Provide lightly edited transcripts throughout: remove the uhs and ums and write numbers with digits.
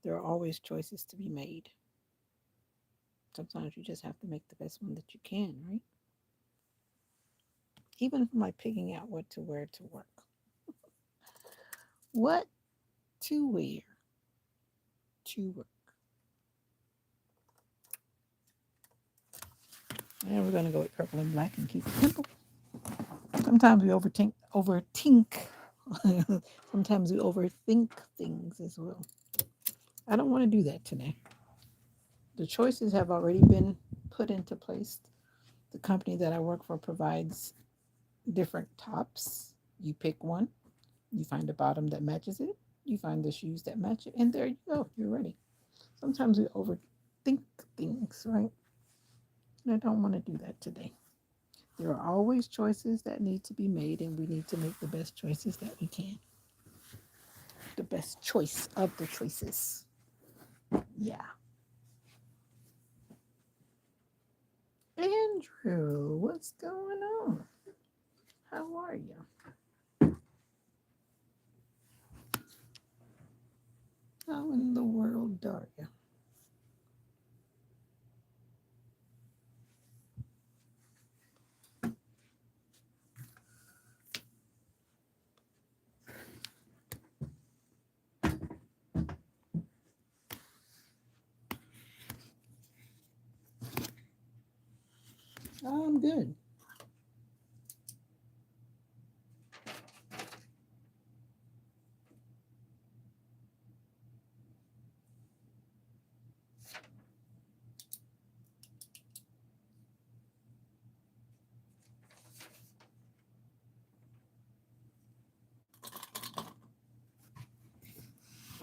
There are always choices to be made. Sometimes you just have to make the best one that you can, right? Even from like picking out what to wear to work. What to wear to work. And we're gonna go with purple and black and keep it simple. Sometimes we overthink. Sometimes we overthink things as well. I don't want to do that today. The choices have already been put into place. The company that I work for provides different tops. You pick one, you find a bottom that matches it, you find the shoes that match it, and there you go, you're ready. Sometimes we overthink things, right? And I don't want to do that today. There are always choices that need to be made, and we need to make the best choices that we can. The best choice of the choices. Yeah. Andrew, what's going on? How are you? How in the world are you? I'm good.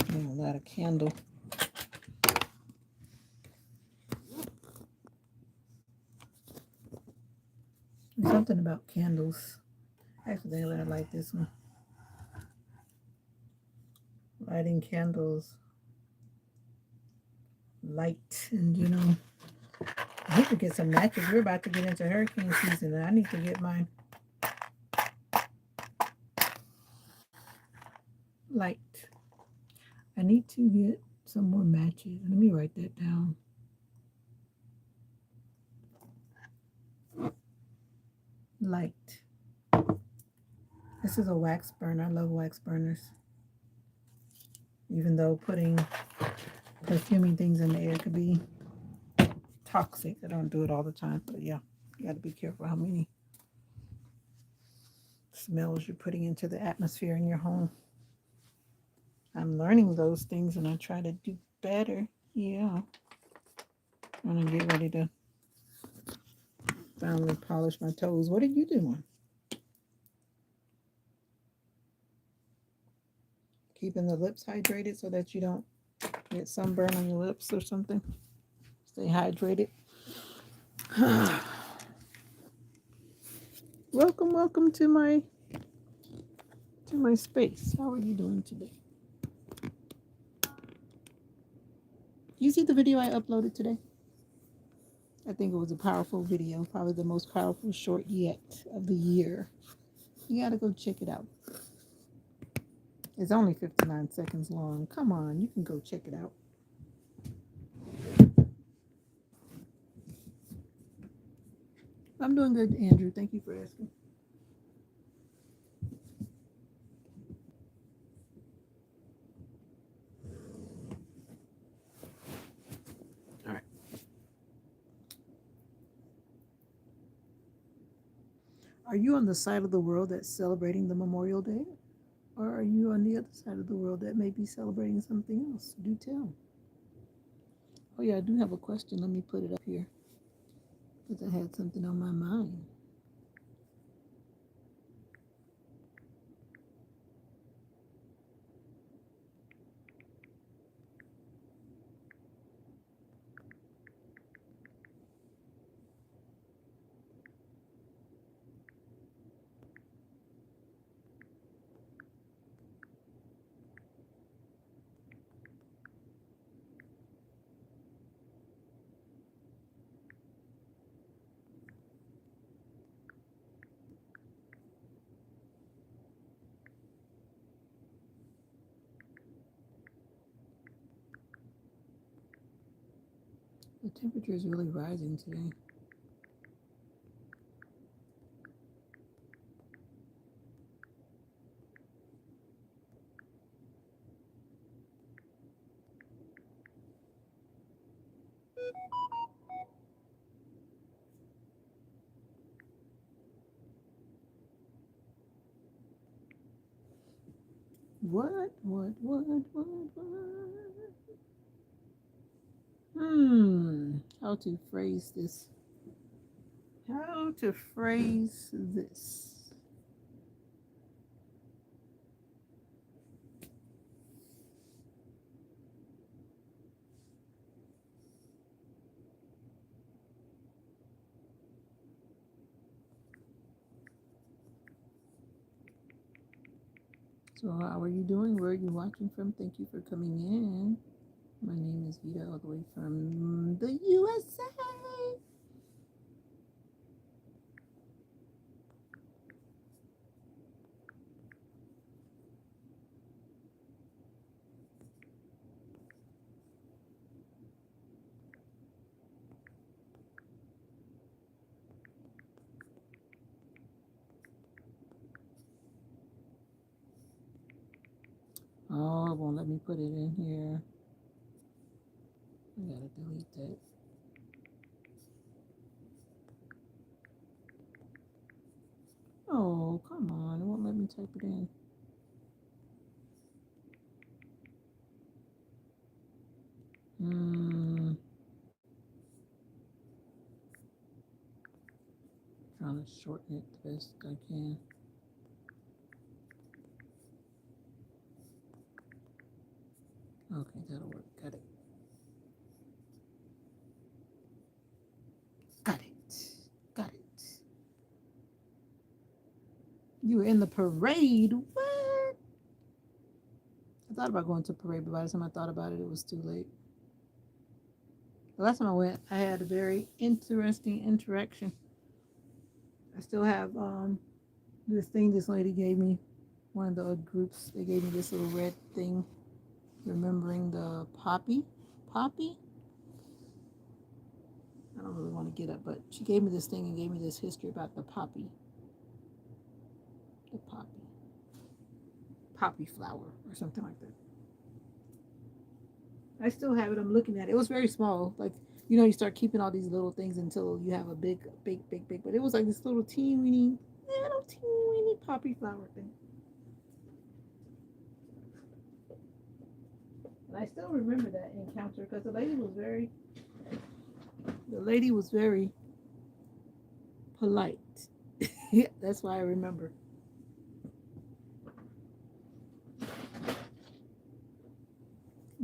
Yeah, a lot of candle. There's something about candles. Actually, I like this one. Lighting candles, light, and I need to get some matches. We're about to get into hurricane season, and I need to get my light. I need to get some more matches. Let me write that down. Light. This is a wax burner. I love wax burners. Even though putting perfuming things in the air could be toxic. I don't do it all the time, but yeah, you got to be careful how many smells you're putting into the atmosphere in your home. I'm learning those things and I try to do better. Yeah. I'm going to get ready to finally polish my toes. What are you doing? Keeping the lips hydrated so that you don't get sunburn on your lips or something. Stay hydrated. Welcome to my space. How are you doing today? You see the video I uploaded today? I think it was a powerful video, probably the most powerful short yet of the year. You gotta go check it out. It's only 59 seconds long. Come on, you can go check it out. I'm doing good, Andrew. Thank you for asking. All right. Are you on the side of the world that's celebrating the Memorial Day? Or are you on the other side of the world that may be celebrating something else? Do tell. Oh, yeah, I do have a question. Let me put it up here because I had something on my mind. The temperature is really rising today. What? How to phrase this? How to phrase this? So, how are you doing? Where are you watching from? Thank you for coming in. My name is Vita, all the way from the USA. Oh, it won't let me put it in here. I gotta delete that. Oh, come on. It won't let me type it in. Hmm. Trying to shorten it the best I can. Okay, that'll work. Got it. Got it. Got it. You were in the parade. What? I thought about going to a parade, but by the time I thought about it, it was too late. The last time I went, I had a very interesting interaction. I still have this thing this lady gave me. One of the groups, they gave me this little red thing remembering the poppy. Poppy? I don't really want to get up, but she gave me this thing and gave me this history about the poppy. The poppy. Poppy flower or something like that. I still have it. I'm looking at it. It was very small. Like, you start keeping all these little things until you have a big. But it was like this little teeny poppy flower thing. And I still remember that encounter because the lady was very polite. Yeah, that's why I remember.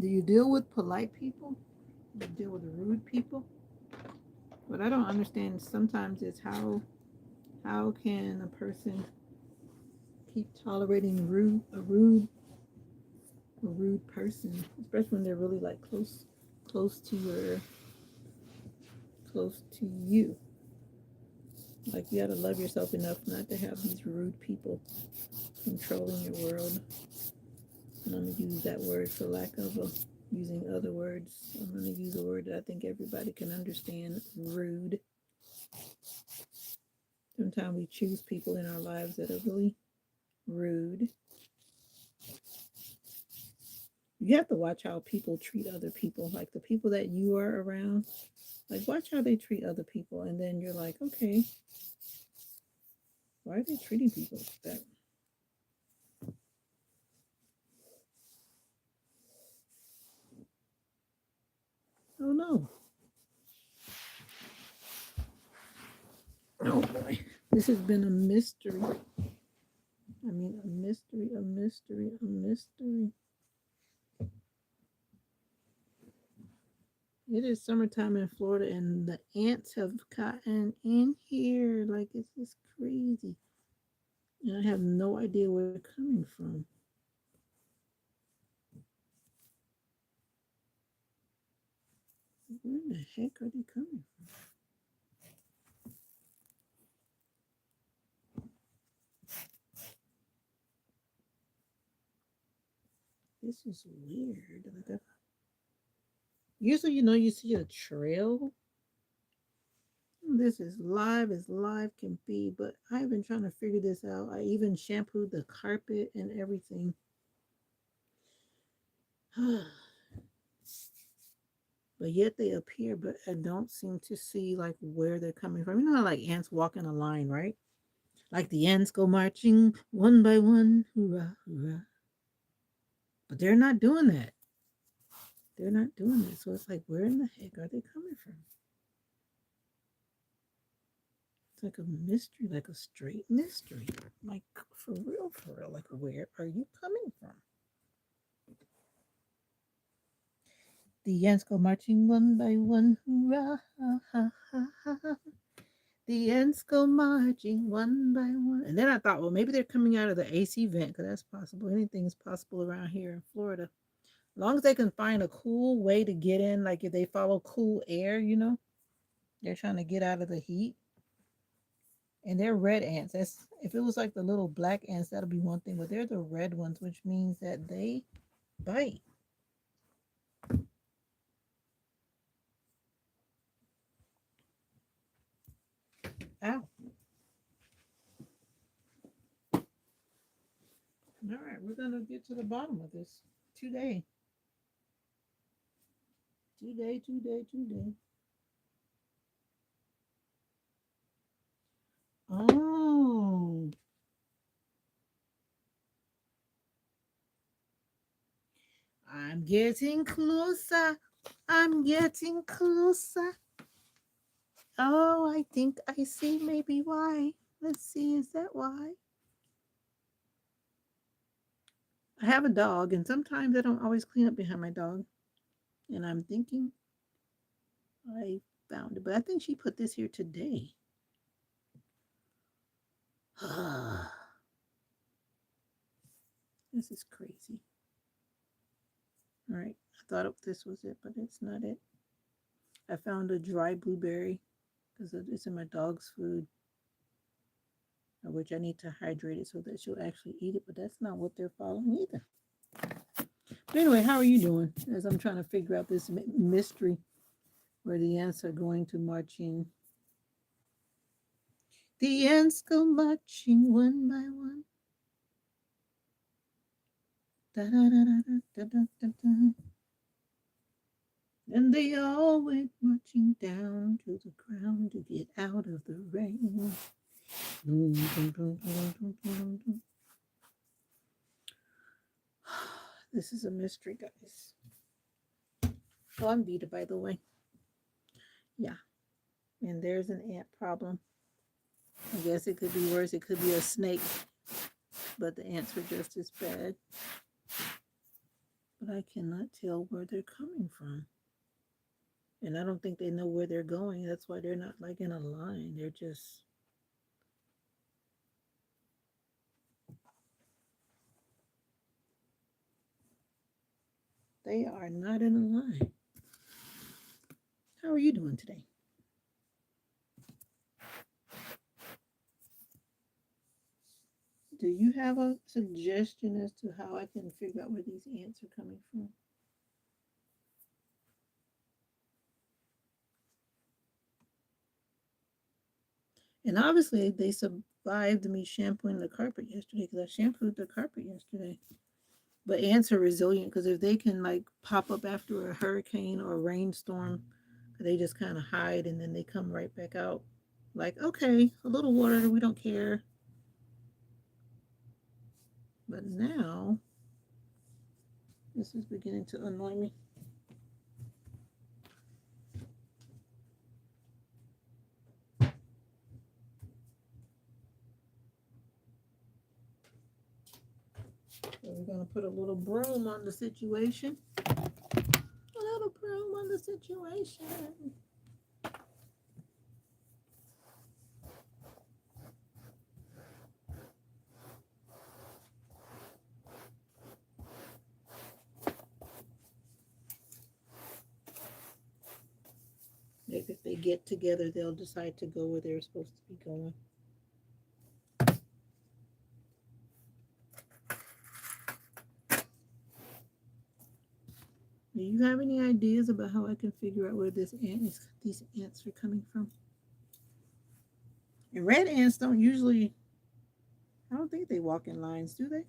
Do you deal with polite people? Do you deal with rude people? What I don't understand sometimes is how can a person keep tolerating a rude person, especially when they're really like close to you. Like, you gotta love yourself enough not to have these rude people controlling your world. And I'm gonna use that word for lack of using other words. I'm gonna use a word that I think everybody can understand: rude. Sometimes we choose people in our lives that are really rude. You have to watch how people treat other people, like the people that you are around. Like, watch how they treat other people, and then you're like, okay, why are they treating people like that? Oh no. Oh boy. This has been a mystery. I mean, a mystery, a mystery, a mystery. It is summertime in Florida, and the ants have gotten in here. Like, it's just crazy. And I have no idea where they're coming from. Where the heck are they coming from? This is weird. Like, Usually, you see a trail. This is live as live can be, but I've been trying to figure this out. I even shampooed the carpet and everything. But yet they appear, but I don't seem to see like where they're coming from. You know how like ants walk in a line, right? Like the ants go marching one by one, hoorah, hoorah. But they're not doing that. They're not doing that. So it's like, where in the heck are they coming from? It's like a mystery, like a straight mystery. Like, for real, like, where are you coming from? The ants go marching one by one, hoorah, ha, ha, ha, ha. The ants go marching one by one. And then I thought, well, maybe they're coming out of the AC vent, because that's possible. Anything is possible around here in Florida. As long as they can find a cool way to get in, like if they follow cool air, they're trying to get out of the heat. And they're red ants. That's if it was like the little black ants, that'll be one thing. But they're the red ones, which means that they bite. Ow. All right, we're gonna get to the bottom of this today. Today. Oh, I'm getting closer. I'm getting closer. Oh, I think I see maybe why. Let's see, is that why? I have a dog, and sometimes I don't always clean up behind my dog. And I'm thinking I found it, but I think she put this here today. This is crazy. All right, I thought this was it, but it's not it. I found a dry blueberry because it's in my dog's food, which I need to hydrate it so that she'll actually eat it, but that's not what they're following either. But anyway, how are you doing? As I'm trying to figure out this mystery where the ants are going to march in. The ants go marching one by one. Da, da, da, da, da, da, da, da. And they all went marching down to the ground to get out of the rain. This is a mystery, guys. Oh, I'm Vita, by the way. Yeah. And there's an ant problem. I guess it could be worse. It could be a snake. But the ants are just as bad. But I cannot tell where they're coming from. And I don't think they know where they're going. That's why they're not like in a line. They're just... They are not in a line. How are you doing today? Do you have a suggestion as to how I can figure out where these ants are coming from? And obviously, they survived me shampooing the carpet yesterday because I shampooed the carpet yesterday. But ants are resilient because if they can like pop up after a hurricane or a rainstorm, they just kind of hide and then they come right back out. Like, okay, a little water, we don't care. But now, this is beginning to annoy me. So we're going to put a little broom on the situation. A little broom on the situation. Maybe if they get together, they'll decide to go where they're supposed to be going. Do you have any ideas about how I can figure out where these ants are coming from? And red ants don't usually, I don't think they walk in lines, do they?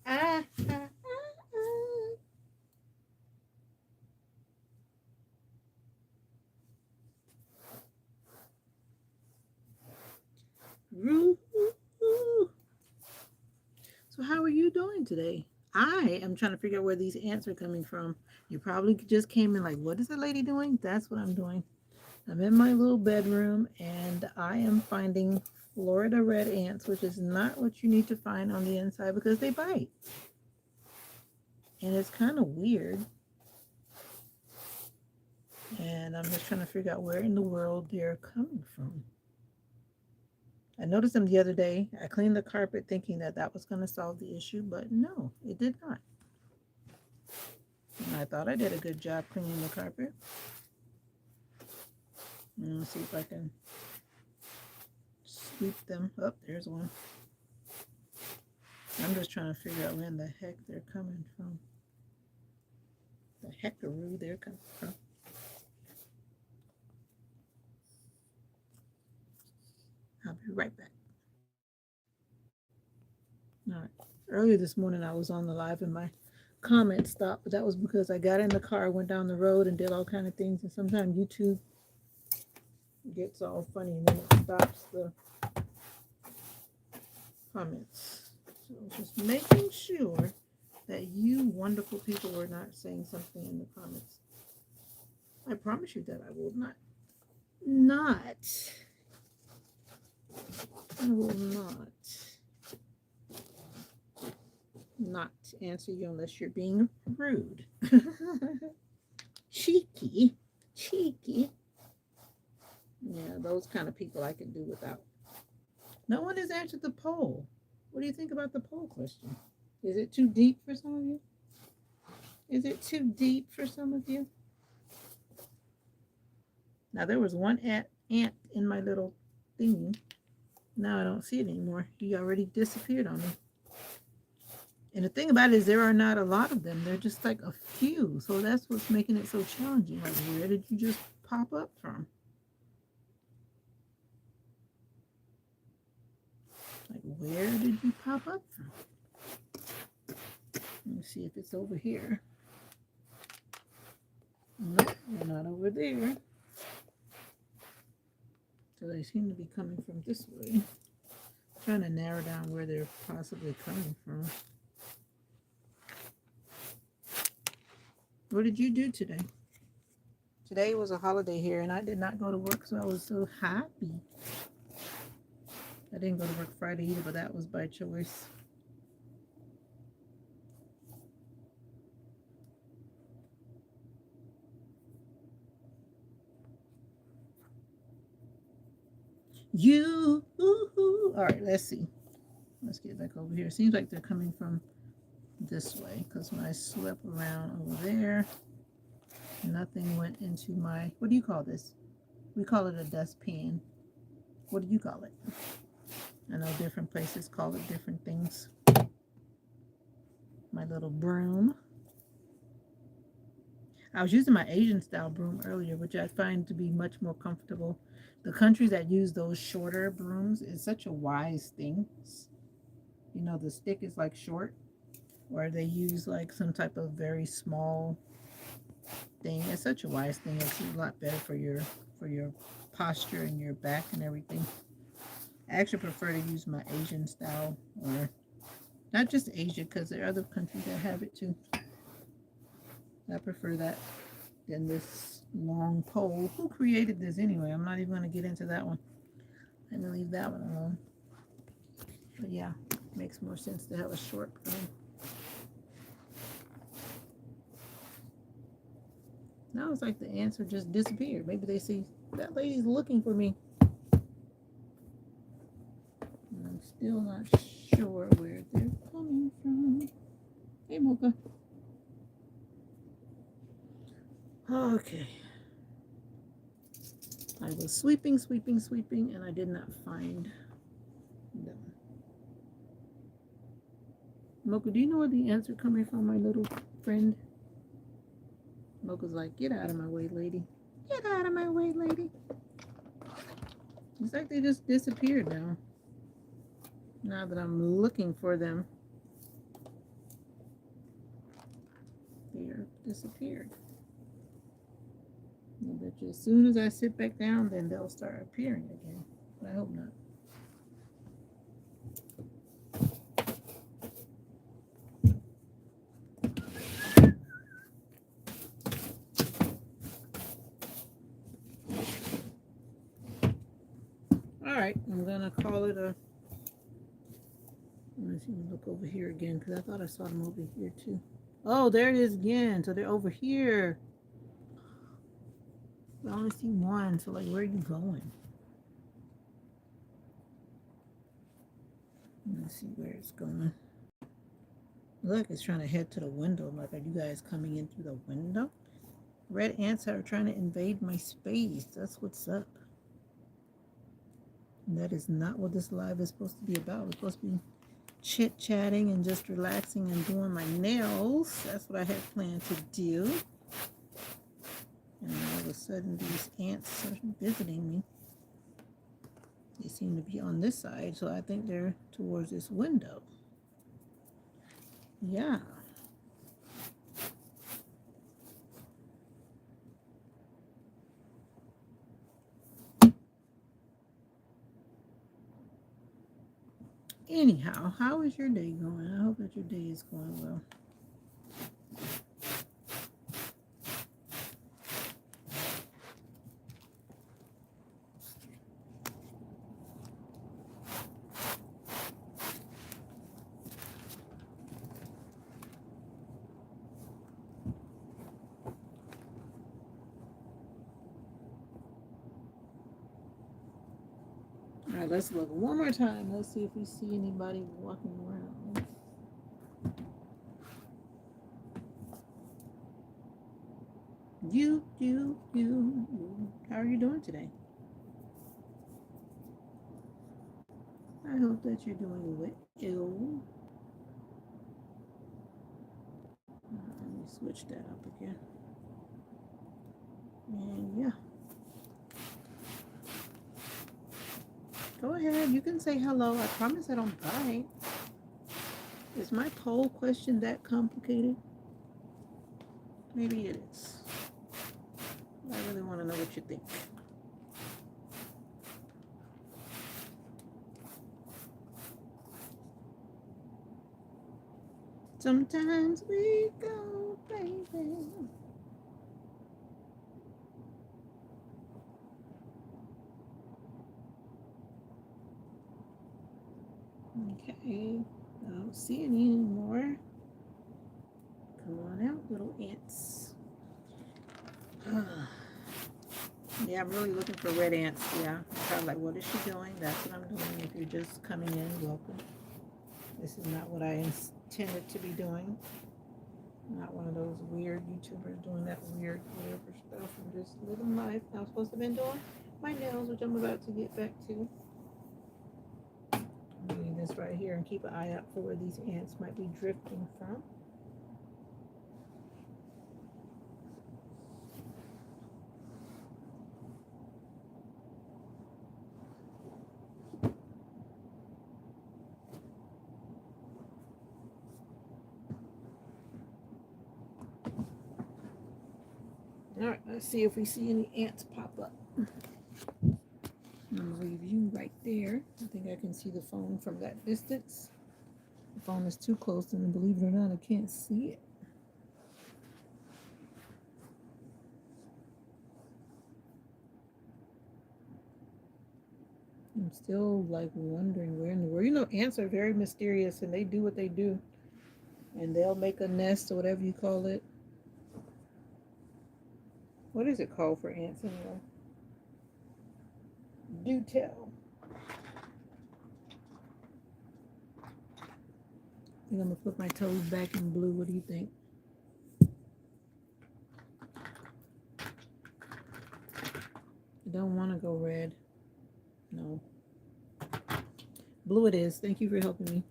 Ah, ah, ah. Roo. So how are you doing today? I am trying to figure out where these ants are coming from. You probably just came in like, what is the lady doing? That's what I'm doing. I'm in my little bedroom and I am finding Florida red ants, which is not what you need to find on the inside because they bite. And it's kind of weird. And I'm just trying to figure out where in the world they're coming from. I noticed them the other day. I cleaned the carpet thinking that that was going to solve the issue, but no, it did not. And I thought I did a good job cleaning the carpet. Let's see if I can sweep them. Oh, there's one. I'm just trying to figure out when the heck they're coming from. The heckaroo they're coming from. I'll be right back. All right. Earlier this morning, I was on the live and my comment stopped, but that was because I got in the car, went down the road, and did all kind of things. And sometimes YouTube gets all funny and then it stops the comments. So just making sure that you wonderful people were not saying something in the comments. I promise you that I will I will not answer you unless you're being rude. Cheeky. Yeah, those kind of people I can do without. No one has answered the poll. What do you think about the poll question? Is it too deep for some of you? Is it too deep for some of you? Now, there was one ant in my little thingy. Now I don't see it anymore. He already disappeared on me. And the thing about it is there are not a lot of them. They're just like a few. So that's what's making it so challenging. Like, where did you just pop up from? Like, where did you pop up from? Let me see if it's over here. Nope, they're not over there. So they seem to be coming from this way. I'm trying to narrow down where they're possibly coming from. What did you do today? Today was a holiday here and I did not go to work, so I was so happy. I didn't go to work Friday either, but that was by choice. All right, let's see. Let's get back over here. It seems like they're coming from this way because when I swept around over there, nothing went into my, what do you call this? We call it a dustpan. What do you call it? I know different places call it different things. My little broom. I was using my Asian style broom earlier, which I find to be much more comfortable. The countries that use those shorter brooms is such a wise thing. You know, the stick is like short, or they use like some type of very small thing. It's such a wise thing. It's a lot better for your posture and your back and everything. I actually prefer to use my Asian style, or not just Asia, because there are other countries that have it too. I prefer that than this long pole. Who created this anyway? I'm not even going to get into that one. I'm going to leave that one alone. But yeah, it makes more sense to have a short broom. Now it's like the answer just disappeared. Maybe they see that lady's looking for me. And I'm still not sure where they're coming from. Hey, Mocha. Okay. I was sweeping, and I did not find them. Mocha, do you know where the ants are coming from, my little friend? Mocha's like, get out of my way, lady. Get out of my way, lady. It's like they just disappeared now. Now that I'm looking for them, they are disappeared. I bet you as soon as I sit back down, then they'll start appearing again. But I hope not. All right, I'm gonna call it a. Let me see. Look over here again because I thought I saw them over here too. Oh, there it is again. So they're over here. I only see one. So like, where are you going? Let's see where it's going. Look, it's trying to head to the window. Like, are you guys coming in through the window? Red ants are trying to invade my space. That's what's up. And that is not what this live is supposed to be about. We're supposed to be chit-chatting and just relaxing and doing my nails. That's what I had planned to do. And all of a sudden, these ants are visiting me. They seem to be on this side, so I think they're towards this window. Yeah. Anyhow, how is your day going? I hope that your day is going well. All right, let's look one more time. Let's see if we see anybody walking around. You. How are you doing today? I hope that you're doing well. Let me switch that up again. And yeah. Go ahead. You can say hello. I promise I don't bite. Is my poll question that complicated? Maybe it is. I really want to know what you think. Sometimes we go, baby. Okay, I don't see any anymore. Come on out, little ants. Yeah, I'm really looking for red ants. Yeah, I'm probably like, what is she doing? That's what I'm doing. If you're just coming in, welcome. This is not what I intended to be doing. Not one of those weird YouTubers doing that weird whatever stuff. I'm just living life. I'm supposed to have been doing my nails, which I'm about to get back to. I'm doing this right here and keep an eye out for where these ants might be drifting from. All right, let's see if we see any ants pop up. I'm gonna leave you right there. I think I can see the phone from that distance. The phone is too close, and believe it or not, I can't see it. I'm still like wondering where in the world. You know, ants are very mysterious, and they do what they do, and they'll make a nest or whatever you call it. What is it called for ants anyway? Do tell. think I'm gonna put my toes back in blue. What do you think? I don't want to go red. No. Blue it is. Thank you for helping me.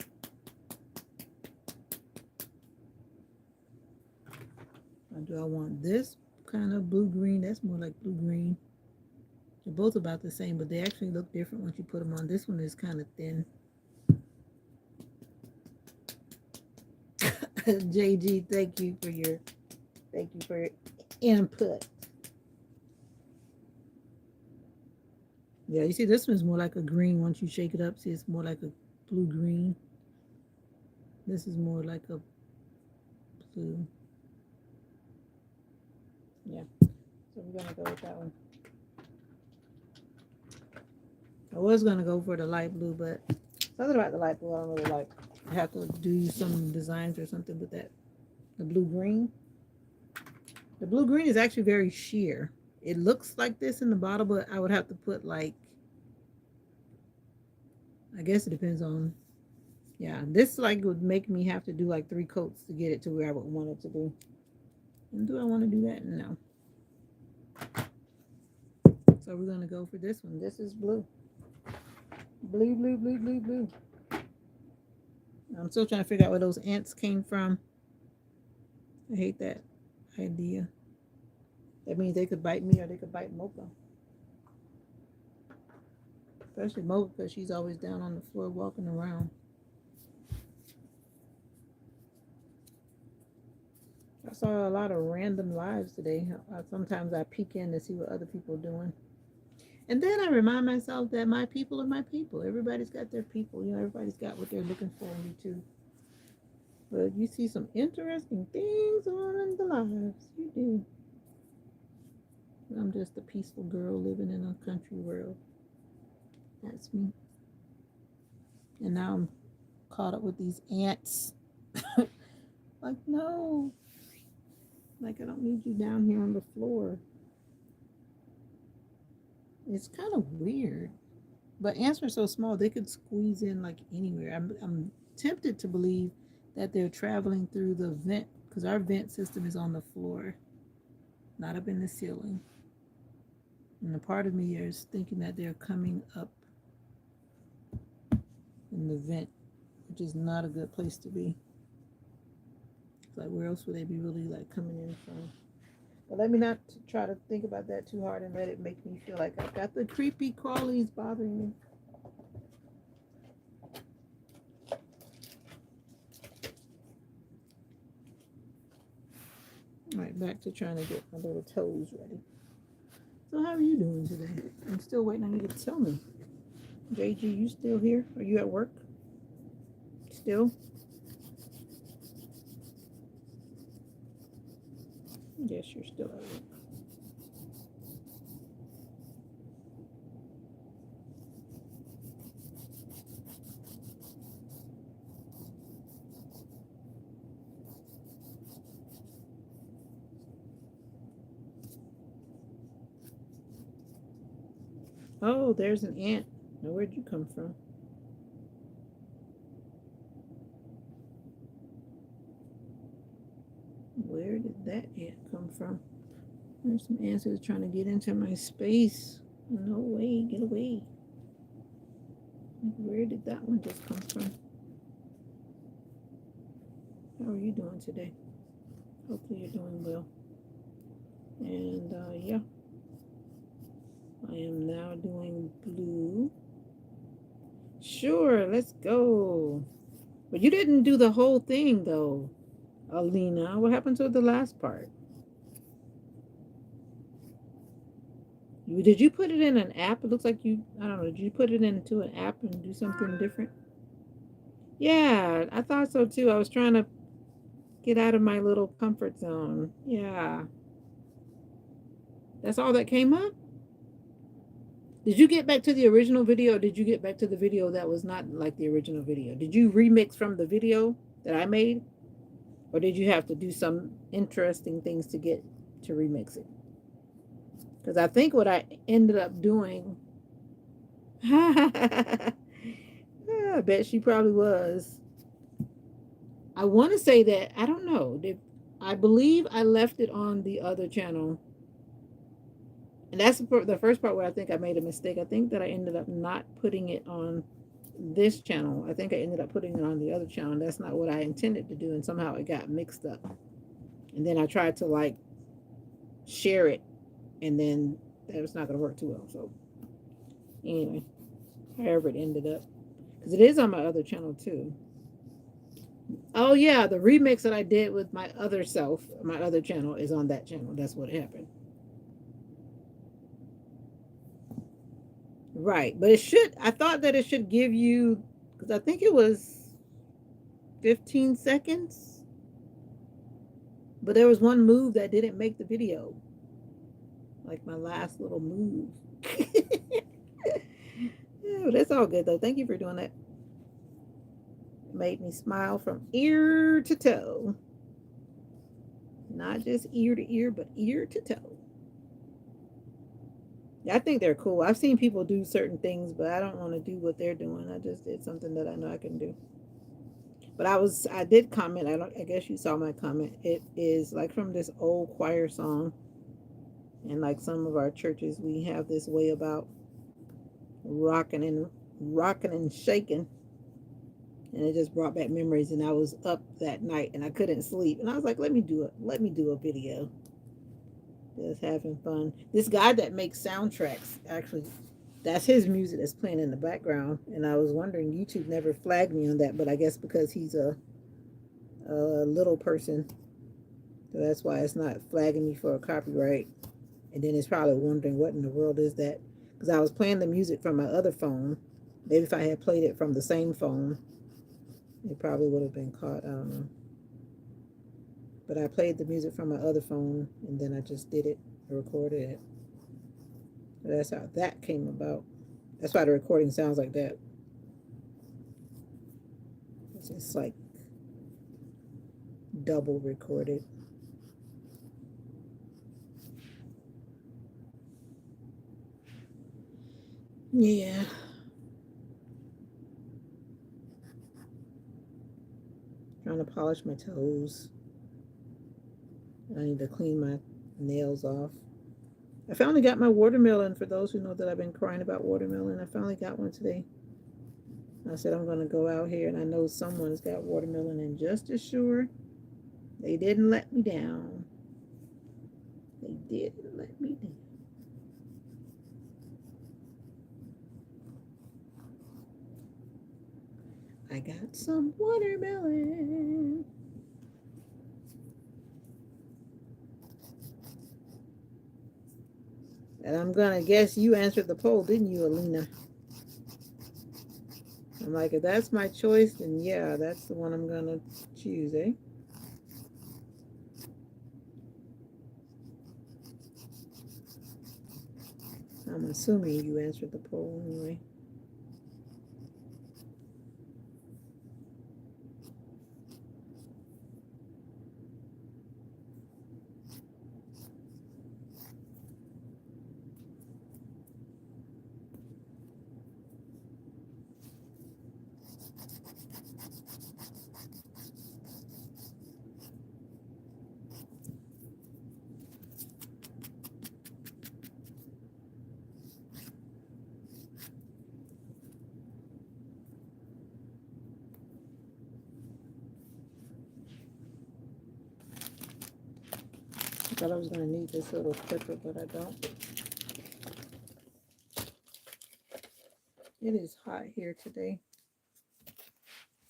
Do I want this kind of blue-green? That's more like blue-green. They're both about the same, but they actually look different once you put them on. This one is kind of thin. JG, thank you for your input. Yeah, you see this one's more like a green once you shake it up. See, it's more like a blue-green. This is more like a blue. Yeah, so we're gonna go with that one. I was gonna go for the light blue, but something about the light blue I don't really like. I have to do some designs or something with that. The blue-green. The blue-green is actually very sheer. It looks like this in the bottle, but I would have to put like, I guess it depends on, yeah, this like would make me have to do like 3 coats to get it to where I would want it to be. And do I want to do that? No. So we're gonna go for this one. This is blue. Blue, blue, blue, blue, blue. I'm still trying to figure out where those ants came from. I hate that idea. That means they could bite me or they could bite Mocha. Especially Mocha because she's always down on the floor walking around. I saw a lot of random lives today. Sometimes I peek in to see what other people are doing. And then I remind myself that my people are my people. Everybody's got their people. You know, everybody's got what they're looking for in you too. But you see some interesting things on the lives. You do. I'm just a peaceful girl living in a country world. That's me. And now I'm caught up with these ants. Like, no. Like, I don't need you down here on the floor. It's kind of weird. But ants are so small, they could squeeze in like anywhere. I'm tempted to believe that they're traveling through the vent, because our vent system is on the floor, not up in the ceiling. And a part of me is thinking that they're coming up in the vent, which is not a good place to be. It's like, where else would they be really like coming in from? But let me not try to think about that too hard and let it make me feel like I've got the creepy crawlies bothering me. All right, back to trying to get my little toes ready. So how are you doing today? I'm still waiting on you to tell me. JG, you still here? Are you at work? Still? Yes, you're still at work. Oh, there's an ant. Now, where'd you come from? Where did that ant come from? There's some ants that are trying to get into my space. No way, get away. Where did that one just come from? How are you doing today? Hopefully you're doing well. And yeah, I am now doing blue. Sure, let's go. But you didn't do the whole thing though, Alina. What happened to the last part? Did you put it in an app? It looks like you, I don't know, did you put it into an app and do something different? Yeah, I thought so too. I was trying to get out of my little comfort zone. Yeah. That's all that came up? Did you get back to the original video or did you get back to the video that was not like the original video? Did you remix from the video that I made? Or did you have to do some interesting things to get to remix it? Because I think what I ended up doing, I bet she probably was. I want to say that I don't know. I believe I left it on the other channel, and that's the first part where I think I made a mistake. I think that I ended up not putting it on this channel. I think I ended up putting it on the other channel. That's not what I intended to do, and somehow it got mixed up. And then I tried to like share it, and then that was not going to work too well. So anyway, however it ended up, because it is on my other channel too. Oh yeah, the remix that I did with my other self, my other channel, is on that channel. That's what happened. Right, but it should. I thought that it should give you, because I think it was 15 seconds, but there was one move that didn't make the video, like my last little move. Yeah, but that's all good though. Thank you for doing that. It made me smile from ear to toe, not just ear to ear, but ear to toe. Yeah, I think they're cool. I've seen people do certain things, but I don't want to do what they're doing. I just did something that I know I can do. But I did comment. I guess you saw my comment. It is like from this old choir song, and like some of our churches, we have this way about rocking and rocking and shaking, and it just brought back memories. And I was up that night and I couldn't sleep, and I was like, let me do a video. Just having fun. This guy that makes soundtracks, actually, that's his music that's playing in the background. And I was wondering, YouTube never flagged me on that, but I guess because he's a little person, so that's why it's not flagging me for a copyright. And then it's probably wondering what in the world is that, because I was playing the music from my other phone. Maybe if I had played it from the same phone, it probably would have been caught. I don't know. But I played the music from my other phone, and then I just did it, recorded it. So that's how that came about. That's why the recording sounds like that. It's just like double recorded. Yeah. Trying to polish my toes. I need to clean my nails off. I finally got my watermelon. For those who know that I've been crying about watermelon, I finally got one today. I said I'm going to go out here, and I know someone's got watermelon, and just as sure, they didn't let me down. They didn't let me down. I got some watermelon. And I'm going to guess you answered the poll, didn't you, Alina? I'm like, if that's my choice, then yeah, that's the one I'm going to choose, eh? I'm assuming you answered the poll anyway. I thought I was going to need this little clipper, but I don't. It is hot here today.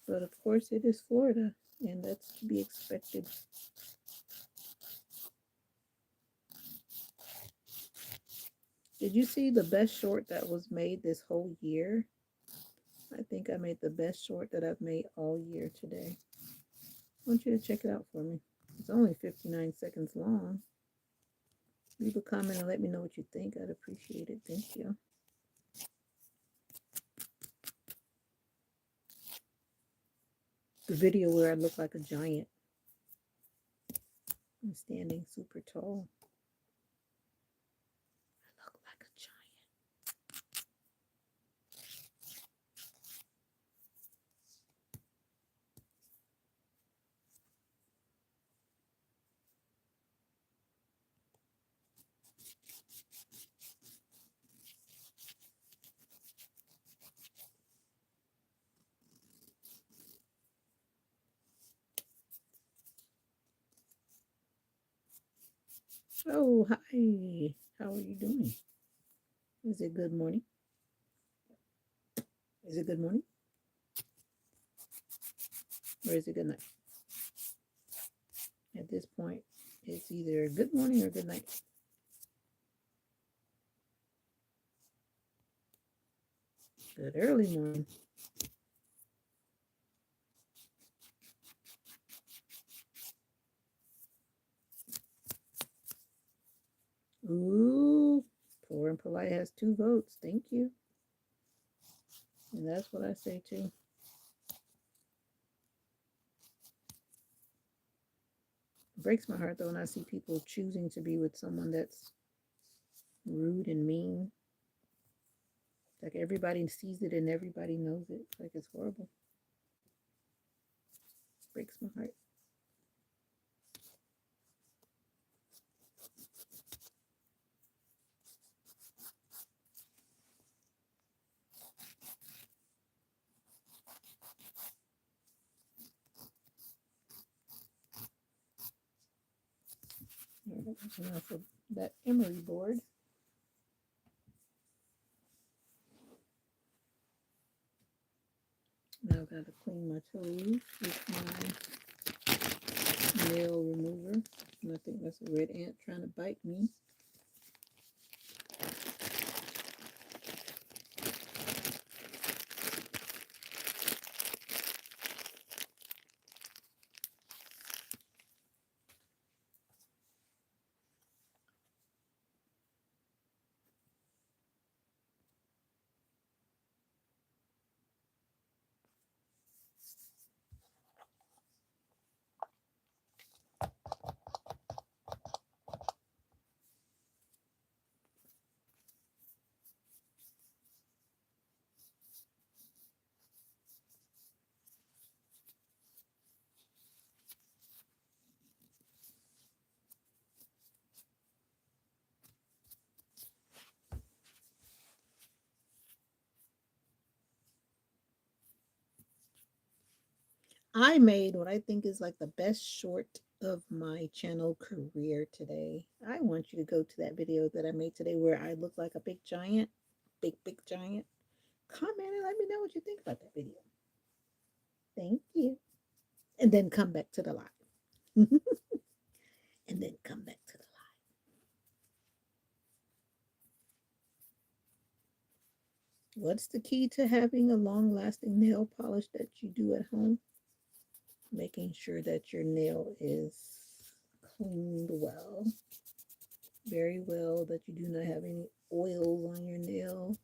But of course, it is Florida, and that's to be expected. Did you see the best short that was made this whole year? I think I made the best short that I've made all year today. I want you to check it out for me. It's only 59 seconds long. Leave a comment and let me know what you think. I'd appreciate it. Thank you. The video where I look like a giant. I'm standing super tall. I look like a giant. Oh, hi. How are you doing? Is it good morning? Is it good morning? Or is it good night? At this point, it's either good morning or good night. Good early morning. Ooh, Poor and Polite has 2 votes. Thank you. And that's what I say too. It breaks my heart though when I see people choosing to be with someone that's rude and mean. Like everybody sees it and everybody knows it. Like it's horrible. It breaks my heart. All right, that's enough of that emery board. Now I've got to clean my toes with my nail remover. And I think that's a red ant trying to bite me. I made what I think is like the best short of my channel career today. I want you to go to that video that I made today where I look like a big giant, big giant. Comment and let me know what you think about that video. Thank you. And then come back to the live. And then come back to the live. What's the key to having a long lasting nail polish that you do at home? Making sure that your nail is cleaned well, very well, that you do not have any oils on your nail.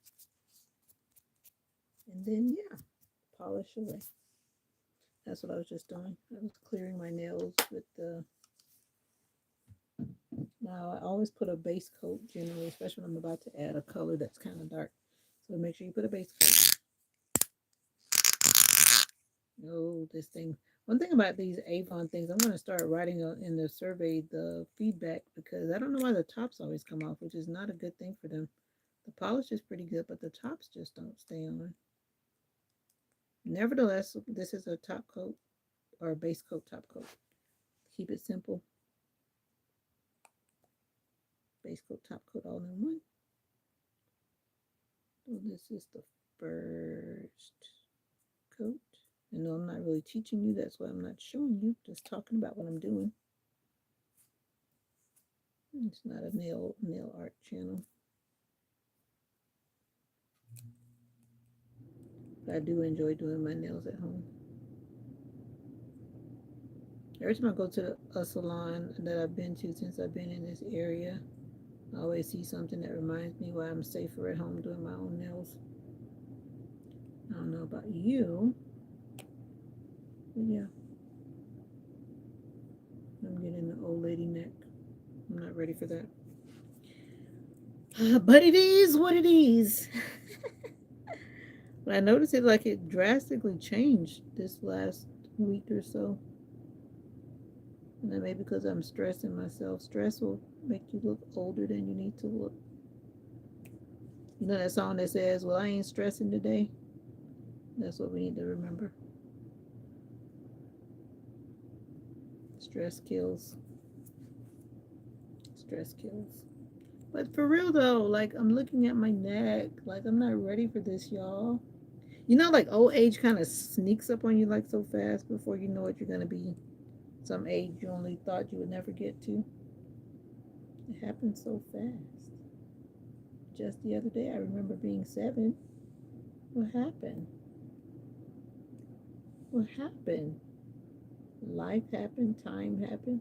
And then, yeah, polish away. That's what I was just doing. I was clearing my nails with the. Now, I always put a base coat generally, especially when I'm about to add a color that's kind of dark. So make sure you put a base coat. Oh, this thing. One thing about these Avon things, I'm going to start writing in the survey the feedback because I don't know why the tops always come off, which is not a good thing for them. The polish is pretty good, but the tops just don't stay on. Nevertheless, this is a top coat or a base coat top coat. Keep it simple. Base coat, top coat, all in one. So this is the first coat. I know I'm not really teaching you, that's why I'm not showing you, just talking about what I'm doing. It's not a nail art channel. But I do enjoy doing my nails at home. Every time I go to a salon that I've been to since I've been in this area, I always see something that reminds me why I'm safer at home doing my own nails. I don't know about you, but yeah. I'm getting the old lady neck. I'm not ready for that. But it is what it is. But I noticed it like it drastically changed this last week or so. And that may be because I'm stressing myself. Stress will make you look older than you need to look. You know that song that says, "Well, I ain't stressing today." That's what we need to remember. Stress kills. Stress kills. But for real though, like I'm looking at my neck, like I'm not ready for this, y'all. You know, like old age kind of sneaks up on you like so fast before you know it, you're gonna be some age you only thought you would never get to. It happens so fast. Just the other day, I remember being 7. What happened? What happened? Life happened, time happened.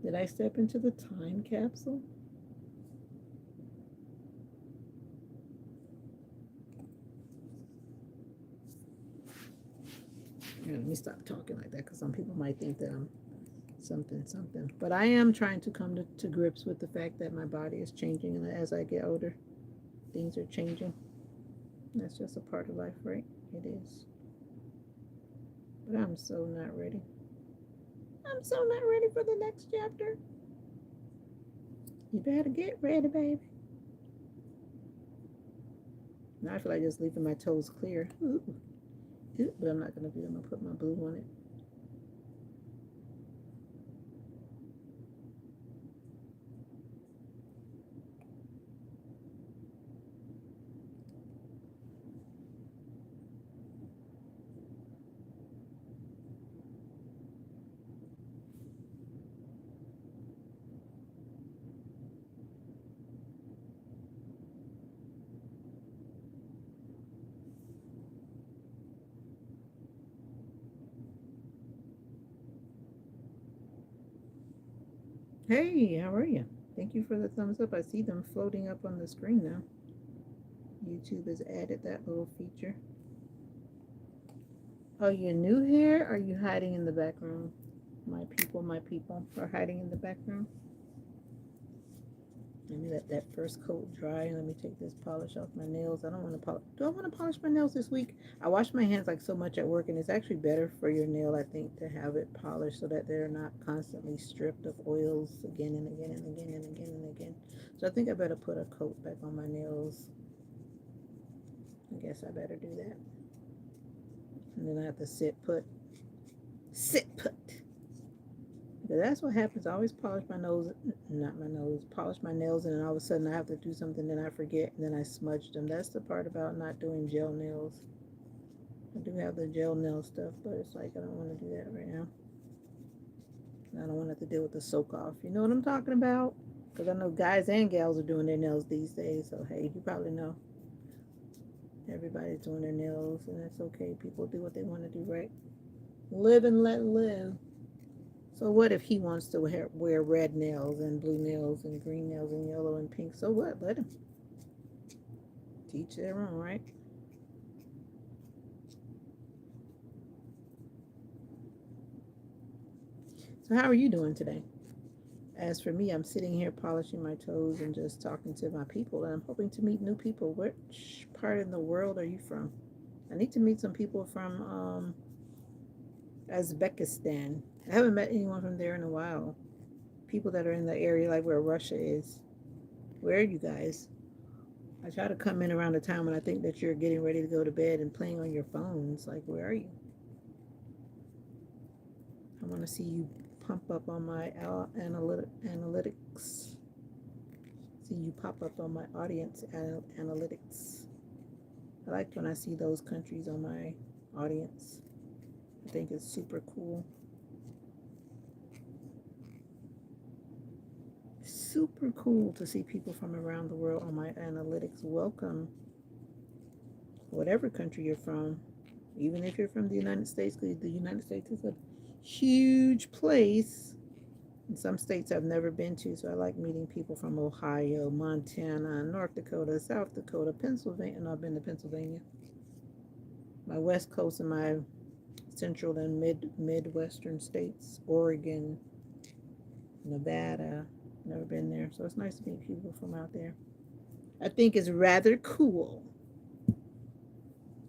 Did I step into the time capsule? Yeah, let me stop talking like that because some people might think that I'm something, something. But I am trying to come to grips with the fact that my body is changing, and as I get older, things are changing. That's just a part of life, right? It is. But I'm so not ready. I'm so not ready for the next chapter. You better get ready, baby. Now I feel like just leaving my toes clear. Ooh. Ooh, but I'm not going to do it. I'm going to put my blue on it. Hey, how are you? Thank you for the thumbs up. I see them floating up on the screen now. YouTube has added that little feature. Oh, you're new here? Or are you hiding in the background? My people are hiding in the background. Let me let that first coat dry. Let me take this polish off my nails. I don't want to polish. Do I want to polish my nails this week? I wash my hands like so much at work, and it's actually better for your nail, I think, to have it polished so that they're not constantly stripped of oils again and again and again and again and again. So I think I better put a coat back on my nails. I guess I better do that. And then I have to sit put. Sit put. But that's what happens. I always polish my nose, not my nose, polish my nails, and then all of a sudden I have to do something, then I forget, and then I smudge them. That's the part about not doing gel nails. I do have the gel nail stuff, but it's like I don't want to do that right now. I don't want to have to deal with the soak off. You know what I'm talking about? Because I know guys and gals are doing their nails these days. So, hey, you probably know. Everybody's doing their nails, and that's okay. People do what they want to do, right? Live and let live. So what if he wants to wear red nails and blue nails and green nails and yellow and pink? So what? Let him. Teach their own, right? So how are you doing today? As for me, I'm sitting here polishing my toes and just talking to my people, and I'm hoping to meet new people. Which part in the world are you from? I need to meet some people from Uzbekistan. I haven't met anyone from there in a while. People that are in the area like where Russia is. Where are you guys? I try to come in around the time when I think that you're getting ready to go to bed and playing on your phones. Like, where are you? I want to see you pump up on my analytics. See you pop up on my audience analytics. I like when I see those countries on my audience. I think it's super cool. Super cool to see people from around the world on my analytics. Welcome, whatever country you're from, even if you're from the United States, because the United States is a huge place. And some states I've never been to, so I like meeting people from Ohio, Montana, North Dakota, South Dakota, Pennsylvania. And I've been to Pennsylvania. My West Coast and my Central and Midwestern states, Oregon, Nevada. Never been there, so it's nice to meet people from out there. I think it's rather cool.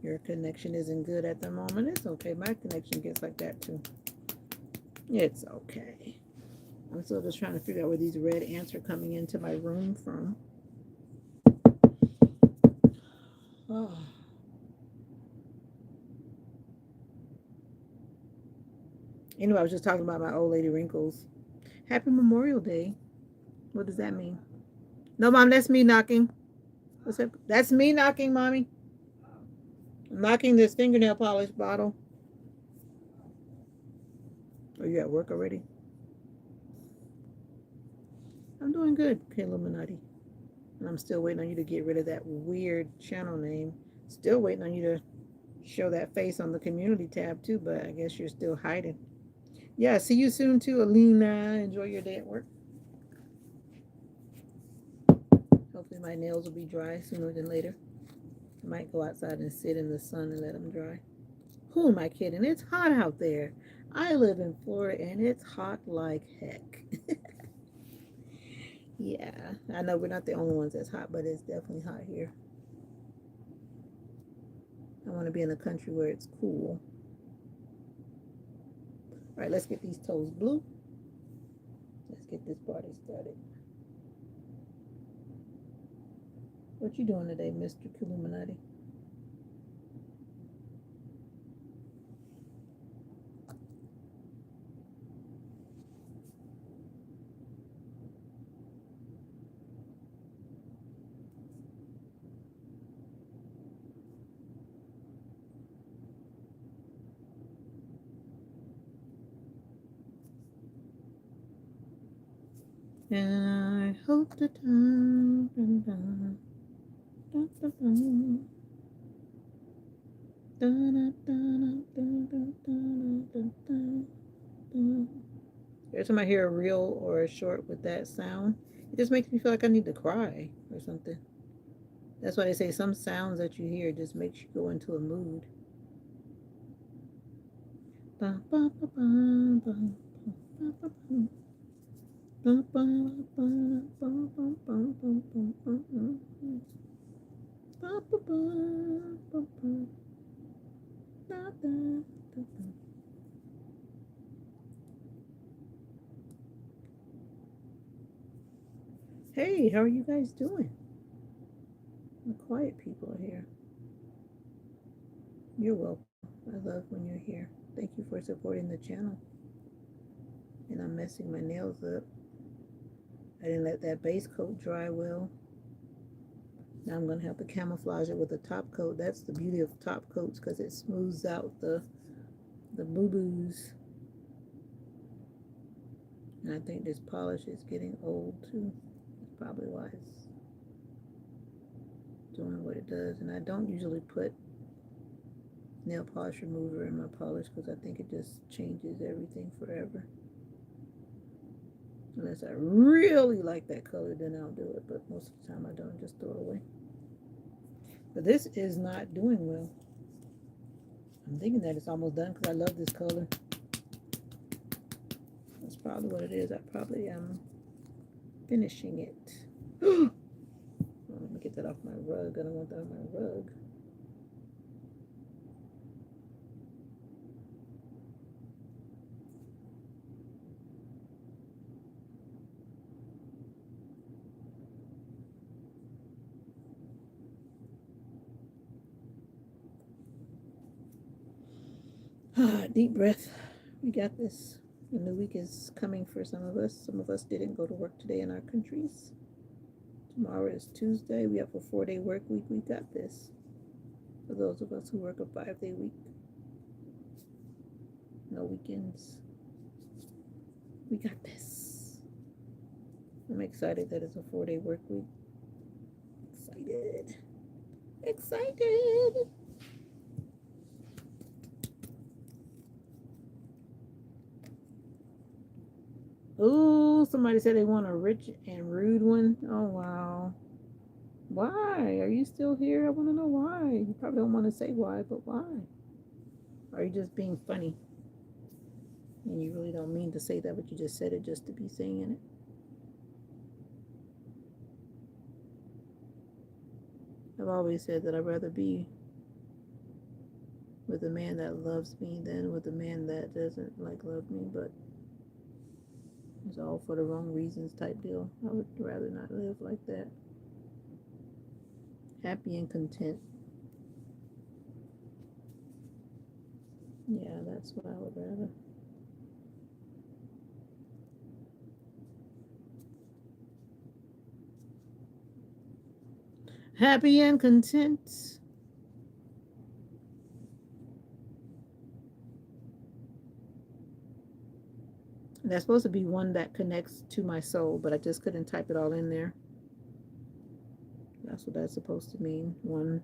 Your connection isn't good at the moment. It's okay. My connection gets like that too. It's okay. I'm still just trying to figure out where these red ants are coming into my room from. Oh. Anyway, I was just talking about my old lady wrinkles. Happy Memorial Day. What does that mean? No, Mom, that's me knocking. What's that? That's me knocking, Mommy. I'm knocking this fingernail polish bottle. Are you at work already? I'm doing good, Illuminati. And I'm still waiting on you to get rid of that weird channel name. Still waiting on you to show that face on the community tab too, but I guess you're still hiding. Yeah, see you soon too, Alina. Enjoy your day at work. Hopefully my nails will be dry sooner than later. I might go outside and sit in the sun and let them dry. Who am I kidding? It's hot out there. I live in Florida and it's hot like heck. Yeah, I know we're not the only ones that's hot, but it's definitely hot here. I want to be in a country where it's cool. All right, let's get these toes blue. Let's get this party started. What you doing today, Mr. Illuminati? And I hope the time. Dun, dun, dun, dun, dun. Dun, dun, dun, dun, dun, dun, dun, dun. Every time I hear a reel or a short with that sound, it just makes me feel like I need to cry or something. That's why they say some sounds that you hear just makes you go into a mood. Hey, how are you guys doing? The quiet people are here. You're welcome. I love when you're here. Thank you for supporting the channel. And I'm messing my nails up. I didn't let that base coat dry well. Now I'm going to have to camouflage it with a top coat. That's the beauty of top coats because it smooths out the boo-boos. And I think this polish is getting old too. That's probably why it's doing what it does. And I don't usually put nail polish remover in my polish because I think it just changes everything forever. Unless I really like that color, then I'll do it. But most of the time I don't, just throw it away. But this is not doing well. I'm thinking that it's almost done because I love this color. That's probably what it is. I probably am finishing it. Let me get that off my rug. I don't want that on my rug. Deep breath. We got this. The new week is coming for some of us. Some of us didn't go to work today in our countries. Tomorrow is Tuesday. We have a 4-day work week. We got this. For those of us who work a 5-day week. No weekends. We got this. I'm excited that it's a 4-day work week. Excited. Excited. Oh, somebody said they want a rich and rude one. Oh, wow. Why? Are you still here? I want to know why. You probably don't want to say why, but why? Are you just being funny? And you really don't mean to say that, but you just said it just to be saying it. I've always said that I'd rather be with a man that loves me than with a man that doesn't love me, but it's all for the wrong reasons type deal. I would rather not live like that. Happy and content. Yeah, that's what I would rather. Happy and content. And that's supposed to be one that connects to my soul, but I just couldn't type it all in there. That's what that's supposed to mean. One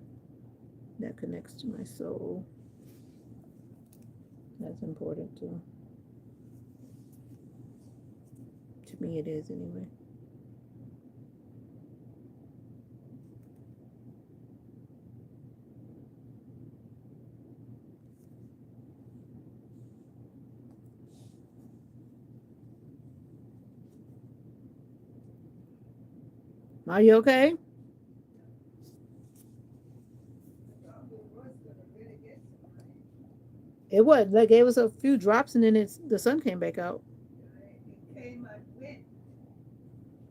that connects to my soul. That's important too. To me, it is anyway. Are you okay? It was. They gave us a few drops and then the sun came back out.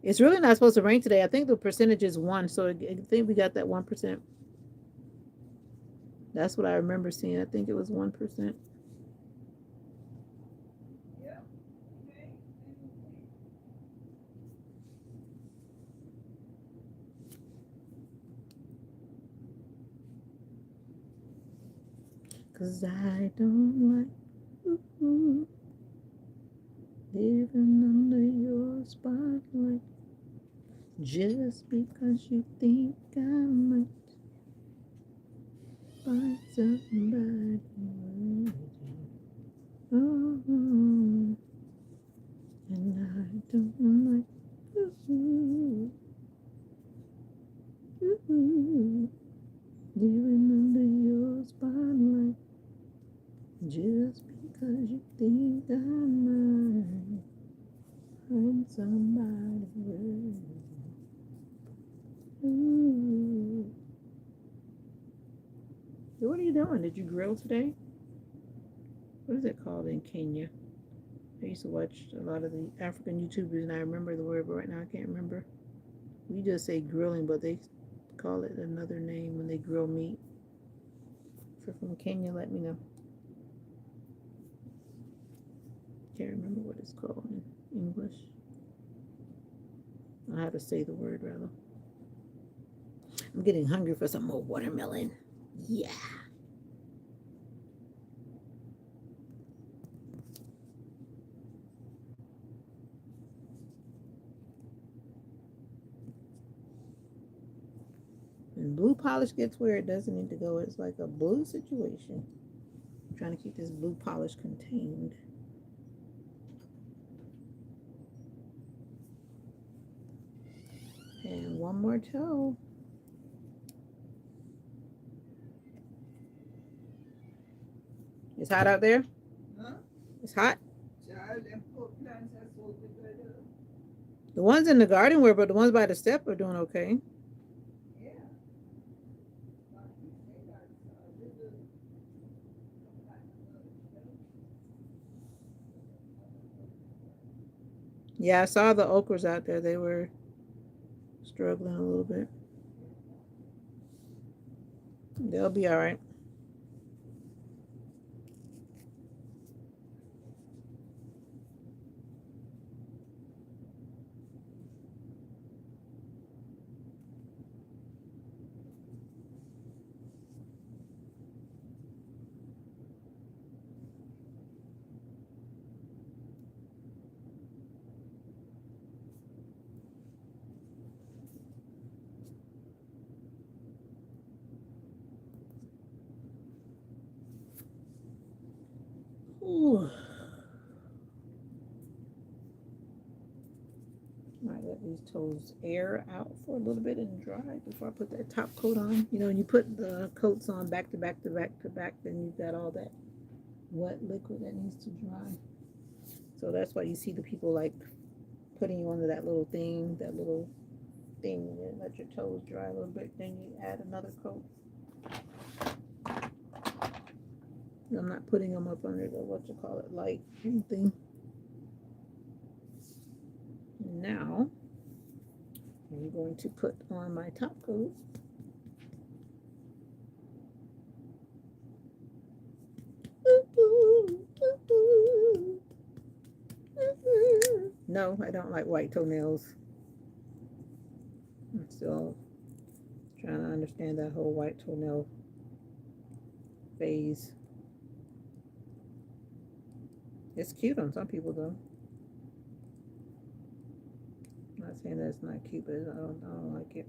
It's really not supposed to rain today. I think the percentage is 1, so I think we got that 1%. That's what I remember seeing. I think it was 1%. Cause I don't like living under your spotlight just because you think I might find somebody worthy. Oh, and I don't like living under your spotlight just because you think I might find somebody worthy. So what are you doing? Did you grill today? What is it called in Kenya? I used to watch a lot of the African YouTubers and I remember the word, but right now I can't remember. We just say grilling, but they call it another name when they grill meat. If you're from Kenya, let me know. Can't remember what it's called in English. I have to say the word rather. I'm getting hungry for some more watermelon. Yeah. And blue polish gets where it doesn't need to go. It's like a blue situation. I'm trying to keep this blue polish contained. And one more toe. It's hot out there? Huh? It's hot? The ones in the garden were, but the ones by the step are doing okay. Yeah, I saw the okras out there. They were struggling a little bit. They'll be all right. Ooh. I might let these toes air out for a little bit and dry before I put that top coat on. You know, when you put the coats on back to back to back to back, then you've got all that wet liquid that needs to dry. So that's why you see the people like putting you under that little thing, and let your toes dry a little bit. Then you add another coat. I'm not putting them up under the light thing. Now I'm going to put on my top coat. No, I don't like white toenails. I'm still Trying to understand that whole white toenail phase. It's cute on some people though. I'm not saying that it's not cute, but I don't like it.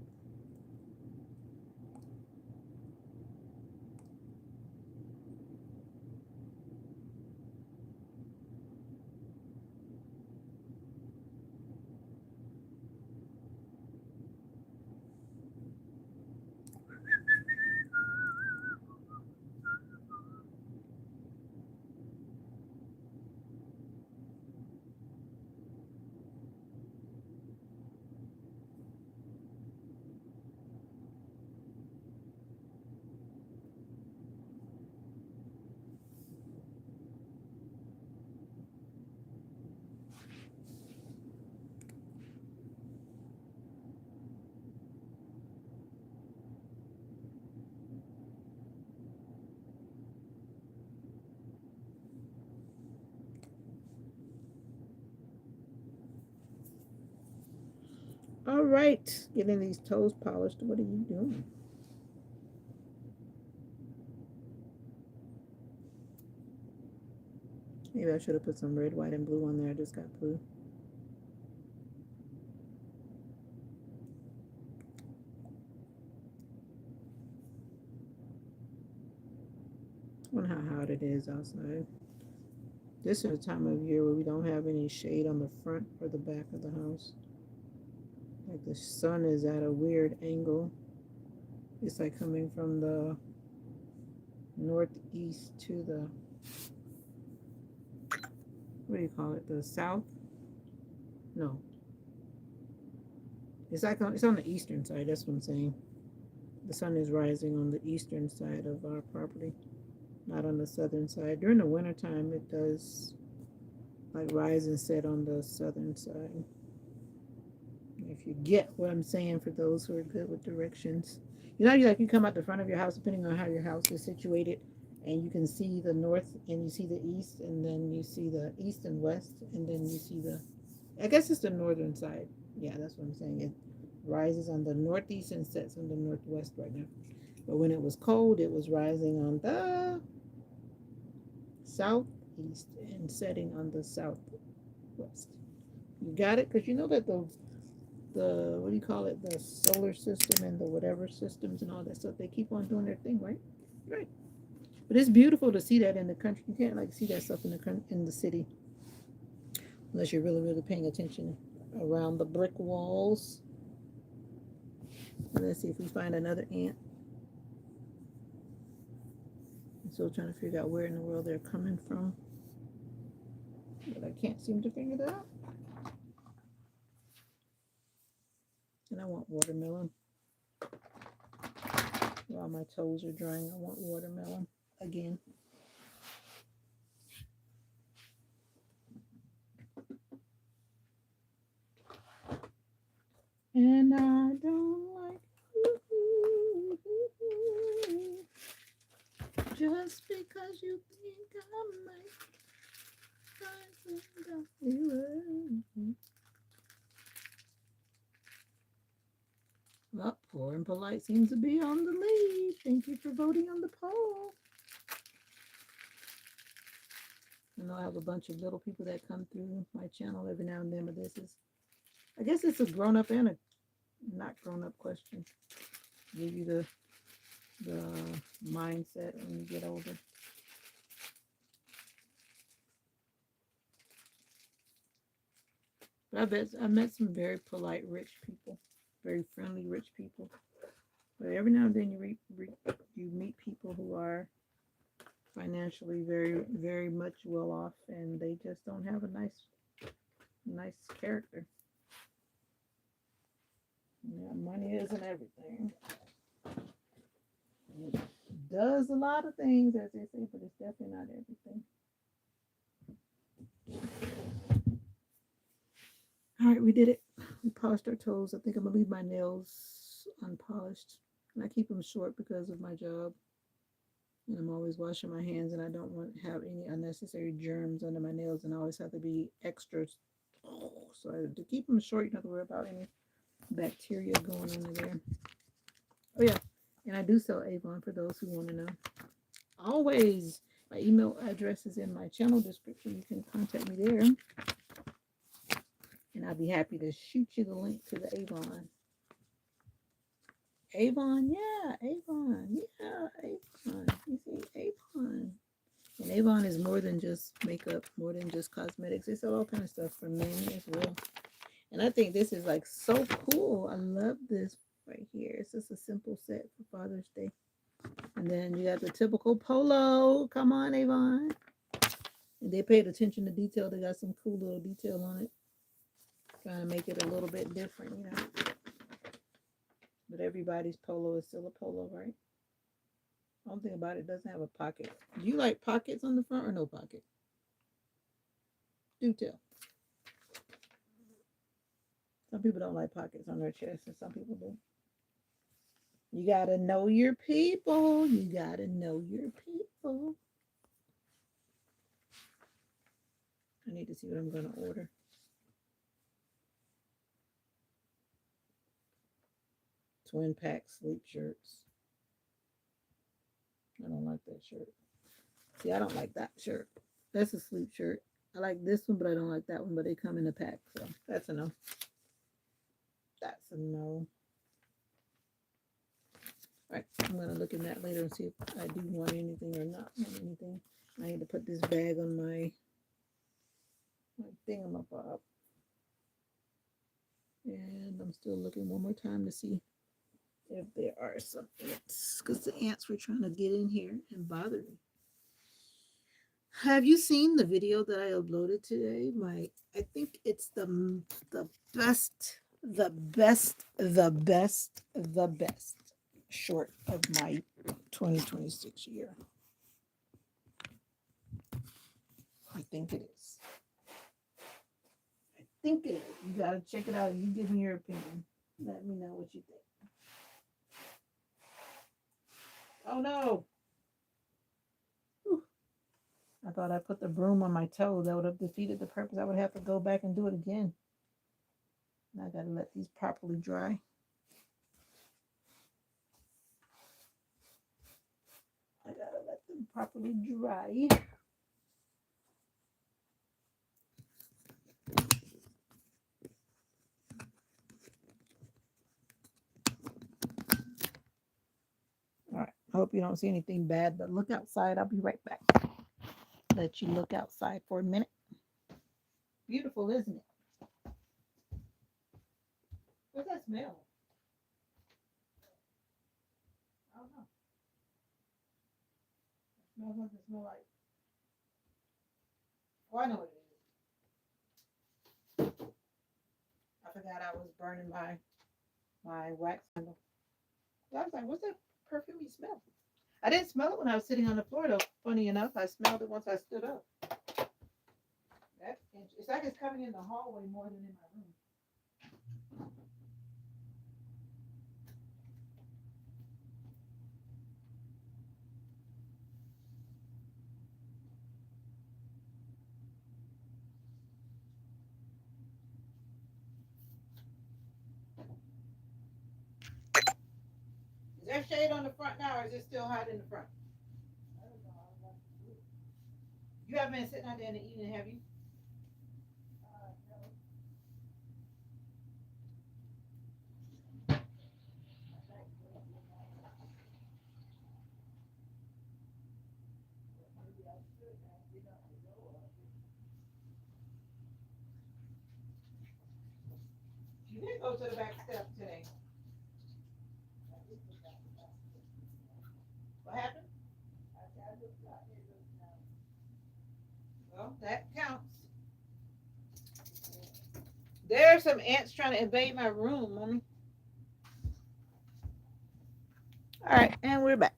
All right, getting these toes polished. What are you doing? Maybe I should have put some red, white, and blue on there. I just got blue. I wonder how hot it is outside. This is a time of year where we don't have any shade on the front or the back of the house. Like the sun is at a weird angle. It's like coming from the northeast to the, what do you call it? The south? No. It's on the eastern side. That's what I'm saying. The sun is rising on the eastern side of our property, not on the southern side. During the wintertime, it does like rise and set on the southern side. If you get what I'm saying, for those who are good with directions. You come out the front of your house, depending on how your house is situated, and you can see the north and you see the east, and then you see the east and west, and then you see I guess it's the northern side. Yeah, that's what I'm saying. It rises on the northeast and sets on the northwest right now. But when it was cold, it was rising on the southeast and setting on the southwest. You got it? Because you know that the what do you call it, the solar system and the whatever systems and all that stuff, they keep on doing their thing, right? Right. But it's beautiful to see that in the country. You can't like see that stuff in the city unless you're really really paying attention around the brick walls. And let's see if we find another ant. I'm still trying to figure out where in the world they're coming from, but I can't seem to figure that out. And I want watermelon. While my toes are drying, I want watermelon again. And I don't like just because you think I might. Well, Poor and Polite seems to be on the lead. Thank you for voting on the poll. I know I have a bunch of little people that come through my channel every now and then, but I guess it's a grown up and a not grown up question. Give you the mindset when you get older. But I've met some very polite, rich people, very friendly, rich people. But every now and then you meet people who are financially very, very much well off, and they just don't have a nice character. Yeah, money isn't everything. It does a lot of things, as they say, but it's definitely not everything. All right, we did it. We polished our toes. I think I'm gonna leave my nails unpolished, and I keep them short because of my job. And I'm always washing my hands, and I don't want to have any unnecessary germs under my nails, and I always have to be extra. So to keep them short, you don't have to worry about any bacteria going under there. Oh yeah, and I do sell Avon for those who want to know. Always, my email address is in my channel description. You can contact me there, and I'll be happy to shoot you the link to the Avon. Avon, yeah, Avon, yeah, Avon. You see, Avon. And Avon is more than just makeup, more than just cosmetics. They sell all kind of stuff for men as well. And I think this is like so cool. I love this right here. It's just a simple set for Father's Day. And then you got the typical polo. Come on, Avon. And they paid attention to detail. They got some cool little detail on it. Trying to make it a little bit different, you know. But everybody's polo is still a polo, right? One thing about it doesn't have a pocket. Do you like pockets on the front or no pocket? Do tell. Some people don't like pockets on their chest, and some people do. You gotta know your people. You gotta know your people. I need to see what I'm gonna order. Twin pack sleep shirts. I don't like that shirt. See, I don't like that shirt. That's a sleep shirt. I like this one, but I don't like that one. But they come in a pack, so that's a no. That's a no. All right, I'm gonna look in that later and see if I do want anything or not want anything. I need to put this bag on my thingamabob. And I'm still looking one more time to see if there are some ants, because the ants were trying to get in here and bother me. Have you seen the video that I uploaded today? I think it's the best, the best, the best, the best short of my 2026 year. I think it is. I think it is. You gotta check it out. You give me your opinion. Let me know what you think. Oh no! Whew. I thought I put the broom on my toe. That would have defeated the purpose. I would have to go back and do it again. And I gotta let these properly dry. I gotta let them properly dry. All right. I hope you don't see anything bad, but look outside. I'll be right back. Let you look outside for a minute. Beautiful, isn't it? What's that smell? I don't know. It smells like it smells like. Oh, I know what it is. I forgot I was burning my wax candle. I was like, what's that perfumey smell? I didn't smell it when I was sitting on the floor, though. Funny enough, I smelled it once I stood up. It's like it's coming in the hallway more than in my room. Is there shade on the front now, or is it still hot in the front? You haven't been sitting out there in the evening, have you? You didn't go to the back step today. What happened? Well, that counts. There's some ants trying to invade my room, mommy. All right, and we're back.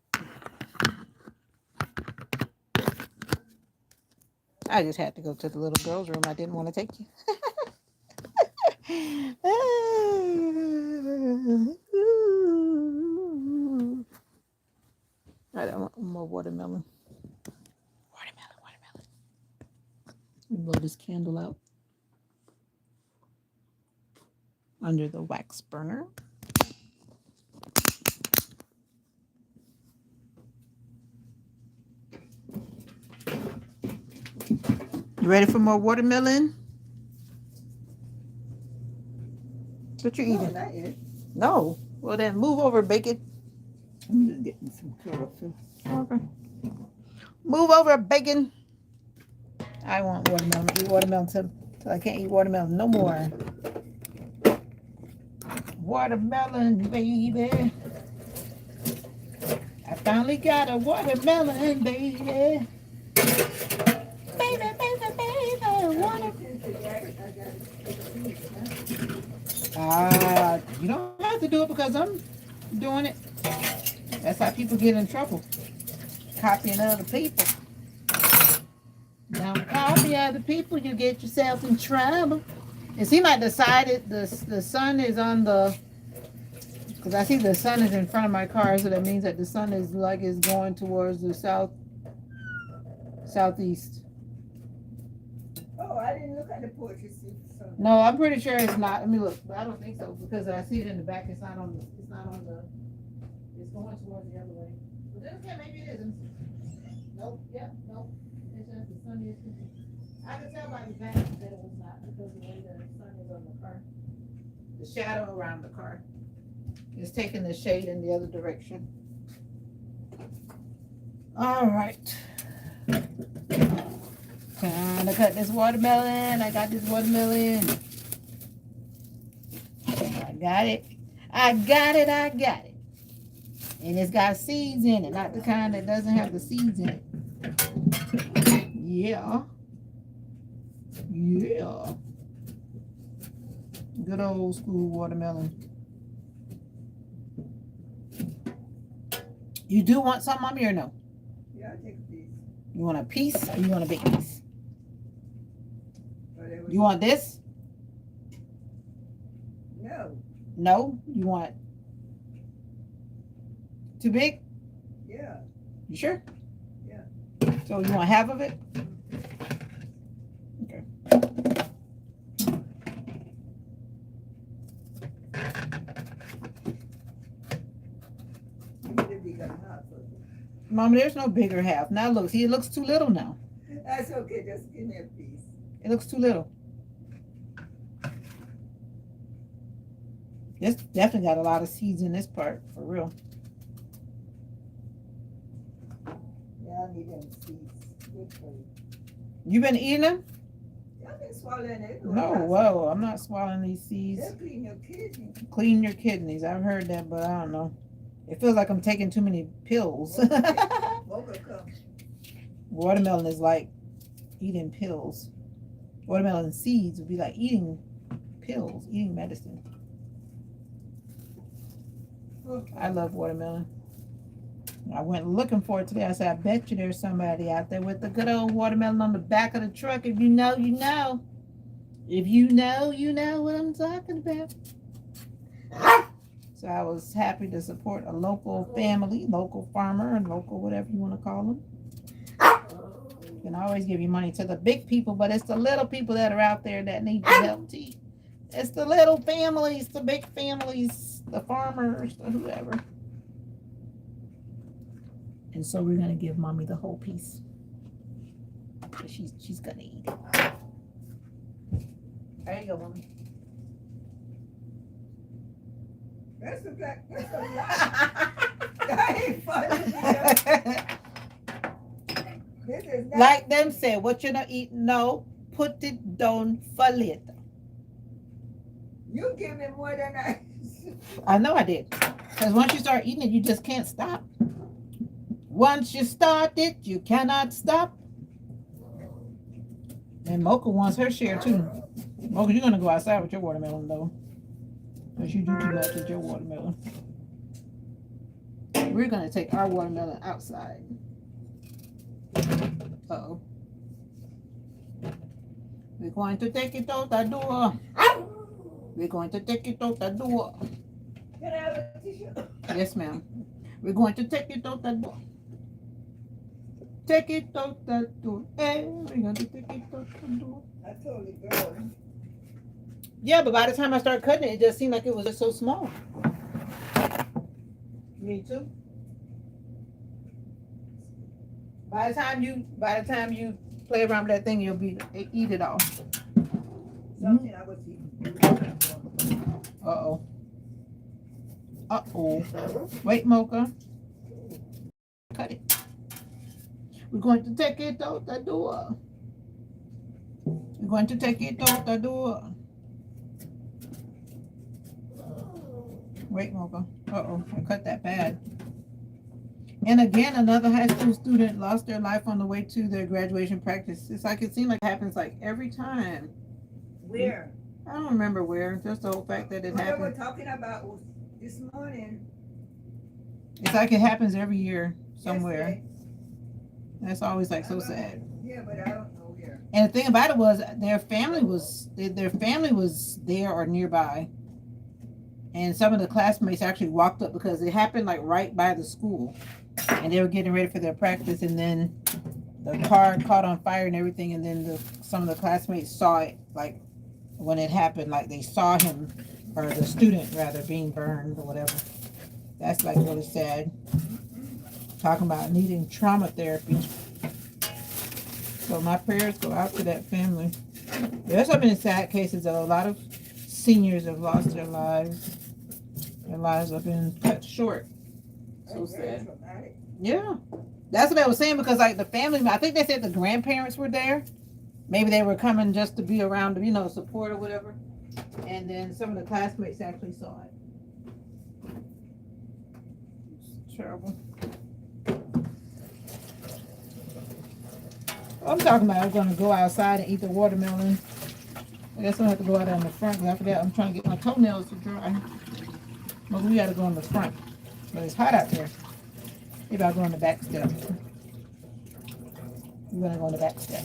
I just had to go to the little girl's room. I didn't want to take you. I don't want more watermelon. Watermelon. Let me blow this candle out under the wax burner. ready for more watermelon? What you eating? not yet. No. Well then move over, bacon. I'm just getting some chlorophyll. Okay. Move over, bacon. I want watermelon. Eat watermelon till I can't eat watermelon no more. Watermelon, baby. I finally got a watermelon, baby. Baby, baby, baby, water. You don't have to do it because I'm doing it. That's how people get in trouble. Copying other people. Don't copy other people, you get yourself in trouble. It seems like the sun is on the, because I see the sun is in front of my car, so that means that the sun is like is going towards the southeast. Oh, I didn't look at the porch to see the sun. No, I'm pretty sure it's not. Let me look, but I don't think so because I see it in the back. It's not on the. It's going towards the other way. But then again, maybe it isn't. Nope. Yep. Nope. It's just the sun is. I can tell by the back that it was not because the way the sun is on the car. The shadow around the car is taking the shade in the other direction. All right. Time to cut this watermelon. I got this watermelon. I got it. I got it. I got it. And it's got seeds in it, not the kind that doesn't have the seeds in it. Yeah. Yeah. Good old school watermelon. You do want some, Mommy, or no? Yeah, I'll take a piece. You want a piece or you want a big piece? Whatever. You want this? No. No? You want too big? Yeah. You sure? Yeah. So you want half of it? Okay. Mama, there's no bigger half. Now look, see, it looks too little now. That's okay. Just give me a piece. It looks too little. This definitely got a lot of seeds in this part, for real. Yeah, I need them seeds. Good for you. You been eating them? I've been swallowing it. No, whoa, I'm not swallowing these seeds. They'll clean your kidneys. Clean your kidneys. I've heard that, but I don't know. It feels like I'm taking too many pills. Watermelon is like eating pills. Watermelon seeds would be like eating pills, eating medicine. I love watermelon. I went looking for it today. I said, I bet you there's somebody out there with the good old watermelon on the back of the truck. If you know, you know. If you know, you know what I'm talking about. So I was happy to support a local family, local farmer, and local whatever you want to call them. You can always give your money to the big people, but it's the little people that are out there that need your help too. It's the little families, the big families, the farmers, the whoever. And so we're gonna give Mommy the whole piece. She's gonna eat it. There you go, Mommy. That's a lot. That ain't funny. This is not. Like them say, what you not eat now, put it down for later. You give me more than I. I know I did. Because once you start eating it, you just can't stop. Once you start it, you cannot stop. And Mocha wants her share too. Mocha, you're going to go outside with your watermelon though. Because you do too much with your watermelon. We're going to take our watermelon outside. Uh-oh. We're going to take it out the door. We're going to take it out the door. Can I have a tissue? Yes, ma'am. We're going to take it out the door. Take it out the door. Hey, we're going to take it out the door. I told you, girl. Yeah, but by the time I started cutting it, it just seemed like it was just so small. Me too. By the time you play around with that thing, you'll eat it all. Something I was eating. Uh-oh. Uh-oh. Wait, Mocha. Cut it. We're going to take it out the door. We're going to take it out the door. Wait, Mocha. Uh-oh. I cut that bad. And again, another high school student lost their life on the way to their graduation practice. It's like it seems like it happens like every time. Where? I don't remember where. Just the whole fact that it What they were happened. talking about was this morning. It's like it happens every year somewhere. Yesterday. That's always like so sad. Yeah, but I don't know where. And the thing about it was their family was there or nearby. And some of the classmates actually walked up because it happened like right by the school. And they were getting ready for their practice, and then the car caught on fire and everything, and then some of the classmates saw it like when it happened, like they saw him, or the student rather, being burned or whatever. That's like really sad. Talking about needing trauma therapy. So my prayers go out to that family. There's so many sad cases that a lot of seniors have lost their lives. Their lives have been cut short. So sad. Yeah. That's what I was saying, because like the family, I think they said the grandparents were there. Maybe they were coming just to be around, support or whatever. And then some of the classmates actually saw it. It's terrible. I'm talking about I was going to go outside and eat the watermelon. I guess I'll have to go out on the front because I forgot I'm trying to get my toenails to dry. Well, we got to go on the front. But it's hot out there. Maybe I'll go on the back step. We're going to go on the back step.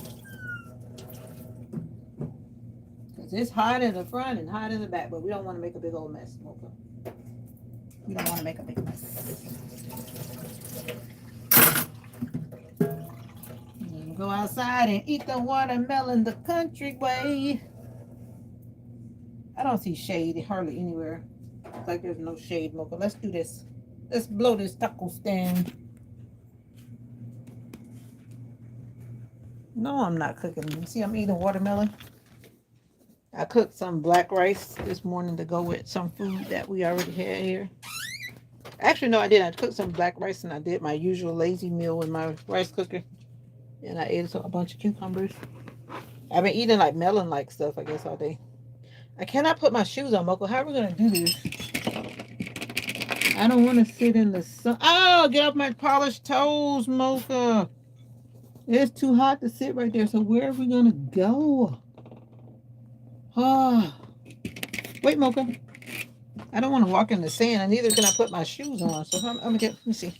Because it's hot in the front and hot in the back, but we don't want to make a big old mess. We don't want to make a big mess. Go outside and eat the watermelon the country way. I don't see shade hardly anywhere. It's like there's no shade, Mocha. Let's do this. Let's blow this taco stand. No, I'm not cooking. You see, I'm eating watermelon. I cooked some black rice this morning to go with some food that we already had here. Actually, no, I didn't. I cooked some black rice and I did my usual lazy meal with my rice cooker. And I ate a bunch of cucumbers. I've been eating like melon-like stuff, I guess, all day. I cannot put my shoes on, Mocha. How are we going to do this? I don't want to sit in the sun. Oh, get off my polished toes, Mocha. It's too hot to sit right there. So where are we going to go? Oh. Wait, Mocha. I don't want to walk in the sand, and neither can I put my shoes on. So I'm going to let me see.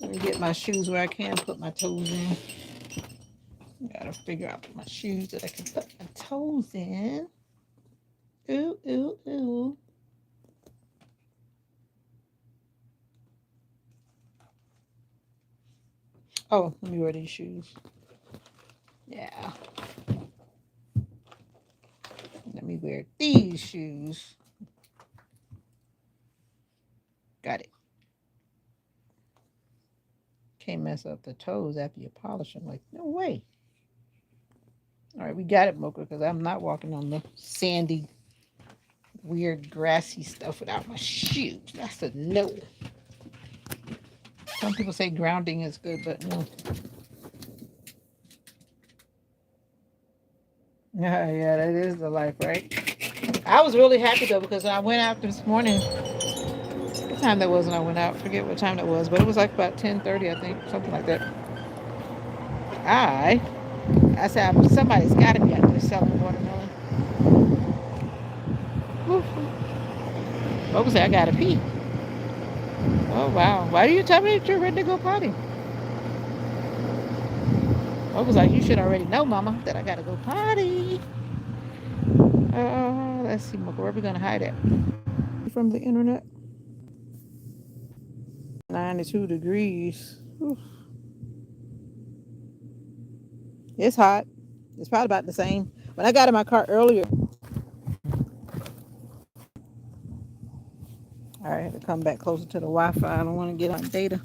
Let me get my shoes where I can put my toes in. Gotta figure out my shoes that I can put my toes in. Ooh, ooh, ooh. Oh, let me wear these shoes. Yeah. Let me wear these shoes. Got it. Can't mess up the toes after you polish them. Like, no way. All right, we got it, Mocha, because I'm not walking on the sandy, weird, grassy stuff without my shoes. That's a no. Some people say grounding is good, but no. Yeah, that is the life, right? I was really happy, though, because I went out this morning. What time that was when I went out? I forget what time that was, but it was like about 10:30, I think, something like that. I said, somebody's got to be out there selling watermelon. What was that? I got to pee. Oh, wow. Why do you tell me that you're ready to go potty? I was like, you should already know, Mama, that I got to go potty. Let's see, where are we going to hide at? From the internet. 92 degrees. Whew. It's hot. It's probably about the same. When I got in my car earlier, I had to come back closer to the Wi-Fi. I don't want to get on data.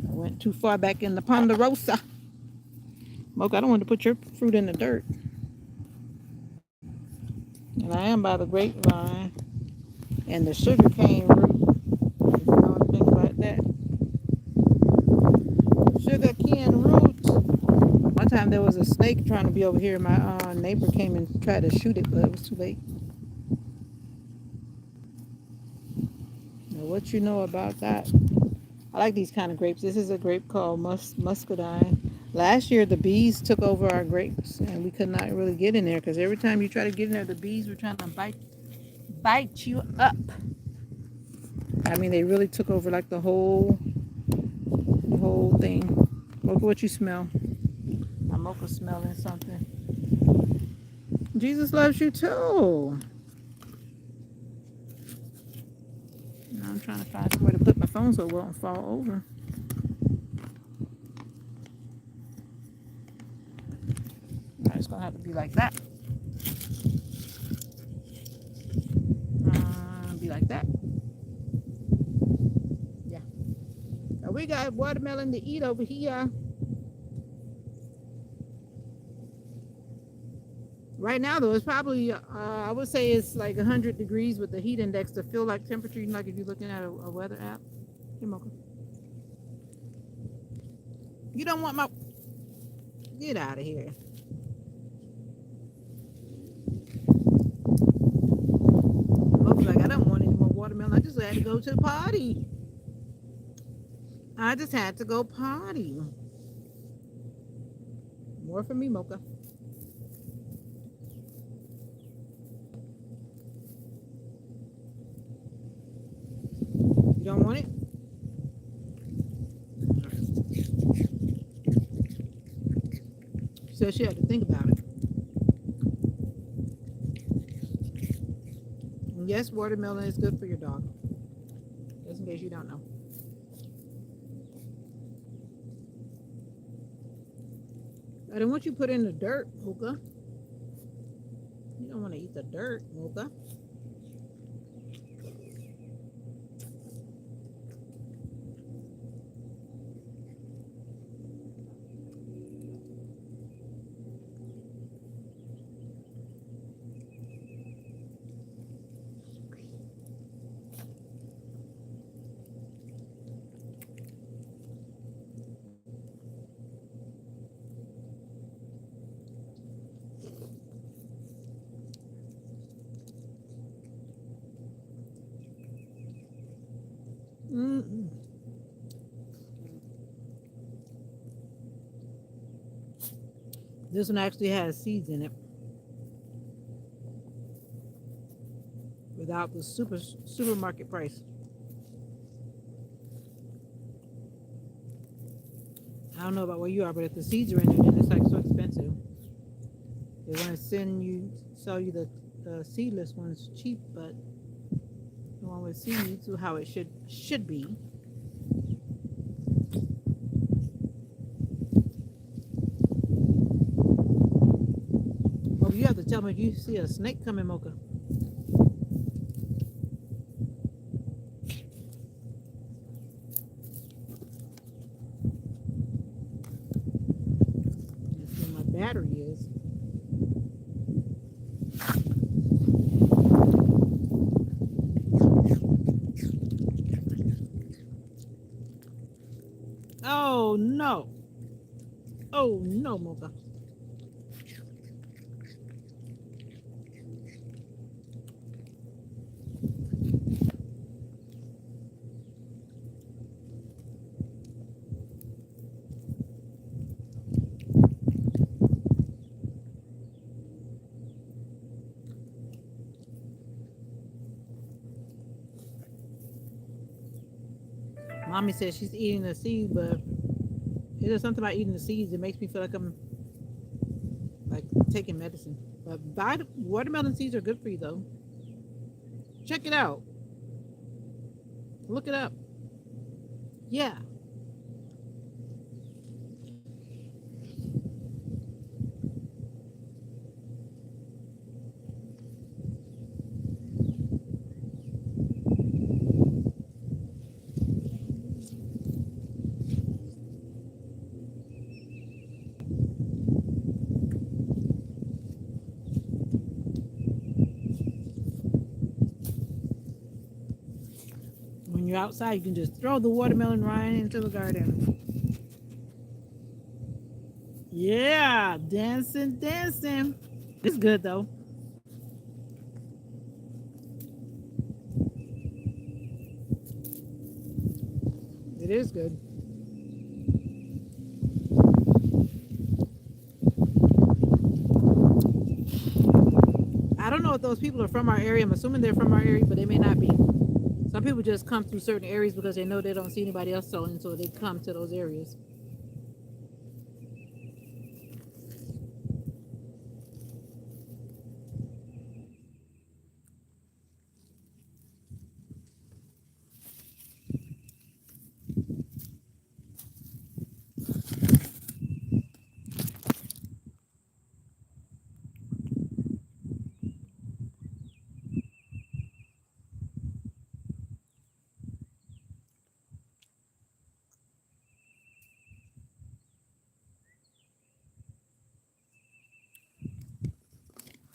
I went too far back in the Ponderosa. Mocha, I don't want to put your fruit in the dirt. And I am by the grapevine and the sugar cane root. If you know anything about that. Sugar cane root. One time there was a snake trying to be over here. My neighbor came and tried to shoot it, but it was too late. Now, what you know about that? I like these kind of grapes. This is a grape called muscadine. Last year, the bees took over our grapes, and we could not really get in there because every time you try to get in there, the bees were trying to bite you up. I mean, they really took over like the whole thing. Mocha, what you smell? I'm Mocha smelling something. Jesus loves you too. Now I'm trying to find somewhere to put my phone so it won't fall over. It's gonna have to be like that. Be like that. Yeah. Now we got watermelon to eat over here. Right now, though, it's probably, I would say it's like 100 degrees with the heat index to feel like temperature, like if you're looking at a weather app. Here, Mocha. You don't want my. Get out of here. Mocha's like, I don't want any more watermelon. I just had to go to the party. I just had to go party. More for me, Mocha. You don't want it? She said she had to think about it. And yes, watermelon is good for your dog. Just in case you don't know. I don't want you put in the dirt, Mocha. You don't want to eat the dirt, Mocha. Mm-mm. This one actually has seeds in it without the supermarket price. I don't know about where you are, but if the seeds are in there, then it's like so expensive. They want to sell you the seedless ones cheap, but the one with seeds, how it should be. Oh, you have to tell me if you see a snake coming, Mocha. That's where my battery is. Oh no! Oh no, Mocha. Mommy says she's eating the seeds, but there's something about eating the seeds. It makes me feel like I'm like taking medicine. But watermelon seeds are good for you, though. Check it out. Look it up. Yeah. you're outside, you can just throw the watermelon right into the garden. Yeah, dancing, dancing. It's good though. It is good. I don't know if those people are from our area. I'm assuming they're from our area, but they may not be. Some people just come through certain areas because they know they don't see anybody else selling, so they come to those areas.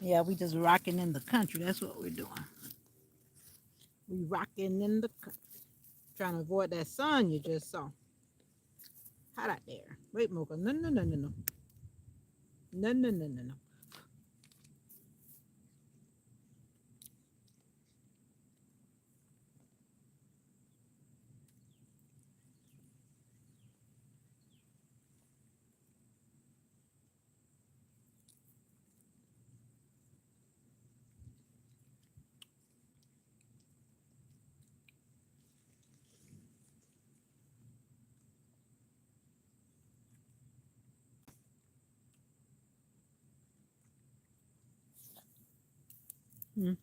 Yeah, we just rocking in the country. That's what we're doing. We rocking in the country. Trying to avoid that sun you just saw. Hot out there. Wait, Mocha. No, no, no, no, no. No, no, no, no, no. Mm.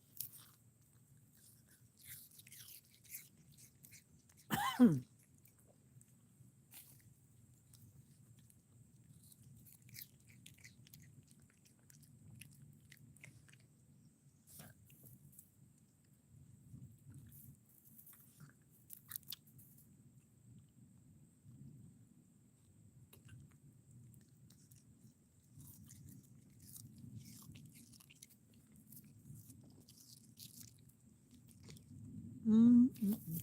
Mm, mm, mm.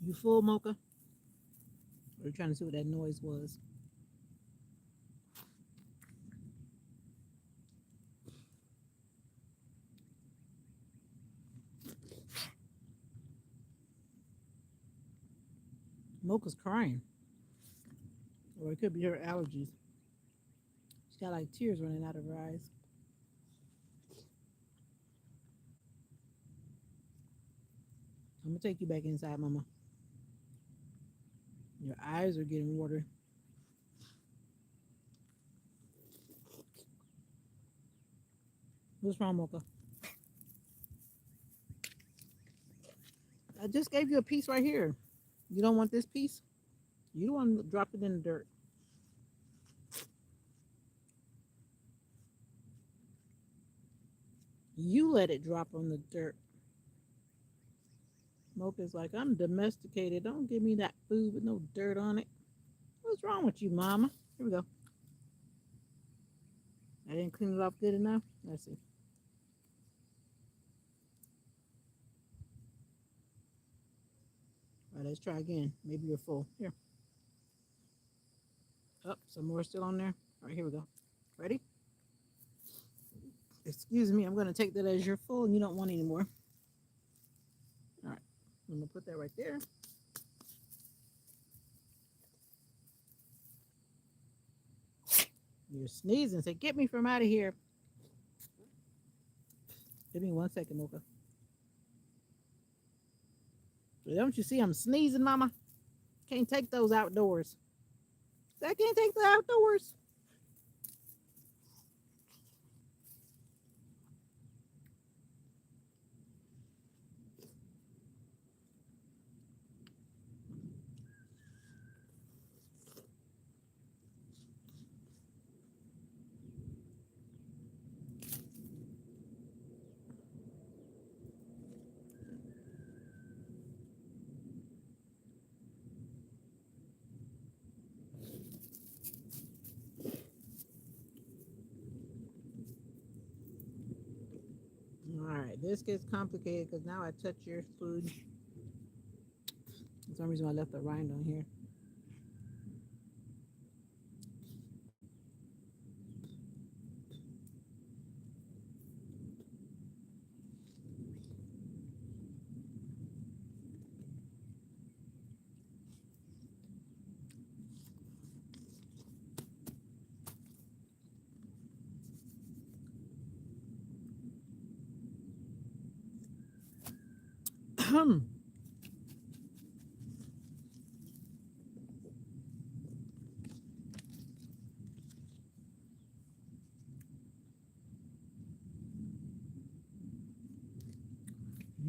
You full, Mocha? We're trying to see what that noise was. Mocha's crying. Or it could be her allergies. She's got like tears running out of her eyes. I'm gonna take you back inside, Mama. Your eyes are getting water. What's wrong, Mocha? I just gave you a piece right here. You don't want this piece? You don't want to drop it in the dirt. You let it drop on the dirt. Mocha's like, I'm domesticated. Don't give me that food with no dirt on it. What's wrong with you, Mama? Here we go. I didn't clean it off good enough. Let's see. All right, let's try again. Maybe you're full. Here. Oh, some more still on there. All right, here we go. Ready? Excuse me. I'm going to take that as you're full and you don't want any more. All right. I'm going to put that right there. You're sneezing. Say, get me from out of here. Give me 1 second, Mocha. Don't you see I'm sneezing, Mama? Can't take those outdoors. I can't take the outdoors. This gets complicated because now I touch your food. For some reason I left the rind on here.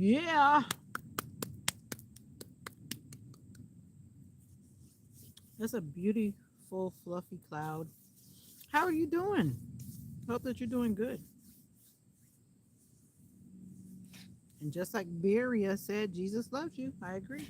Yeah, that's a beautiful, fluffy cloud. How are you doing? Hope that you're doing good. And just like Beria said, Jesus loves you. I agree.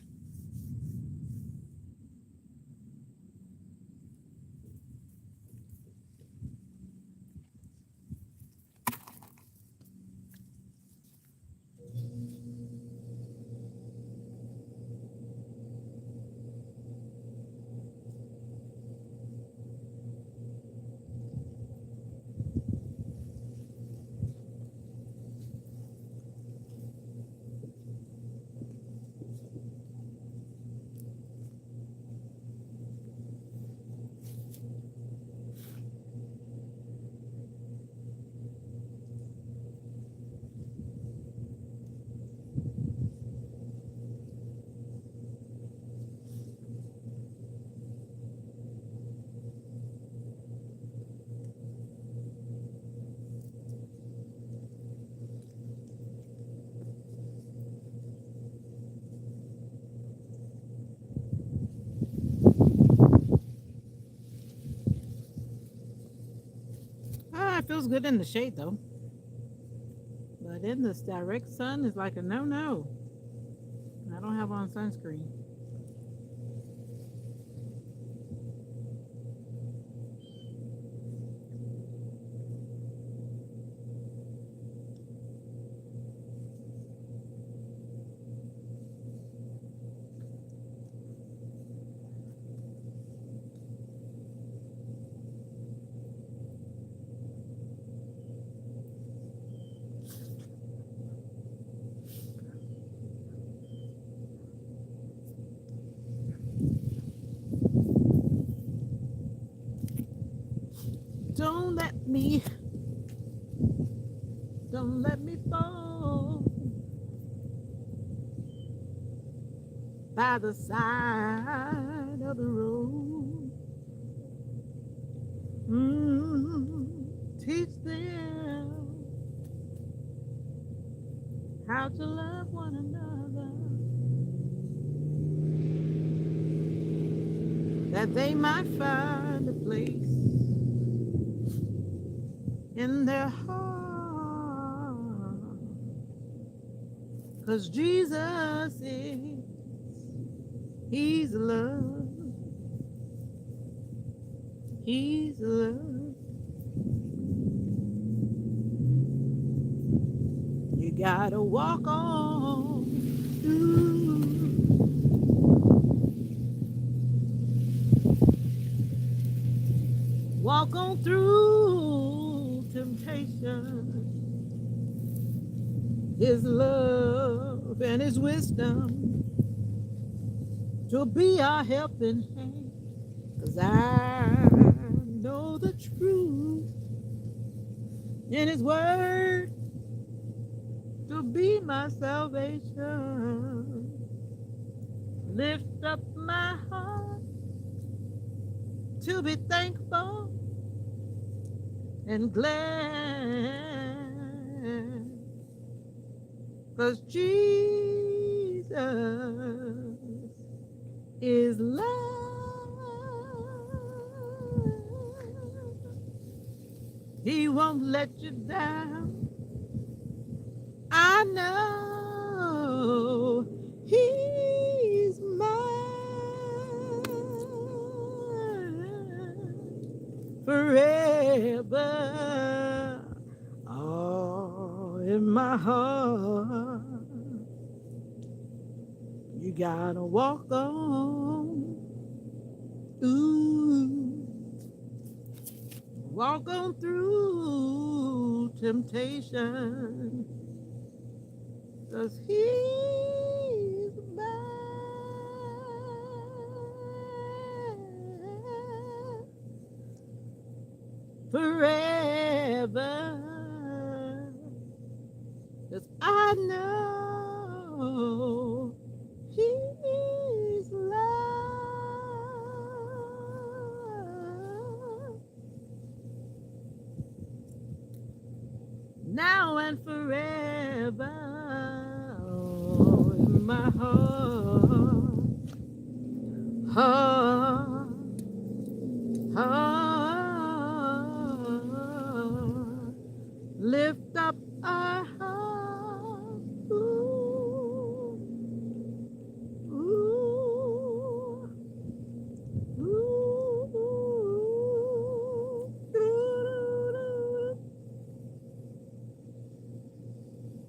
Ah, it feels good in the shade though. But in this direct sun is like a no no. I don't have on sunscreen. Don't let me, don't let me fall by the side of the road. Teach them how to love one another, that they might find a place in their heart. 'Cause Jesus is, He's love, He's love. You gotta walk on through, walk on through temptation. His love and His wisdom to be our helping hand. 'Cause I know the truth in His word to be my salvation. Lift up my heart to be thankful and glad. 'Cause Jesus is love. He won't let you down. I know He's mine forever. All in my my heart. You gotta walk on. Ooh, walk on through temptation. 'Cause he's mine forever. 'Cause I know he's love now and forever. Oh, in my heart, heart, heart, lift up our heart. Ooh, ooh, ooh, ooh.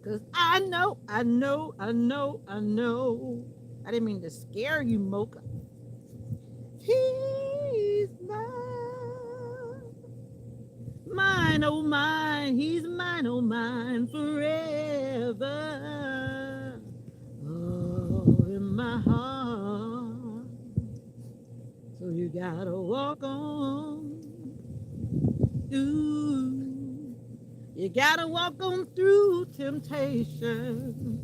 'Cause I know. I didn't mean to scare you, Mocha. He's mine, oh mine. He's mine, oh mine, forever. Oh, in my heart. So you gotta walk on. Ooh, you gotta walk on through temptation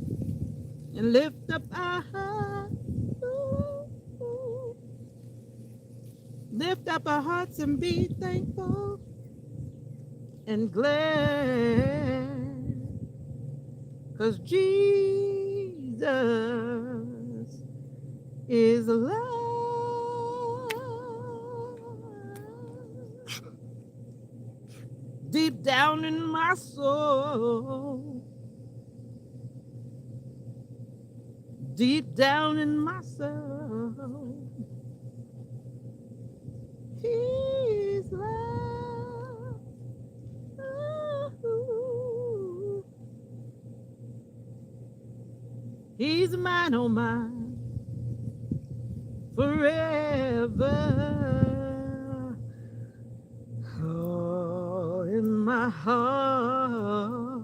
and lift up our heart. Ooh, ooh. Lift up our hearts and be thankful and glad. 'Cause Jesus is love. Deep down in my soul, deep down in my soul, he's love. Ooh. He's mine, oh mine, forever. Oh, in my heart,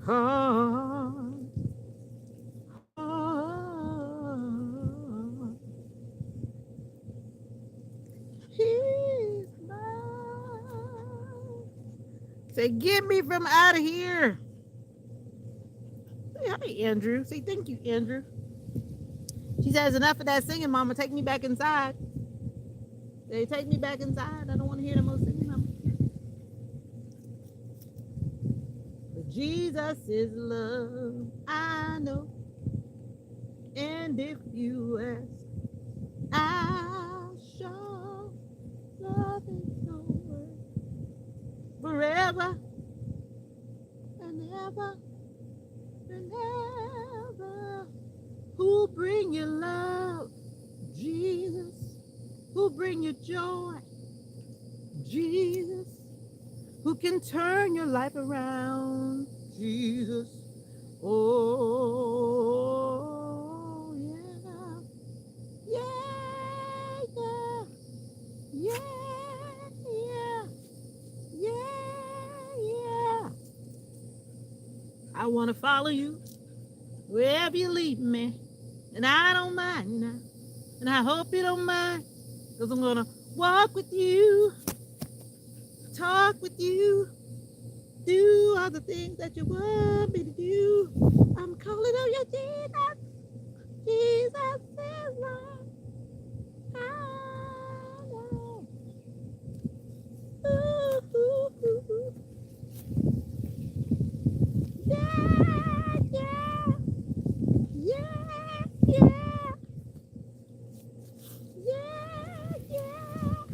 heart, heart. He's mine. Say, get me from out of here. Say hi, Andrew. Say thank you, Andrew. She says, enough of that singing, Mama. Take me back inside. They take me back inside. I don't want to hear the most singing, Mama. But Jesus is love. I know. And if you ask, I shall love is no word forever and ever and ever. Who'll bring you love? Jesus. Who'll bring you joy? Jesus. Who can turn your life around? Jesus. Oh, yeah. Yeah, yeah. Yeah, yeah. Yeah. I want to follow you wherever you lead me. And I don't mind now. And I hope you don't mind. Because I'm going to walk with you, talk with you, do all the things that you want me to do. I'm calling on you, Jesus. Jesus is Lord. I know. Ooh, ooh, ooh, ooh. Yeah, yeah, yeah, yeah, yeah, yeah.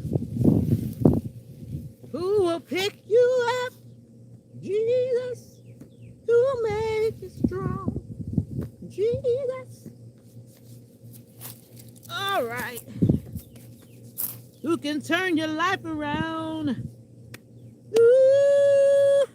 Who will pick you up? Jesus. Who made you strong? Jesus. All right. Who can turn your life around? Ooh,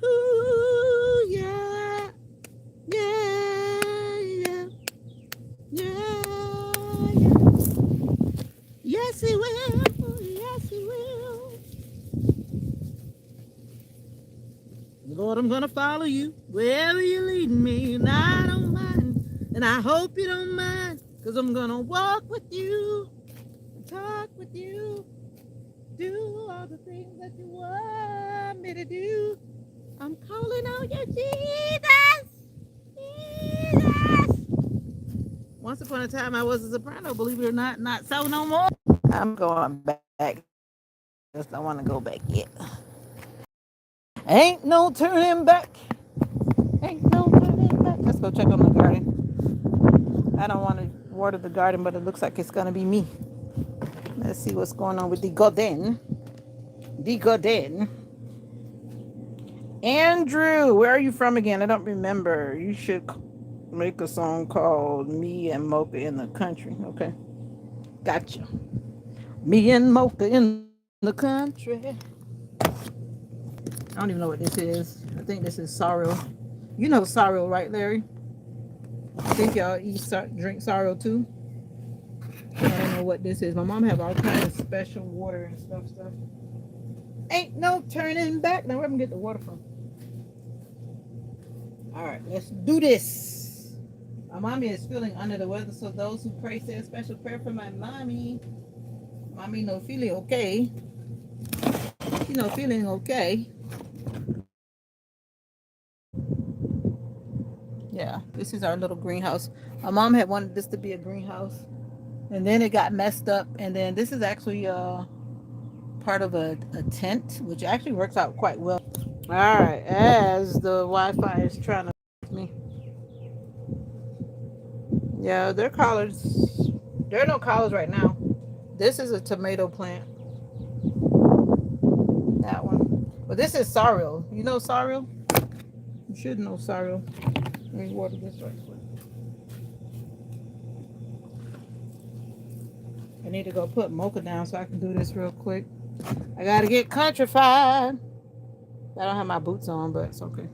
Lord, I'm gonna follow you wherever you lead me, and I don't mind, and I hope you don't mind, cause I'm gonna walk with you, talk with you, do all the things that you want me to do. I'm calling out you, Jesus, Jesus. Once upon a time, I was a soprano, believe it or not, not so no more. I'm going back. Just don't want to go back yet. Ain't no turning back. Ain't no turning back. Let's go check on the garden. I don't want to water the garden, but it looks like it's going to be me. Let's see what's going on with the garden. The garden. Andrew, where are you from again? I don't remember. You should make a song called Me and Mocha in the Country. Okay. Gotcha. Me and Mocha in the country. I don't even know what this is. I think this is sorrel. You know sorrel, right, Larry? I think y'all drink sorrel too. I don't know what this is. My mom have all kinds of special water and stuff. Ain't no turning back. Now where am I get the water from? All right, let's do this. My mommy is feeling under the weather, so those who pray say a special prayer for my mommy. Mommy no feeling okay. She no feeling okay. Yeah, this is our little greenhouse. My mom had wanted this to be a greenhouse, and then it got messed up. And then this is actually part of a tent, which actually works out quite well. All right, as the Wi-Fi is trying to me. Yeah, they're collards. There are no collards right now. This is a tomato plant. That one. But this is sorrel. You know sorrel? You should know sorrel. Let me water this right quick. I need to go put Mocha down so I can do this real quick. I gotta get countrified. I don't have my boots on, but it's okay.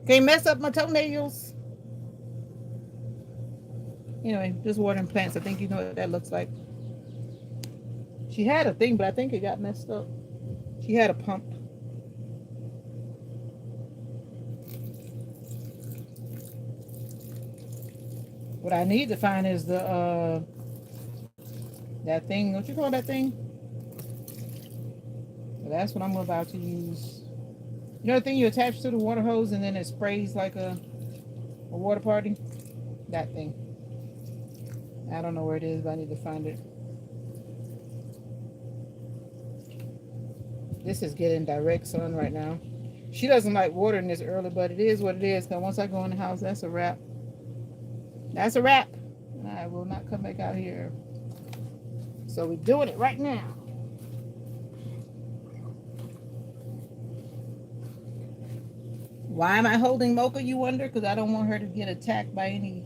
Can't mess up my toenails. Anyway, just watering plants. I think you know what that looks like. She had a thing, but I think it got messed up. She had a pump. What I need to find is the that thing. What you call that thing? Well, that's what I'm about to use. You know the thing you attach to the water hose and then it sprays like a water party? That thing. I don't know where it is, but I need to find it. This is getting direct sun right now. She doesn't like watering this early, but it is what it is. Because once I go in the house, that's a wrap. That's a wrap. I will not come back out here. So we're doing it right now. Why am I holding Mocha, you wonder? Because I don't want her to get attacked by any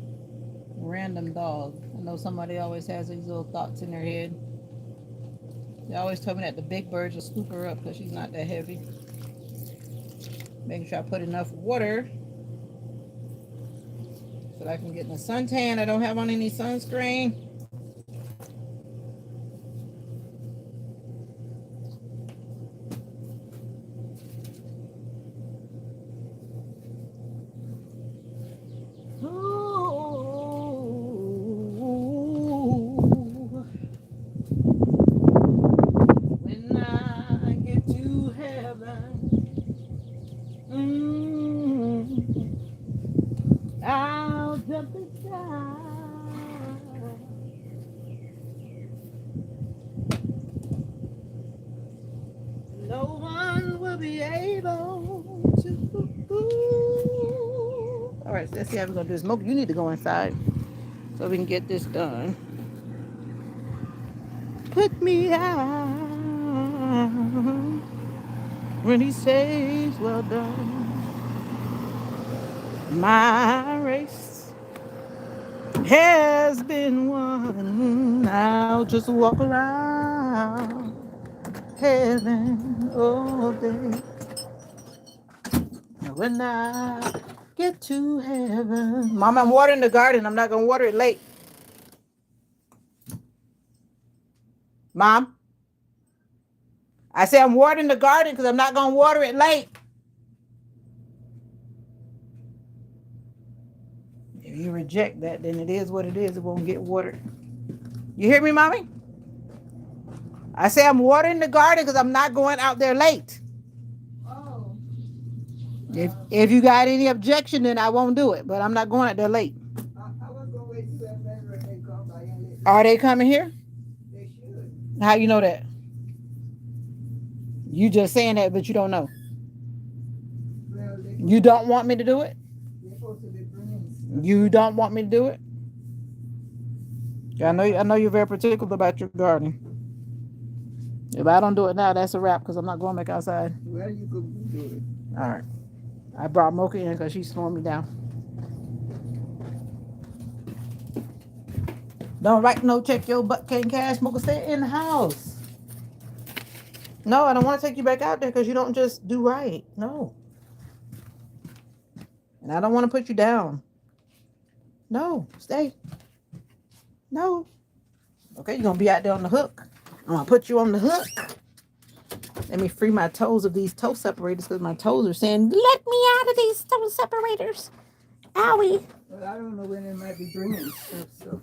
random dog. I know somebody always has these little thoughts in their head. They always tell me that the big birds will scoop her up because she's not that heavy. Making sure I put enough water so that I can get in the suntan. I don't have on any sunscreen. I'll jump inside. No one will be able to. All right, so let's see how we're gonna do this. Smoke, you need to go inside so we can get this done. Put me out when he says, "Well done." My race has been won. I'll just walk around heaven all day. When I get to heaven. Mom, I'm watering the garden. I'm not going to water it late. Mom, I say I'm watering the garden because I'm not going to water it late. You reject that, then it is what it is. It won't get watered. You hear me, mommy? I say I'm watering the garden because I'm not going out there late. Oh, If you got any objection, then I won't do it. But I'm not going out there late. I was going to wait till when they come by and let Are them. they coming here? They should. How you know that? You just saying that, but you don't know. Well, You don't want me to do it? they're supposed to be bringing stuff. You don't want me to do it? Yeah, I know you're very particular about your garden. If I don't do it now, that's a wrap because I'm not going back outside. Well, you could do it. All right. I brought Mocha in because she's slowing me down. Don't write no check your butt can't cash. Mocha, stay in the house. No, I don't want to take you back out there because you don't just do right. No. And I don't want to put you down. No, stay. No. Okay, you're going to be out there on the hook. I'm going to put you on the hook. Let me free my toes of these toe separators because my toes are saying, let me out of these toe separators. Owie. Well, I don't know when they might be bringing stuff, so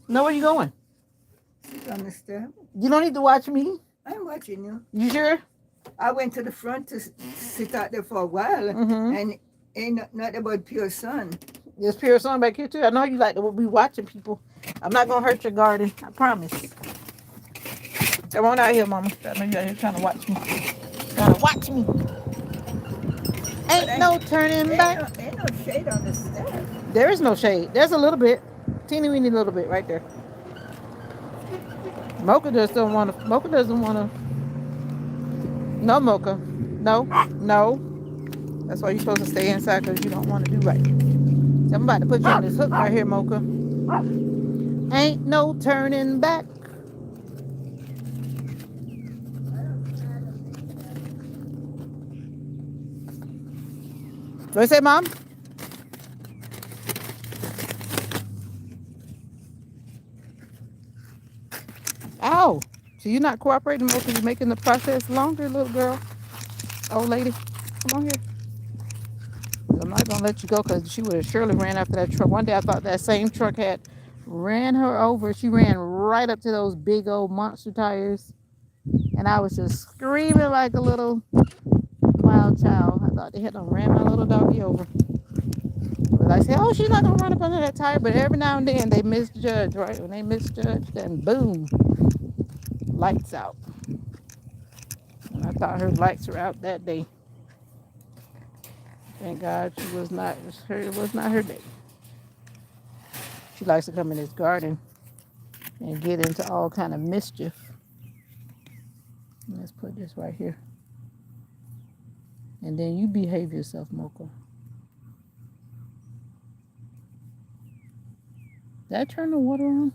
No, where you going? sit on the step. You don't need to watch me. I'm watching you. You sure? I went to the front to sit out there for a while, and ain't nothing but pure sun. There's pure sun back here too. I know you like to be watching people. I'm not gonna hurt your garden. I promise. Come on out here, mama. I know you out here trying to watch me. Trying to watch me. Ain't no turning back. Ain't no shade on the step. There is no shade. There's a little bit. Teeny weeny little bit right there. Mocha just don't want to. Mocha doesn't want to. No, Mocha. No. No. That's why you're supposed to stay inside because you don't want to do right. I'm about to put you on this hook right here, Mocha. Ain't no turning back. What you say, Mom? Ow. So you're not cooperating, Mocha. You're making the process longer, little girl. Old lady. Come on here. I'm not going to let you go because she would have surely ran after that truck. One day I thought that same truck had ran her over. She ran right up to those big old monster tires. And I was just screaming like a little wild child. I thought they had done ran my little doggy over. But I said, oh, she's not going to run up under that tire. But every now and then they misjudge, right? When they misjudge, then boom, lights out. And I thought her lights were out that day. Thank God it was not her day. She likes to come in this garden and get into all kind of mischief. Let's put this right here. And then you behave yourself, Mocha. Did I turn the water on?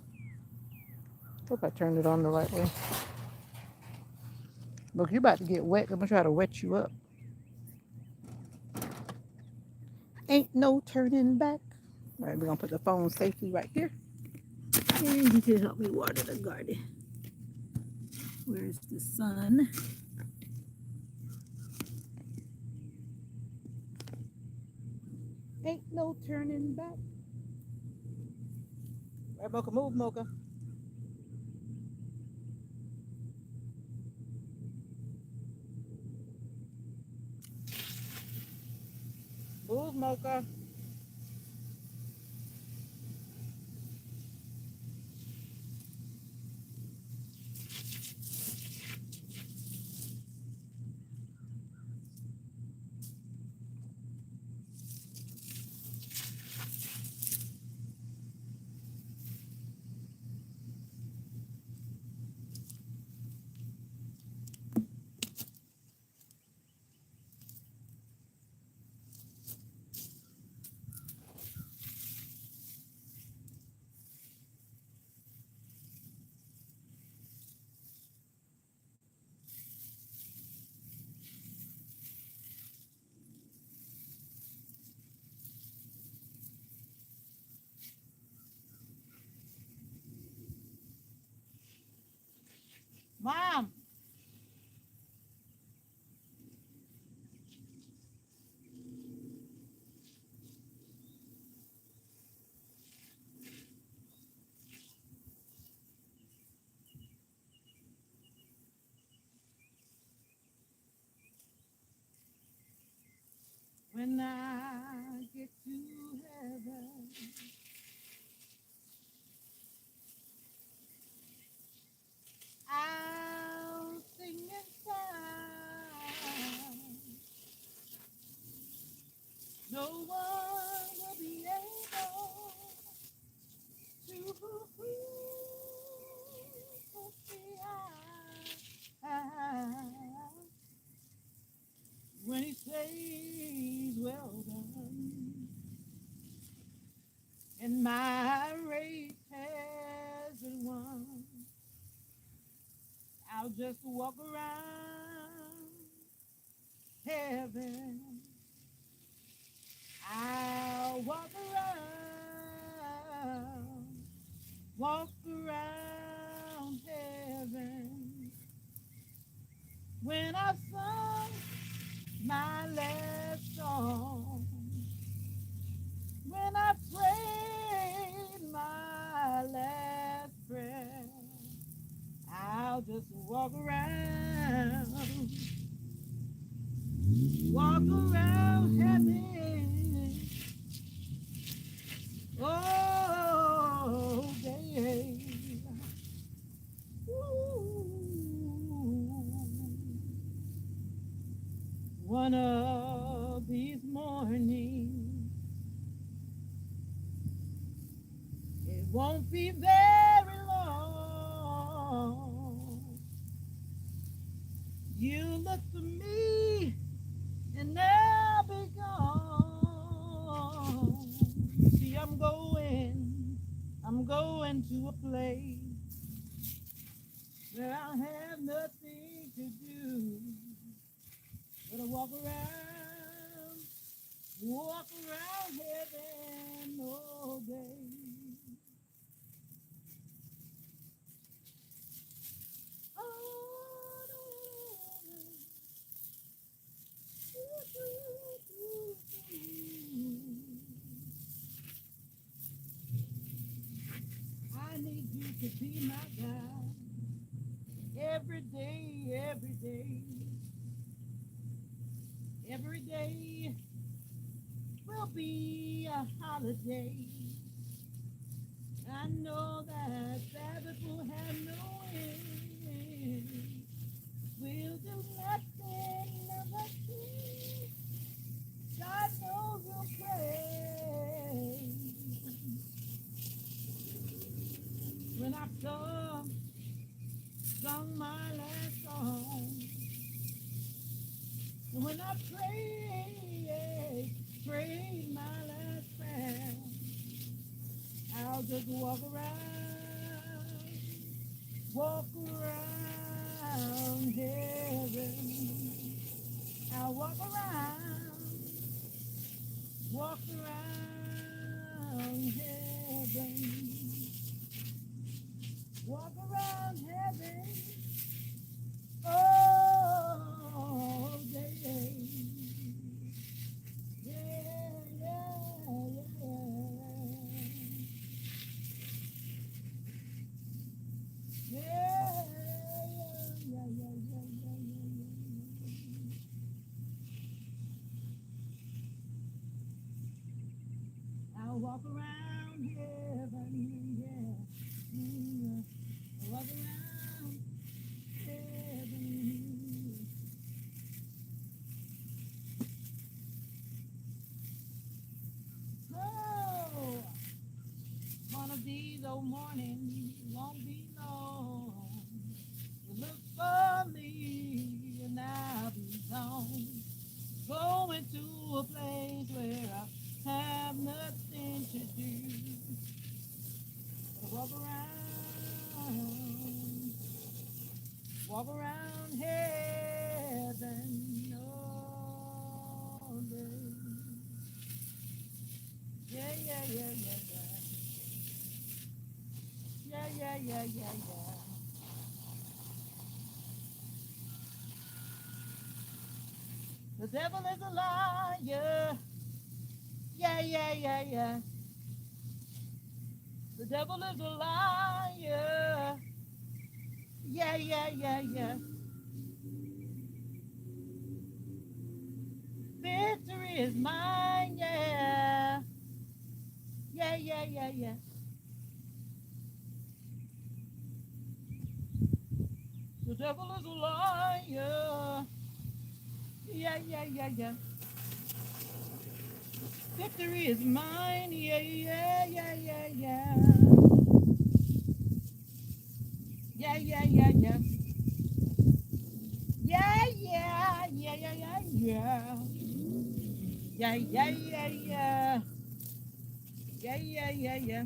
Hope I turned it on the right way. Look, you're about to get wet. I'm going to try to wet you up. Ain't no turning back. All right, we're going to put the phone safely right here. And you can help me water the garden. Where's the sun? Ain't no turning back. All right, Mocha, move, Mocha. Move, Mocha. Mom. When I get to heaven, I'll sing and shout. No one will be able to put me out when he says, well done, and my race has been won. I'll just walk around heaven. I'll walk around heaven. When I've sung my last song, when I've prayed my last prayer, I'll just walk around heaven. Oh, day. One of these mornings, it won't be very long. You look for me and I'll be gone. See, I'm going to a place where I have nothing to do but to walk around heaven all day. I need you to be my God every day, every day, every day will be a holiday. I know that Sabbath will have no end. We'll do nothing but sing. God knows we'll pray. When I've sung my last song, and when I prayed my last prayer, I'll just walk around heaven. I'll walk around heaven, walk around heaven, all day. Yeah, yeah, yeah, yeah, yeah, yeah, yeah. I'll walk around heaven, yeah. I'll walk around heaven. Oh, one of these old mornings won't be long. You look for me and I'll be gone. Going to a place where I have nothing to do but walk around heaven all day. Yeah, yeah, yeah, yeah, yeah. Yeah, yeah, yeah, yeah, yeah. The devil is a liar. Yeah, yeah, yeah, yeah. The devil is a liar. Yeah, yeah, yeah, yeah. Victory is mine, yeah. Yeah, yeah, yeah, yeah. The devil is a liar. Yeah, yeah, yeah, yeah. Victory is mine, yeah, yeah, yeah, yeah, yeah. Yeah, yeah, yeah, yeah. Yeah, yeah, yeah, yeah, yeah, yeah. Yeah, yeah, yeah, yeah. Yeah, yeah, yeah, yeah.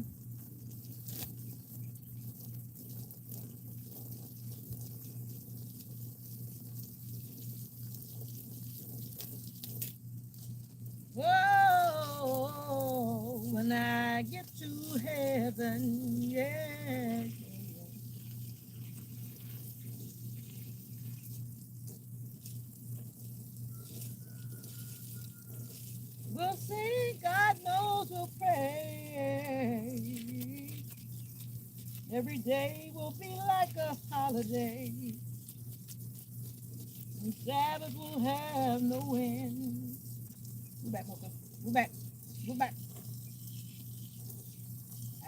Whoa, when I get to heaven, yeah. We'll sing, God knows we'll pray. Every day will be like a holiday. And Sabbath will have no end. Go back, Mocha. Go back. Go back.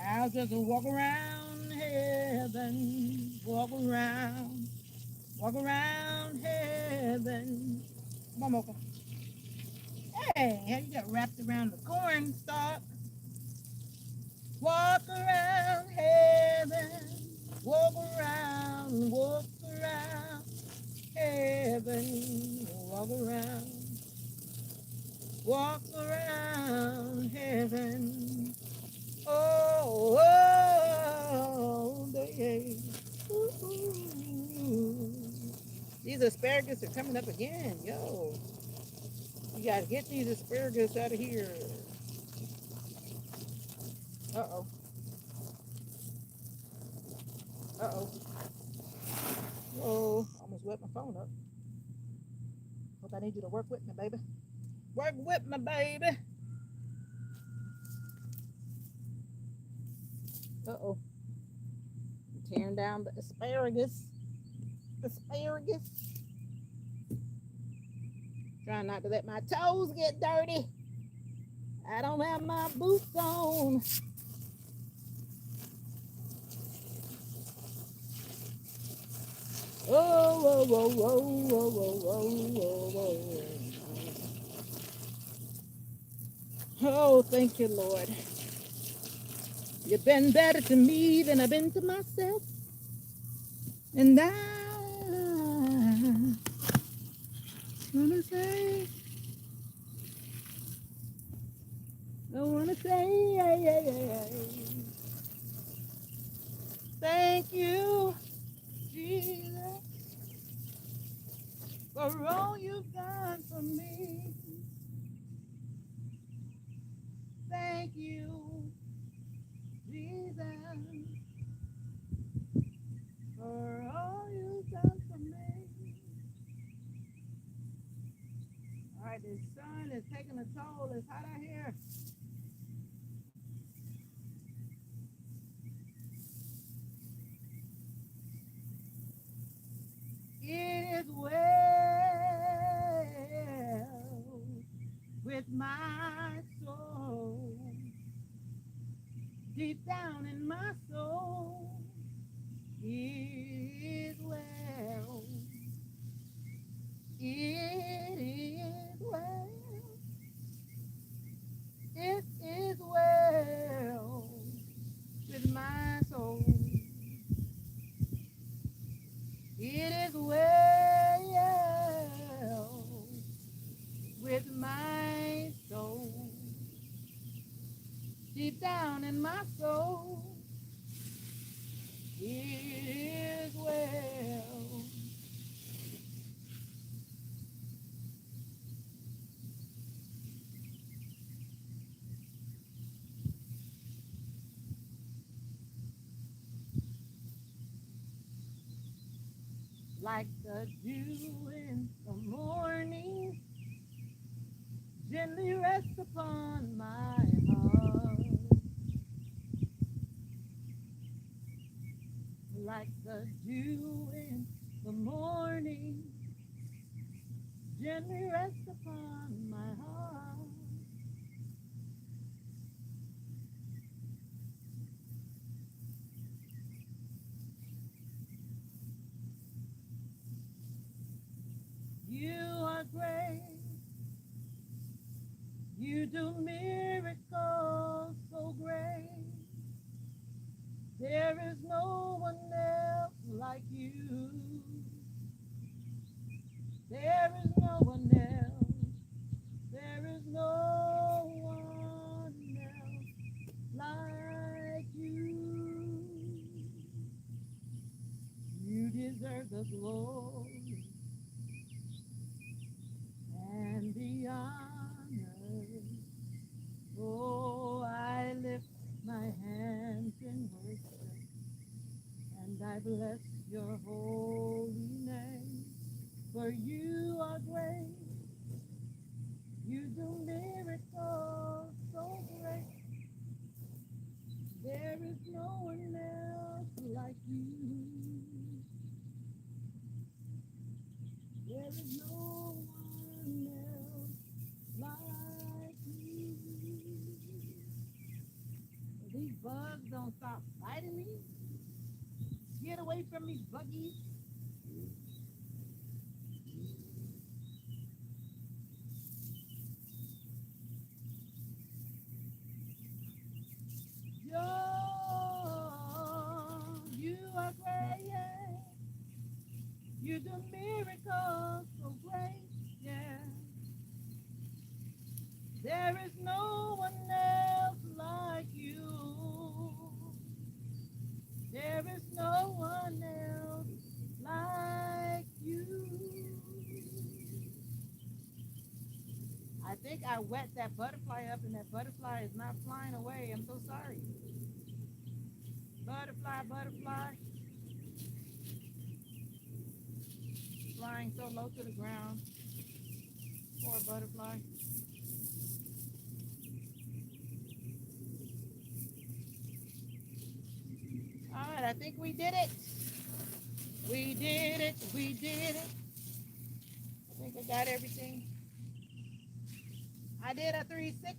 I'll just walk around heaven. Walk around heaven. Come on, Mocha. Hey, how you got wrapped around the corn stalk? Walk around heaven. Walk around heaven. Walk around heaven. Oh, oh, yeah. Ooh. These asparagus are coming up again, yo. You gotta get these asparagus out of here. Uh-oh. Uh-oh. Whoa, almost wet my phone up. Hope I need you to work with me, baby. Work with me, baby. Uh-oh. Tearing down the asparagus. Asparagus. Trying not to let my toes get dirty. I don't have my boots on. Oh, whoa, whoa, whoa, whoa, whoa, whoa, whoa, whoa. Oh, thank you, Lord. You've been better to me than I've been to myself. And I wanna say, yeah, yeah, yeah, yeah. Thank you, Jesus, for all you've done for me. Thank you, Jesus, for all you've done for me. All right, the sun is taking a toll. It's hot out here. It is well with my soul. Deep down in my soul, it is well. It is well. It is well with my soul. It is well with my soul. Deep down in my soul, it is well. Like the dew in the morning, gently rest upon my heart. Like the dew in the morning, gently rest upon my heart. You are great. You do miracles so great. There is no one else like you. There is no one else. There is no one else like you. You deserve the glory and the honor. Oh, I lift my hands in worship and I bless your holy name. For you are great, you do miracles so great. There is no one else like you. There is no one else like you. These bugs don't stop biting me. Get away from me, buggies. Yo, you are great. You do miracles so great. Yeah. There is no one else like you. There is no one else like you. I think I wet that butterfly up and that butterfly is not flying away. I'm so sorry. Butterfly, butterfly, flying so low to the ground. Poor butterfly. All right, I think we did it. We did it. We did it. I think I got everything. I did a 360.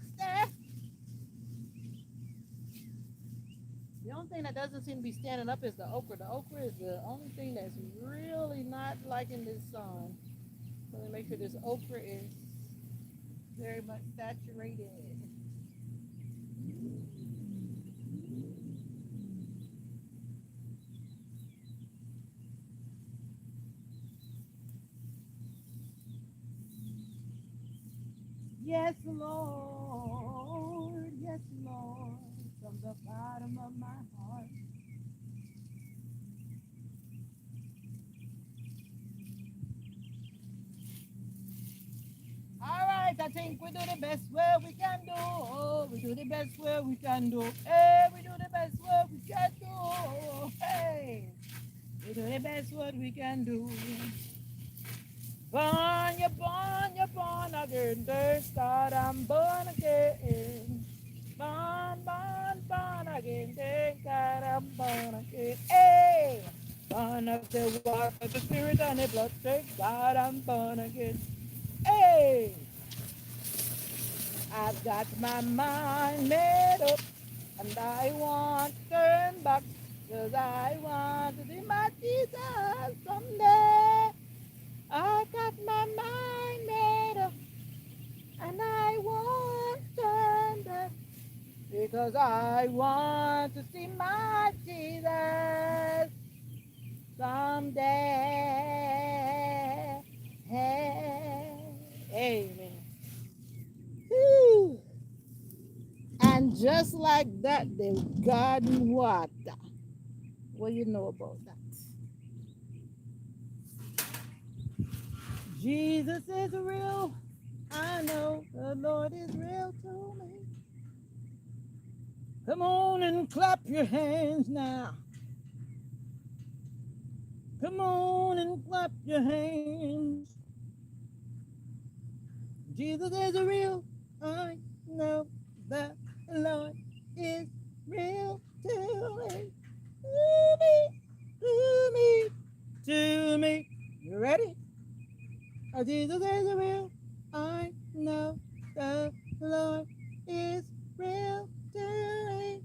The only thing that doesn't seem to be standing up is the okra. The okra is the only thing that's really not liking this song. So let me make sure this okra is very much saturated. Yes, Lord. Yes, Lord. From the bottom of my heart. All right, I think we do the best way we can do. Oh, we do the best way we can do. Hey, we do the best way we can do. Hey, we do the best what we can do. Born again. Thank God I'm born again. Born again. Thank God I'm born again. Hey, born of the water, the spirit, and the blood. Thank God I'm born again. Hey. I've got my mind made up and I want to turn back because I want to see my Jesus someday. I got my mind made up and I want to turn back because I want to see my Jesus someday. Amen. Whew. And just like that, the garden water. What do you know about that? Jesus is real. I know the Lord is real to me. Come on and clap your hands now. Come on and clap your hands. Jesus is real. I know that the Lord is real to me. To me, to me, to me. You ready? Jesus is real. I know the Lord is real to me.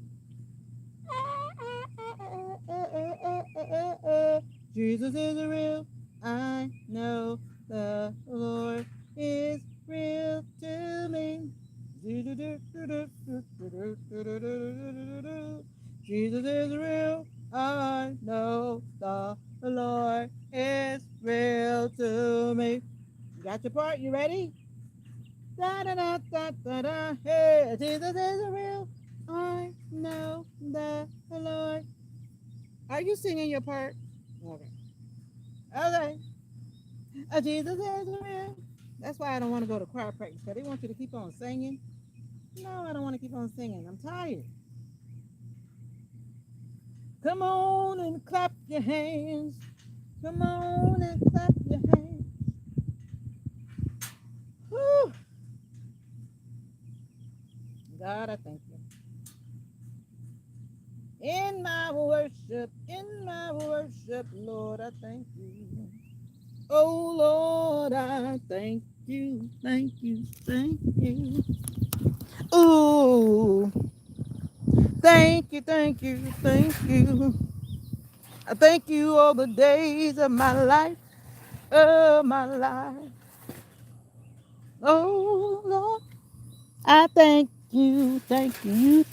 Jesus is real. I know the Lord is real to me. Jesus is real. I know the Lord is real to me. You got your part? You ready? Da da da da da da. Hey, Jesus is real. I know the Lord. Are you singing your part? Okay. Okay. Jesus is real. That's why I don't want to go to choir practice, because they want you to keep on singing. No, I don't want to keep on singing. I'm tired. Come on and clap your hands. Come on and clap your hands. Whew. God, I thank you. In my worship, Lord, I thank you. Oh, Lord, I thank you, thank you, thank you. Ooh, thank you, thank you, thank you. I thank you all the days of my life, of my life. Oh, Lord, I thank you, thank you.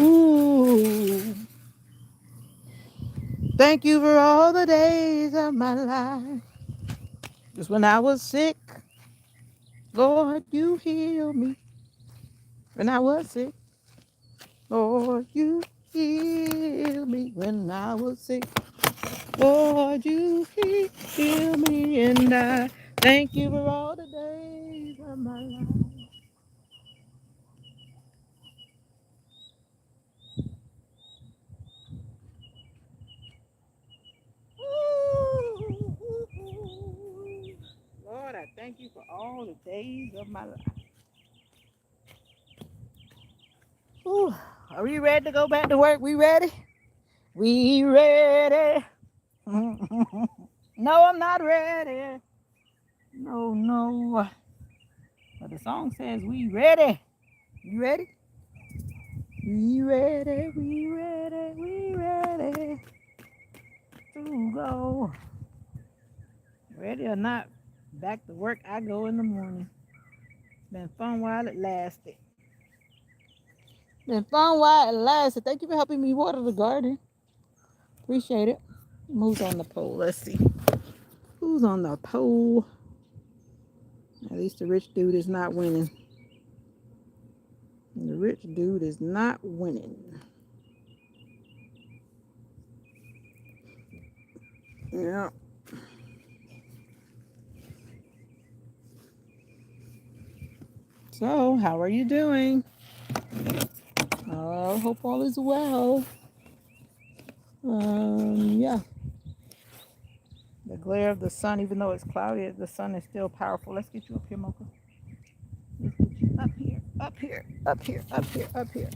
Ooh, thank you for all the days of my life. Just when I was sick, Lord, you healed me. When I was sick, Lord, you healed me. When I was sick, Lord, you healed me. And I thank you for all the days of my life. Lord, I thank you for all the days of my life. Ooh, are we ready to go back to work? We ready? We ready? No, I'm not ready. No, no. But the song says we ready. You ready? We ready, we ready, we ready to go. Ready or not, back to work I go in the morning. Been fun while it lasted. Been fun while it lasted. Thank you for helping me water the garden. Appreciate it. Who's on the pole? Let's see. Who's on the pole? At least the rich dude is not winning. The rich dude is not winning. Yeah. So, how are you doing? Hope all is well. Yeah. The glare of the sun, even though it's cloudy, the sun is still powerful. Let's get you up here, Mocha. Let's get you up here, up here, up here, up here, up here.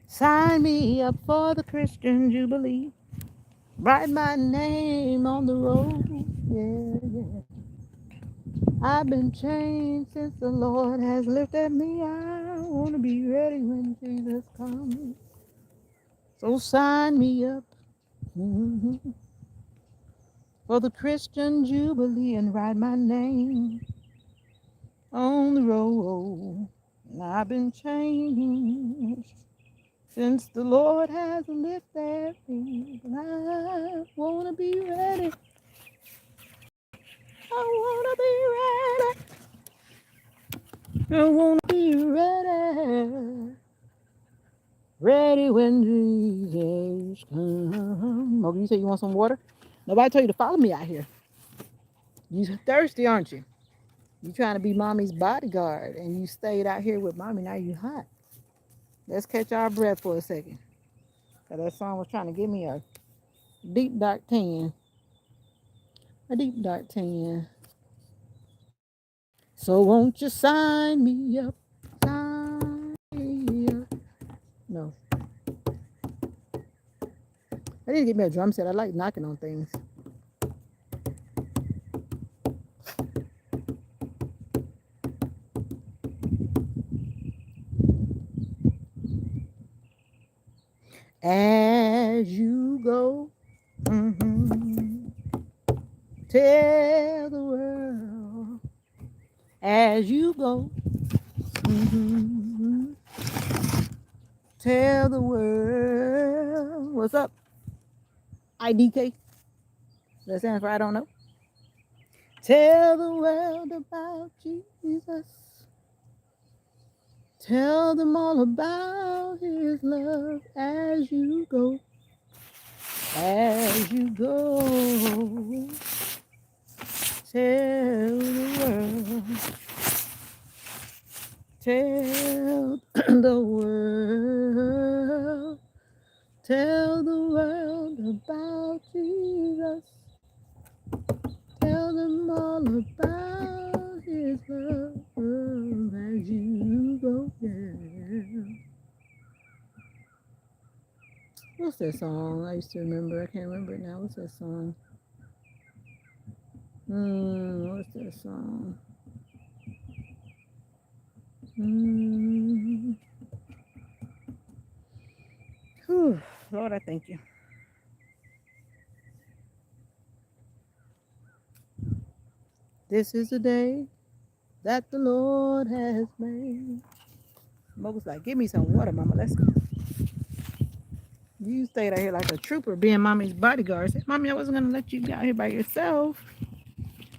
Sign me up for the Christian Jubilee. Write my name on the road. Yeah, yeah. I've been changed since the Lord has lifted me. I want to be ready when Jesus comes. So sign me up for the Christian Jubilee and write my name on the road. And I've been changed since the Lord has lifted me. I want to be ready. I want to be ready. I want to be ready. Ready when Jesus comes. Oh, you say you want some water? Nobody told you to follow me out here. You thirsty, aren't you? You trying to be mommy's bodyguard and you stayed out here with mommy. Now you hot. Let's catch our breath for a second. Cause that song was trying to give me a deep dark tan. A deep dark tan. So won't you sign me up? Sign me up. No. I need to get me a drum set. I like knocking on things. As you go, mhm, tell the world. As you go, mhm, tell the world. What's up, IDK? That stands for I don't know. Tell the world about Jesus. Tell them all about his love as you go. As you go, tell the world. Tell the world. Tell the world about Jesus. Tell them all about his love as you go. Yeah. What's that song? I used to remember. I can't remember it now. What's that song? What's that song? Hmm. Whew. Lord, I thank you. This is the day that the Lord has made. Mo was like, give me some water, mama. Let's go. You stayed out here like a trooper being mommy's bodyguard. I said, Mommy, I wasn't going to let you get out here by yourself.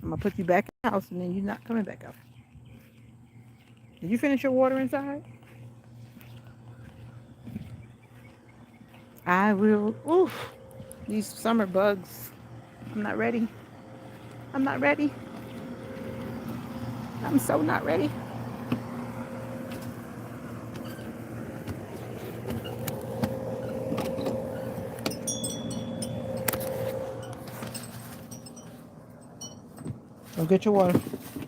I'm going to put you back in the house and then you're not coming back out. Did you finish your water inside? I will. Oof. These summer bugs. I'm not ready. I'm not ready. I'm so not ready. Go get your water.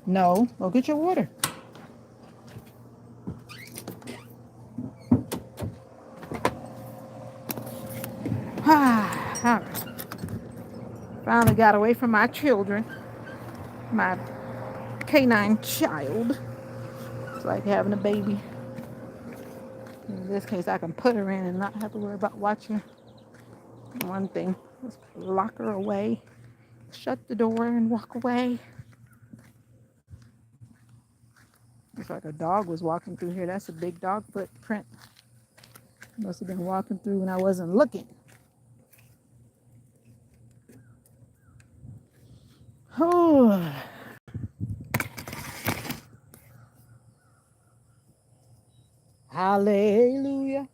No, go get your water. All right. Finally got away from my children. My canine child. It's like having a baby. In this case, I can put her in and not have to worry about watching. One thing, let's lock her away, shut the door, and walk away. It's like a dog was walking through here. That's a big dog footprint. Must have been walking through when I wasn't looking. Oh, hallelujah,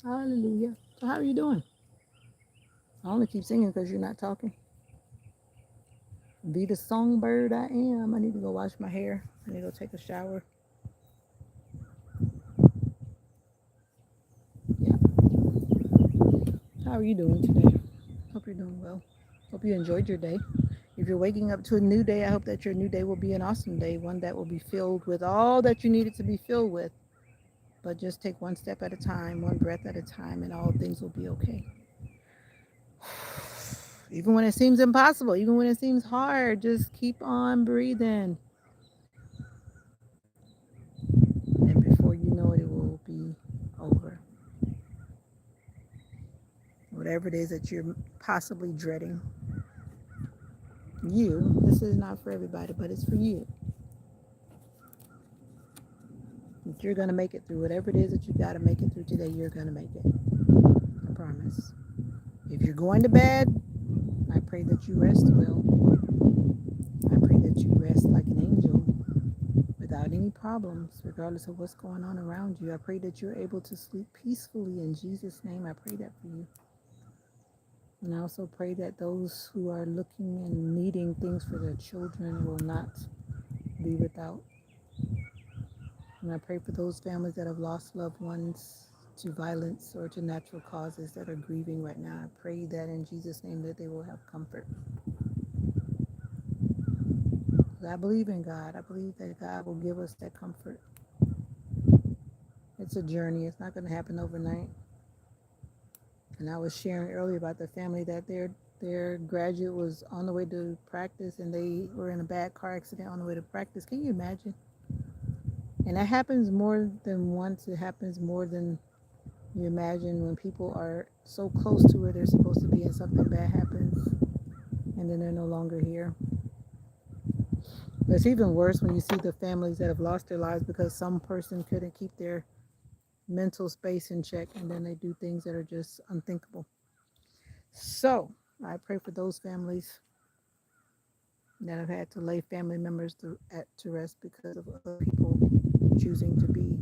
hallelujah. So how are you doing? I only keep singing because you're not talking. Be the songbird I am. I need to go wash my hair. I need to go take a shower. Yeah. How are you doing today? Hope you're doing well. Hope you enjoyed your day. If you're waking up to a new day, I hope that your new day will be an awesome day, one that will be filled with all that you need it to be filled with. But just take one step at a time, one breath at a time, and all things will be okay. Even when it seems impossible, even when it seems hard, just keep on breathing. And before you know it, it will be over. Whatever it is that you're possibly dreading. This is not for everybody, but it's for you. If you're going to make it through whatever it is that you got to make it through today, you're going to make it. I promise. If you're going to bed, I pray that you rest well. I pray that you rest like an angel without any problems, regardless of what's going on around you. I pray that you're able to sleep peacefully in Jesus' name. I pray that for you. And I also pray that those who are looking and needing things for their children will not be without. And I pray for those families that have lost loved ones to violence or to natural causes that are grieving right now. I pray that in Jesus' name that they will have comfort. I believe in God. I believe that God will give us that comfort. It's a journey. It's not going to happen overnight. And I was sharing earlier about the family that their graduate was on the way to practice and they were in a bad car accident on the way to practice. Can you imagine? And that happens more than once. It happens more than you imagine when people are so close to where they're supposed to be, and something bad happens, and then they're no longer here. But it's even worse when you see the families that have lost their lives because some person couldn't keep their mental space in check, and then they do things that are just unthinkable. So I pray for those families that have had to lay family members to rest because of other people choosing to be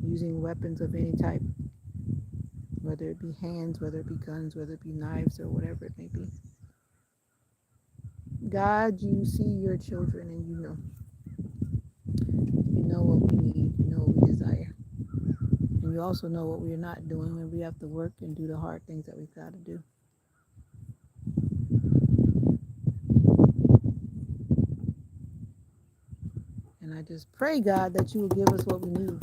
using weapons of any type, whether it be hands, whether it be guns, whether it be knives, or whatever it may be. God, you see your children, and you know what we need, you know what we desire, and you also know what we're not doing when we have to work and do the hard things that we've got to do. And I just pray, God, that you will give us what we need: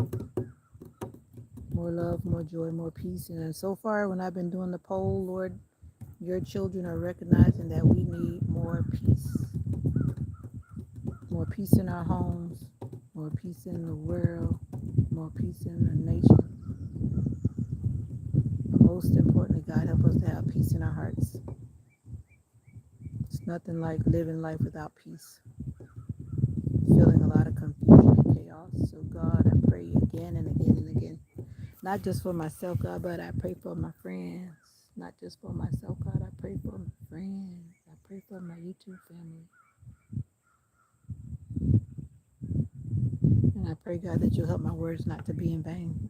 more love, more joy, more peace. And so far, when I've been doing the poll, Lord, your children are recognizing that we need more peace in our homes, more peace in the world, more peace in the nation. But most importantly, God, help us to have peace in our hearts. It's nothing like living life without peace, feeling a lot of confusion and chaos. So, God, I pray again and again and again, not just for myself, God, but I pray for my friends. Not just for myself, God, I pray for my friends. I pray for my YouTube family. And I pray, God, that you'll help my words not to be in vain.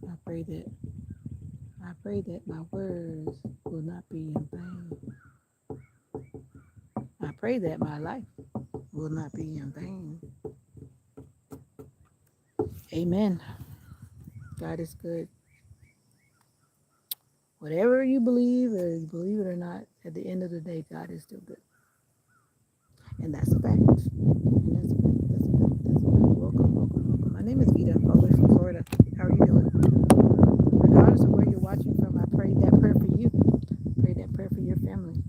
I pray that I pray that my words will not be in vain. I pray that my life will not be in vain. Amen. God is good. Whatever you believe, or you believe it or not, at the end of the day, God is still good. And that's a fact. And that's a fact. That's a fact. That's a fact. Welcome, welcome, welcome. My name is Vita, all the way from Florida. How are you doing? Regardless of where you're watching from, I pray that prayer for you. Pray that prayer for your family.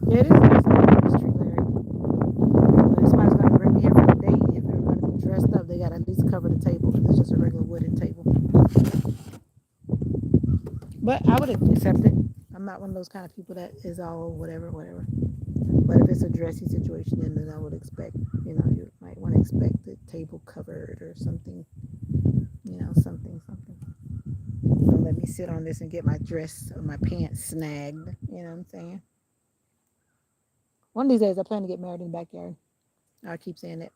Yeah, it is nice on the Christmas tree, Larry. But if somebody's going to bring you here for the date, if they're going to be dressed up, they got to at least cover the table because it's just a regular wooden table. But I would accept it. I'm not one of those kind of people that is all whatever, whatever. But if it's a dressy situation, then I would expect, you might want to expect the table covered or something, something. Don't let me sit on this and get my dress or my pants snagged. You know what I'm saying? One of these days, I plan to get married in the backyard. I keep saying it.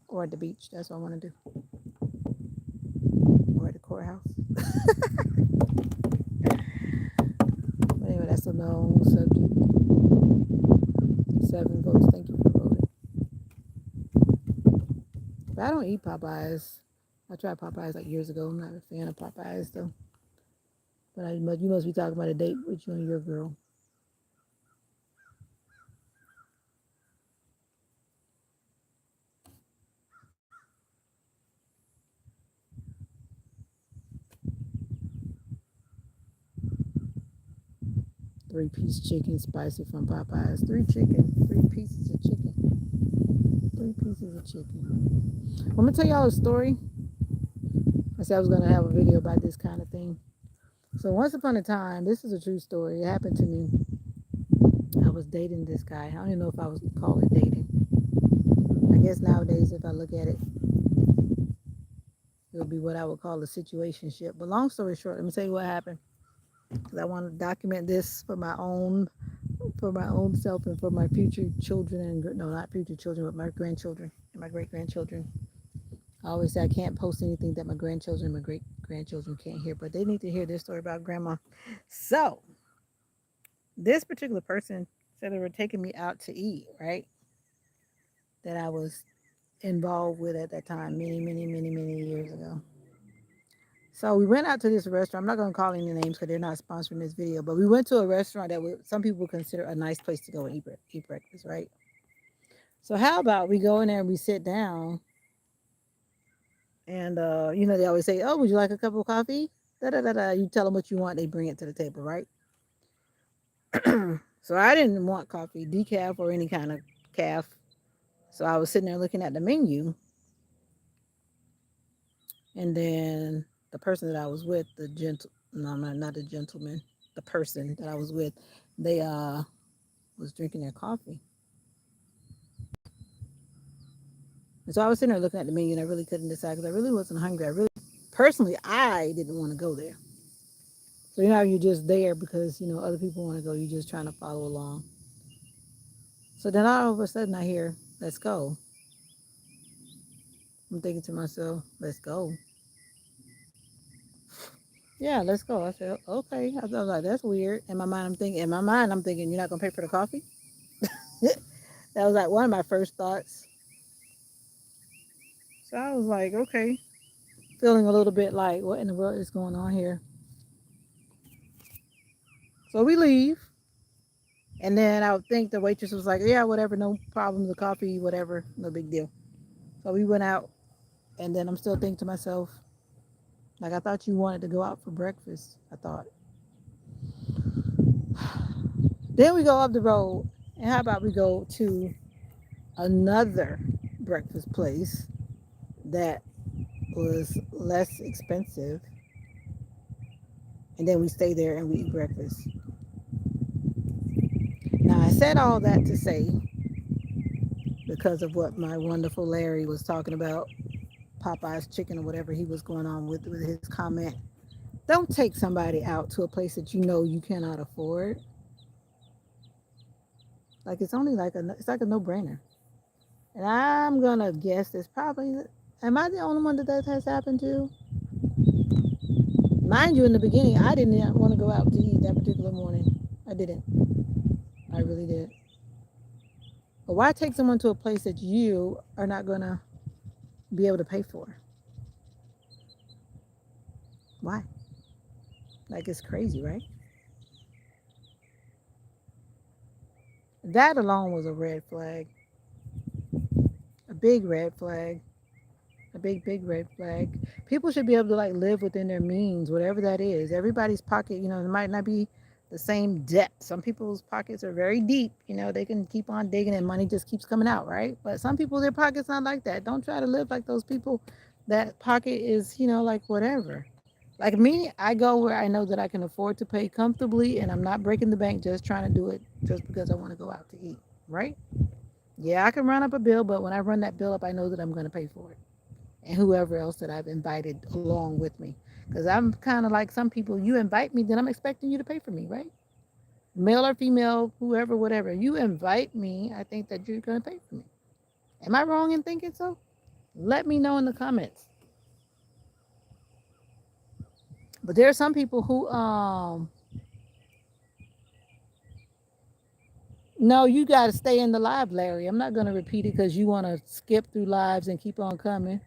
Or at the beach. That's what I want to do. Or at the courthouse. But anyway, that's a long subject. 7 votes. Thank you for voting. But I don't eat Popeyes. I tried Popeyes like years ago. I'm not a fan of Popeyes though. But you must be talking about a date with you and your girl. 3-piece chicken spicy from Popeyes. 3 pieces of chicken. 3 pieces of chicken. I'm gonna tell y'all a story. I said I was gonna have a video about this kind of thing. So once upon a time, this is a true story. It happened to me. I was dating this guy. I don't even know if I was call it dating. I guess nowadays, if I look at it, it'll be what I would call a situationship. But long story short, let me tell you what happened. Because I want to document this for my own self and for my future children and no, not future children, but my grandchildren and my great grandchildren. I always say I can't post anything that my grandchildren and my great grandchildren can't hear, but they need to hear this story about grandma. So this particular person said they were taking me out to eat, right? That I was involved with at that time, many years ago. So we went out to this restaurant. I'm not going to call any names because they're not sponsoring this video, but we went to a restaurant that some people would consider a nice place to go and eat breakfast, right? So how about we go in there and we sit down and, they always say, oh, would you like a cup of coffee? Da da da da. You tell them what you want, they bring it to the table, right? So I didn't want coffee, decaf or any kind of calf. So I was sitting there looking at the menu, and then the person that I was with, the gentle, no, not the gentleman, the person that I was with, they was drinking their coffee. And so I was sitting there looking at the menu, and I really couldn't decide because I really wasn't hungry. I really, personally, I didn't want to go there. So you know, you're just there because you know other people want to go. You're just trying to follow along. So then all of a sudden I hear, "Let's go." I'm thinking to myself, "Let's go." Yeah, let's go. I said, "Okay." I was like, "That's weird." In my mind, I'm thinking, "You're not gonna pay for the coffee." That was like one of my first thoughts. So I was like, "Okay," feeling a little bit like, "What in the world is going on here?" So we leave, and then I would think the waitress was like, "Yeah, whatever, no problem. The coffee, whatever, no big deal." So we went out, and then I'm still thinking to myself, like, I thought you wanted to go out for breakfast. I thought. Then we go up the road, and how about we go to another breakfast place that was less expensive, and then we stay there and we eat breakfast. Now, I said all that to say because of what my wonderful Larry was talking about, Popeye's chicken or whatever he was going on with his comment. Don't take somebody out to a place that you know you cannot afford. Like it's only like it's like a no brainer. And I'm gonna guess it's probably. Am I the only one that has happened to? Mind you, in the beginning, I didn't want to go out to eat that particular morning. I didn't. I really did. But why take someone to a place that you are not gonna be able to pay for? Why? Like it's crazy, right? That alone was a red flag, a big red flag. A big red flag. People should be able to like live within their means, whatever that is. Everybody's pocket, you know, it might not be the same depth. Some people's pockets are very deep, you know, they can keep on digging and money just keeps coming out, right? But some people their pockets not like that. Don't try to live like those people that pocket is, you know, like whatever. Like me, I go where I know that I can afford to pay comfortably and I'm not breaking the bank just trying to do it just because I want to go out to eat, right? Yeah, I can run up a bill, but when I run that bill up, I know that I'm going to pay for it and whoever else that I've invited along with me. Because I'm kind of like some people, you invite me, then I'm expecting you to pay for me, right? Male or female, whoever, whatever. You invite me, I think that you're going to pay for me. Am I wrong in thinking so? Let me know in the comments. But there are some people who, no, you got to stay in the live, Larry. I'm not going to repeat it because you want to skip through lives and keep on coming.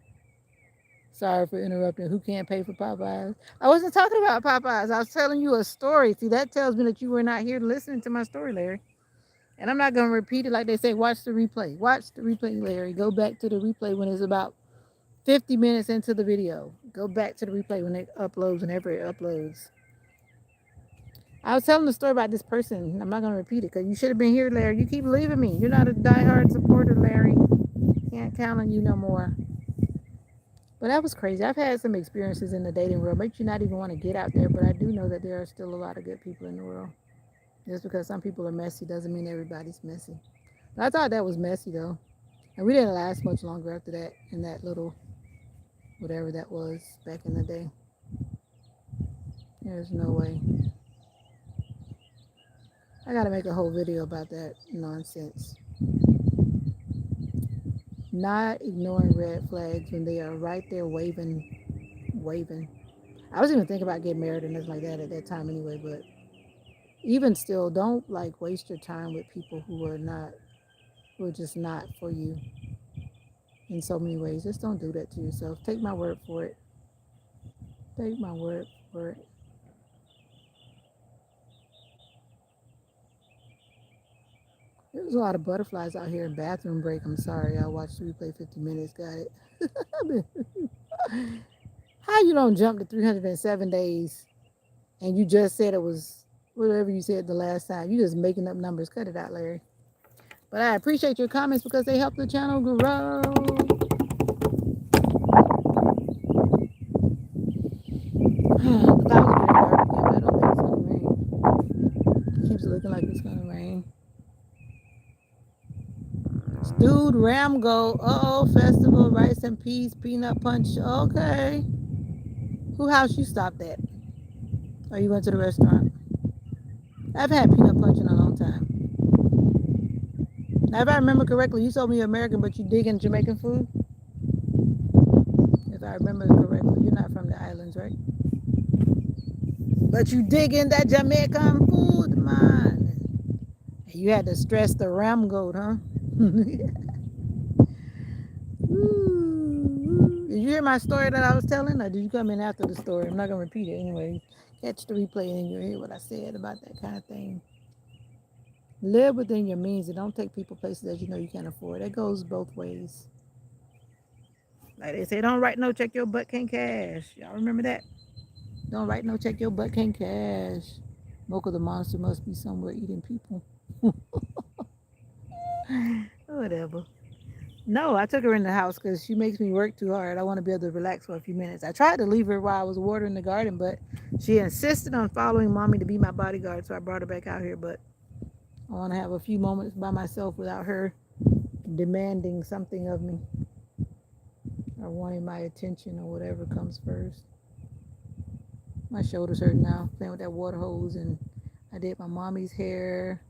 Sorry for interrupting. Who can't pay for Popeyes? I wasn't talking about Popeyes. I was telling you a story. See, that tells me that you were not here listening to my story, Larry. And I'm not going to repeat it like they say. Watch the replay. Watch the replay, Larry. Go back to the replay when it's about 50 minutes into the video. Go back to the replay when it uploads, whenever it uploads. I was telling the story about this person. I'm not going to repeat it because you should have been here, Larry. You keep leaving me. You're not a diehard supporter, Larry. Can't count on you no more. But that was crazy. I've had some experiences in the dating world. Makes you not even want to get out there. But I do know that there are still a lot of good people in the world. Just because some people are messy doesn't mean everybody's messy. But I thought that was messy though. And we didn't last much longer after that in that little whatever that was back in the day. There's no way. I gotta make a whole video about that nonsense. Not ignoring red flags when they are right there waving. I was even thinking about getting married and nothing like that at that time anyway, but even still, don't like waste your time with people who are just not for you in so many ways. Just don't do that to yourself. Take my word for it. Take my word for it. There's a lot of butterflies out here in bathroom break. I'm sorry. I watched the replay 50 minutes. Got it. How you don't jump to 307 days and you just said it was whatever you said the last time? You just making up numbers. Cut it out, Larry. But I appreciate your comments because they help the channel grow. The clouds are getting dark again, but I don't think it's gonna rain. It keeps looking like it's gonna rain. Stewed Ramgo. Uh oh, festival, rice and peas, peanut punch. Okay. Who house you stopped at? Or you went to the restaurant? I've had peanut punch in a long time. Now, if I remember correctly, you told me you're American, but you dig in Jamaican food. If I remember correctly, you're not from the islands, right? But you dig in that Jamaican food, man. You had to stress the ram goat, huh? Did you hear my story that I was telling, or did you come in after the story? I'm not gonna repeat it anyway. Catch the replay and you'll hear what I said about that kind of thing. Live within your means and don't take people places that you know you can't afford. That goes both ways. Like they say, don't write no check your butt can't cash. Y'all remember that? Don't write no check your butt can't cash. Mocha the monster must be somewhere eating people. Whatever. No, I took her in the house because she makes me work too hard. I want to be able to relax for a few minutes. I tried to leave her while I was watering the garden, but she insisted on following mommy to be my bodyguard, so I brought her back out here. But I want to have a few moments by myself without her demanding something of me or wanting my attention or whatever comes first. My shoulders hurt now, playing with that water hose, and I did my mommy's hair,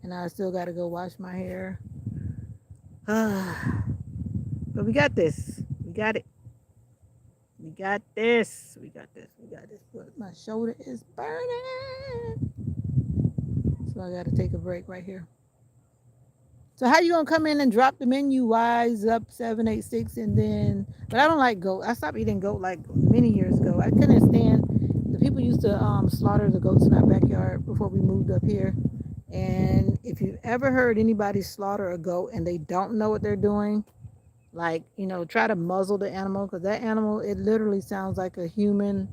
and I still got to go wash my hair. But we got this. We got it. We got this. We got this. We got this. But my shoulder is burning. So I got to take a break right here. So how you gonna come in and drop the menu wise up 786 and then? But I don't like goat. I stopped eating goat like many years ago. I couldn't stand the people used to slaughter the goats in our backyard before we moved up here. And if you've ever heard anybody slaughter a goat and they don't know what they're doing, like try to muzzle the animal because that animal it literally sounds like a human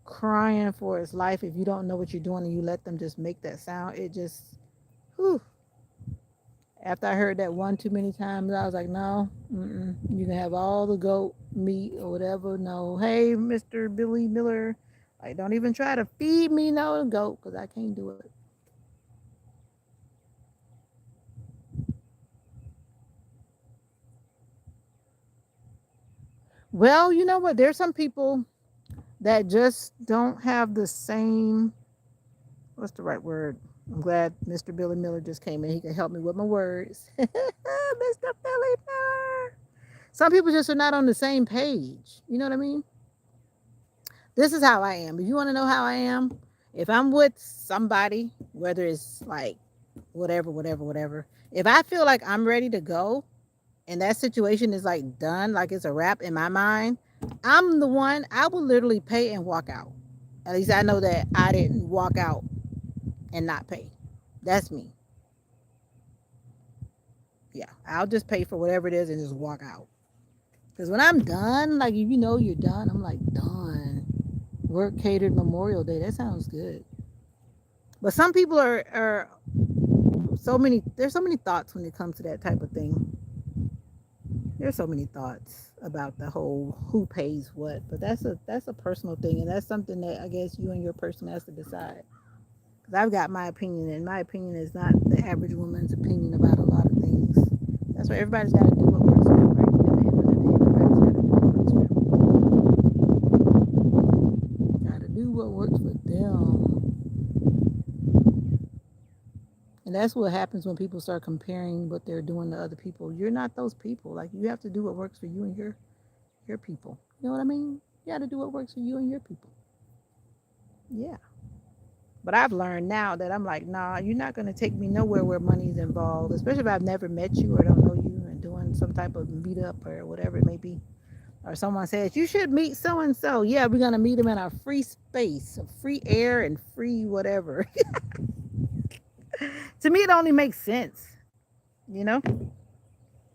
crying for its life. If you don't know what you're doing and you let them just make that sound, it just whew. After I heard that one too many times, I was like, no, you can have all the goat meat or whatever. No, hey, Mr. Billy Miller, like, don't even try to feed me no goat because I can't do it. Well, you know what? There's some people that just don't have the same, what's the right word? I'm glad Mr. Billy Miller just came in. He can help me with my words. Mr. Billy Miller. Some people just are not on the same page. You know what I mean? This is how I am. If you want to know how I am, if I'm with somebody, whether it's like whatever, if I feel like I'm ready to go and that situation is like done, like it's a wrap in my mind, I'm the one, I will literally pay and walk out. At least I know that I didn't walk out and not pay. That's me. Yeah, I'll just pay for whatever it is and just walk out. Because when I'm done, like if you know you're done, I'm like done. Work catered Memorial Day. That sounds good. But some people are there's so many thoughts when it comes to that type of thing. There's so many thoughts about the whole who pays what, but that's a personal thing, and that's something that I guess you and your person has to decide. Because I've got my opinion, and my opinion is not the average woman's opinion about a lot of things. That's why everybody's got to do what works for them, right? At the end of the day, everybody's got to do what works for them. Got to do what works for them. And that's what happens when people start comparing what they're doing to other people. You're not those people. Like you have to do what works for you and your people. You know what I mean? You got to do what works for you and your people. Yeah. But I've learned now that I'm like, nah, you're not going to take me nowhere where money's involved, especially if I've never met you or don't know you and doing some type of meetup or whatever it may be. Or someone says, you should meet so and so. Yeah, we're going to meet them in a free space, free air and free whatever. To me, it only makes sense, you know?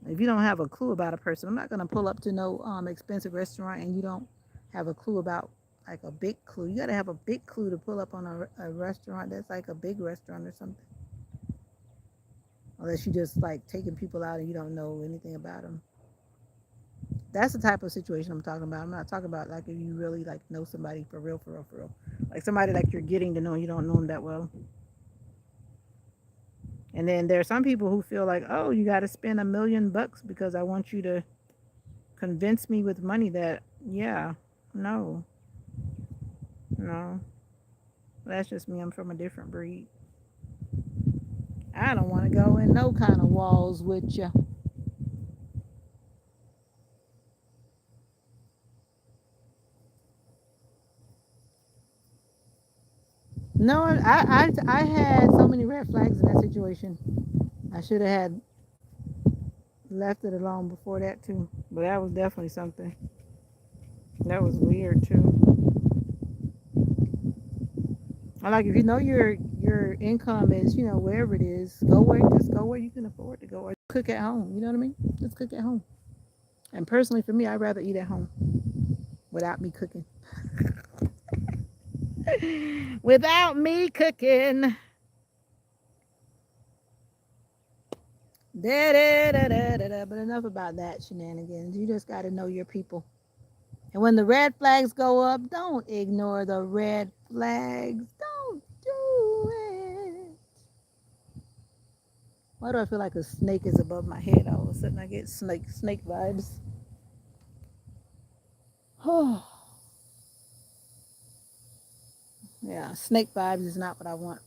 If you don't have a clue about a person, I'm not gonna pull up to no expensive restaurant and you don't have a clue about like a big clue. You gotta have a big clue to pull up on a restaurant that's like a big restaurant or something. Unless you just like taking people out and you don't know anything about them. That's the type of situation I'm talking about. I'm not talking about like if you really like know somebody for real, for real, for real. Like somebody like you're getting to know, you don't know them that well. And then there are some people who feel like, oh, you got to spend $1 million because I want you to convince me with money that, yeah, no, no, that's just me. I'm from a different breed. I don't want to go in no kind of walls with you. No, I had so many red flags in that situation. I should have had left it alone before that too. But that was definitely something. That was weird too. I like if you know your income is, wherever it is, go where you can afford to go or cook at home. You know what I mean? Just cook at home. And personally for me, I'd rather eat at home without me cooking. Without me cooking. Da, da, da, da, da, da. But enough about that shenanigans. You just got to know your people. And when the red flags go up, don't ignore the red flags. Don't do it. Why do I feel like a snake is above my head all of a sudden? I get snake vibes. Oh, yeah, snake vibes is not what I want.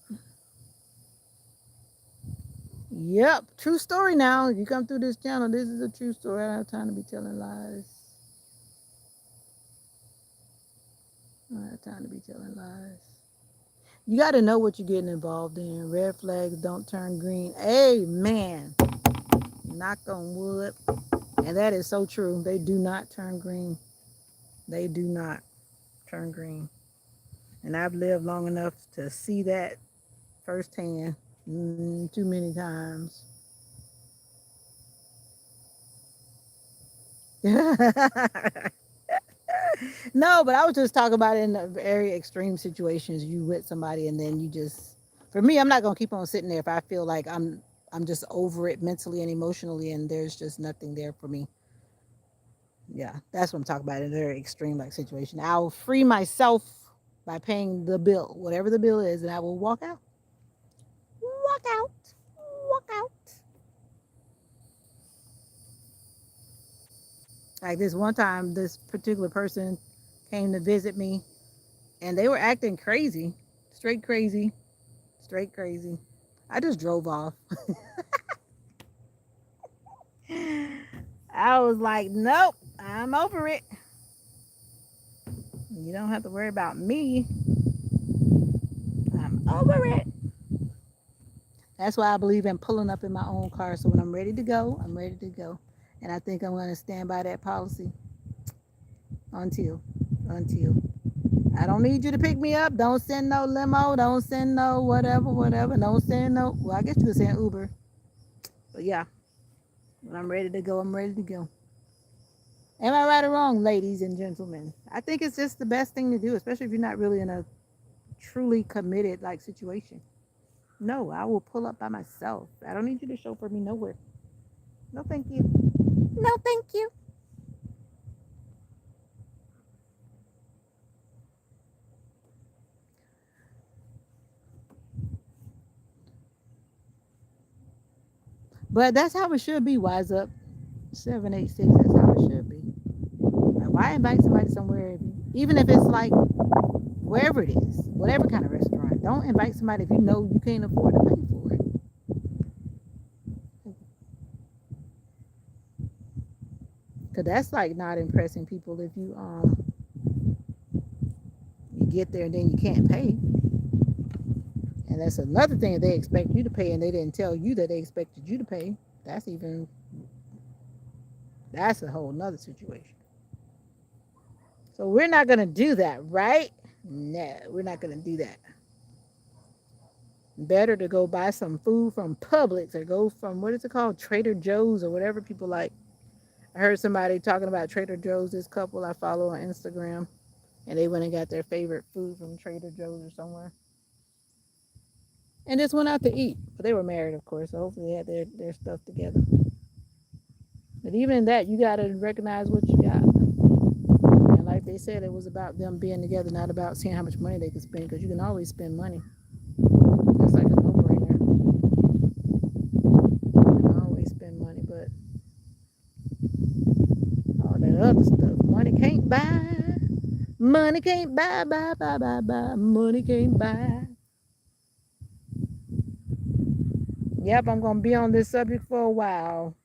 Yep, true story now. You come through this channel, this is a true story. I don't have time to be telling lies. I don't have time to be telling lies. You got to know what you're getting involved in. Red flags don't turn green. Amen. Knock on wood. And that is so true. They do not turn green. They do not turn green. And I've lived long enough to see that firsthand too many times. No, but I was just talking about in the very extreme situations you with somebody and then you just for me I'm not gonna keep on sitting there if I feel like I'm just over it mentally and emotionally and there's just nothing there for me. Yeah, that's what I'm talking about in a very extreme like situation. I'll free myself by paying the bill, whatever the bill is, and I will walk out. Walk out. Walk out. Like this one time, this particular person came to visit me and they were acting crazy, straight crazy, straight crazy. I just drove off. I was like, nope, I'm over it. You don't have to worry about me. I'm over it. That's why I believe in pulling up in my own car. So when I'm ready to go, I'm ready to go. And I think I'm going to stand by that policy until, until. I don't need you to pick me up. Don't send no limo. Don't send no whatever, whatever. Don't send no. Well, I guess you could send Uber. But yeah, when I'm ready to go, I'm ready to go. Am I right or wrong, ladies and gentlemen? I think it's just the best thing to do, especially if you're not really in a truly committed like situation. No, I will pull up by myself. I don't need you to chauffeur me nowhere. No, thank you. No, thank you. But that's how it should be. Wise up, 786. That's how it should be. Like, why invite somebody somewhere, even if it's like wherever it is, whatever kind of restaurant? Don't invite somebody if you know you can't afford to pay for it. Cause that's like not impressing people if you get there and then you can't pay. And that's another thing that they expect you to pay and they didn't tell you that they expected you to pay. That's even that's a whole nother situation. So we're not gonna do that, right? No, we're not gonna do that. Better to go buy some food from Publix or go from, what is it called, Trader Joe's or whatever people like. I heard somebody talking about Trader Joe's, this couple I follow on Instagram, and they went and got their favorite food from Trader Joe's or somewhere. And just went out to eat. But they were married, of course, so hopefully they had their stuff together. But even in that, you got to recognize what you got. And like they said, it was about them being together, not about seeing how much money they could spend, because you can always spend money. That's like a no-brainer. You can always spend money, but all that other stuff, money can't buy. Money can't buy. Money can't buy. Yep, I'm going to be on this subject for a while.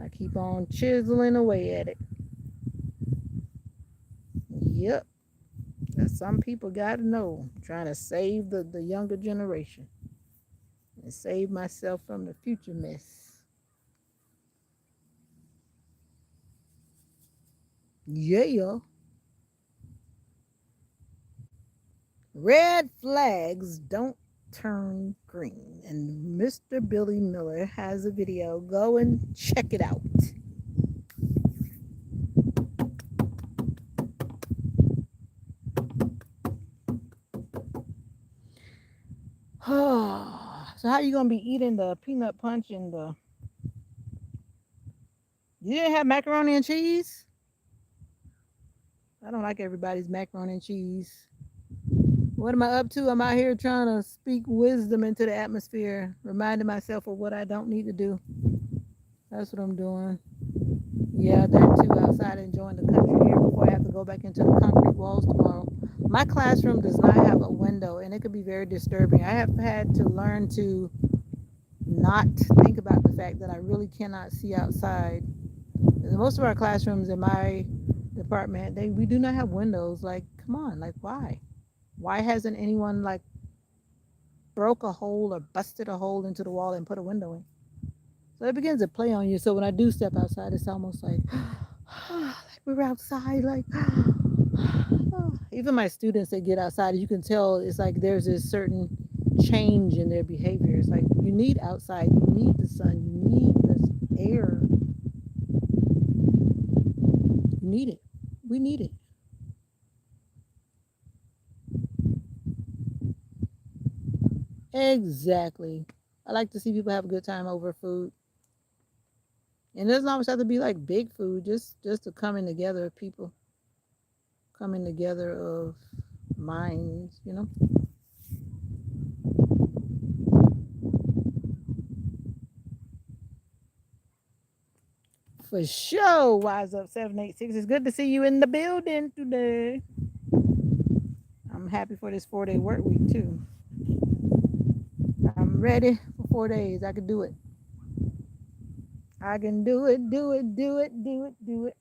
I keep on chiseling away at it. Yep. That some people got to know. I'm trying to save the younger generation and save myself from the future mess. Yeah. Red flags don't turn green. And Mr. Billy Miller has a video. Go and check it out. So how you gonna be eating the peanut punch and the? You didn't have macaroni and cheese? I don't like everybody's macaroni and cheese. What am I up to? I'm out here trying to speak wisdom into the atmosphere, reminding myself of what I don't need to do. That's what I'm doing. Yeah, that too. Outside enjoying the country here before I have to go back into the concrete walls tomorrow. My classroom does not have a window, and it could be very disturbing. I have had to learn to not think about the fact that I really cannot see outside. Most of our classrooms in my department, we do not have windows. Like, come on, like why? Why hasn't anyone like broke a hole or busted a hole into the wall and put a window in? So it begins to play on you. So when I do step outside, it's almost like, like we're outside. Like even my students that get outside, you can tell it's like there's this certain change in their behavior. It's like you need outside, you need the sun, you need the air, you need it. We need it. Exactly. I like to see people have a good time over food. And it doesn't always have to be like big food, just a coming together of people, coming together of minds. For sure, Wise Up 786. It's good to see you in the building today. I'm happy for this 4-day work week too. I'm ready for 4 days. I can do it. I can do it, do it, do it, do it, do it.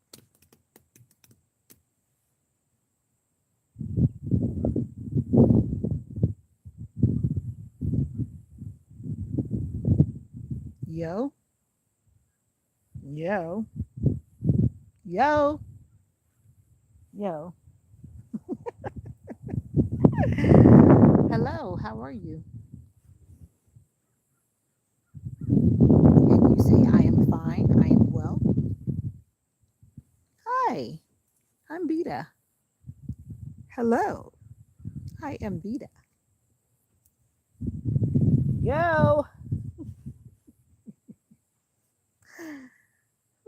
Yo, yo, yo, yo. Hello, how are you? And you say, I am fine, I am well. Hi, I'm Vita. Hello, I am Vita. Yo.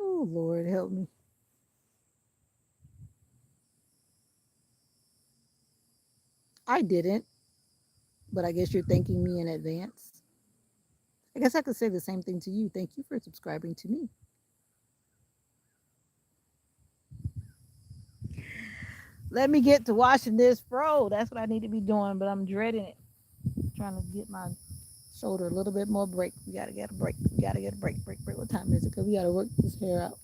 Oh, Lord, help me. I didn't, but I guess you're thanking me in advance. I guess I could say the same thing to you. Thank you for subscribing to me. Let me get to washing this fro. That's what I need to be doing, but I'm dreading it. Trying to get my shoulder a little bit more break. We gotta get a break. We gotta get a break. What time is it? Because we gotta work this hair out.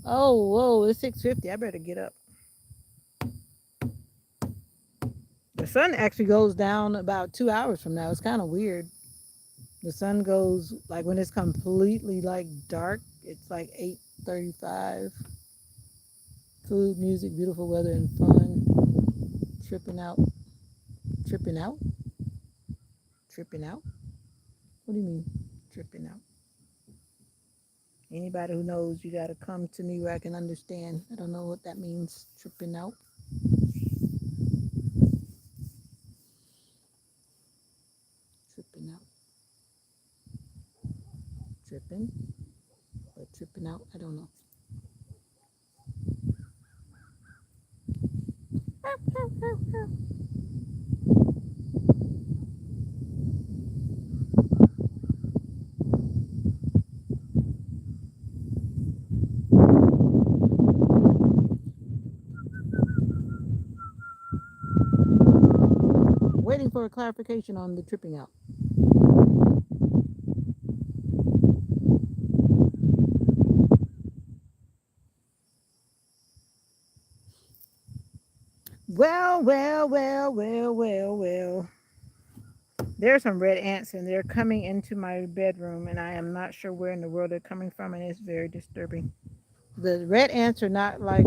Oh, whoa, it's 6:50. I better get up. The sun actually goes down about 2 hours from now. It's kind of weird. The sun goes like when it's completely like dark. It's like 8:35. Food, music, beautiful weather, and fun. Tripping out. Tripping out. Tripping out? What do you mean, tripping out? Anybody who knows, you got to come to me where I can understand. I don't know what that means, tripping out. Tripping out. Tripping, but tripping out, I don't know. Waiting for a clarification on the tripping out. Well. There's some red ants and they're coming into my bedroom and I am not sure where in the world they're coming from and it's very disturbing. The red ants are not like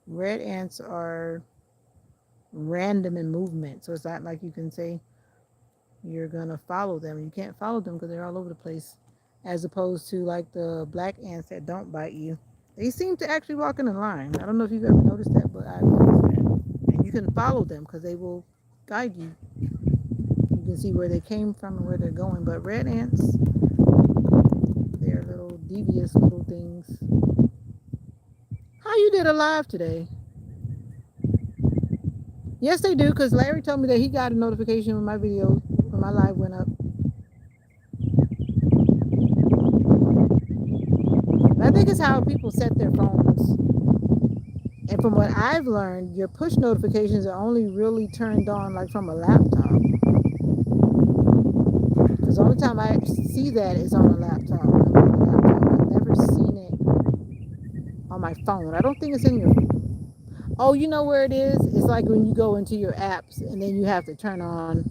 red ants are random in movement. So it's not like you can say you're gonna follow them. You can't follow them because they're all over the place. As opposed to like the black ants that don't bite you. They seem to actually walk in a line. I don't know if you've ever noticed that, but I've noticed that. And you can follow them because they will guide you. You can see where they came from and where they're going. But red ants, they're little devious little things. How you did a live today? Yes, they do, because Larry told me that he got a notification when my video, when my live went up. But I think it's how people set their phones. And from what I've learned, your push notifications are only really turned on like from a laptop. Because the only time I see that is on a laptop. I've never seen it on my phone. I don't think it's in your. Oh, you know where it is? It's like when you go into your apps and then you have to turn on.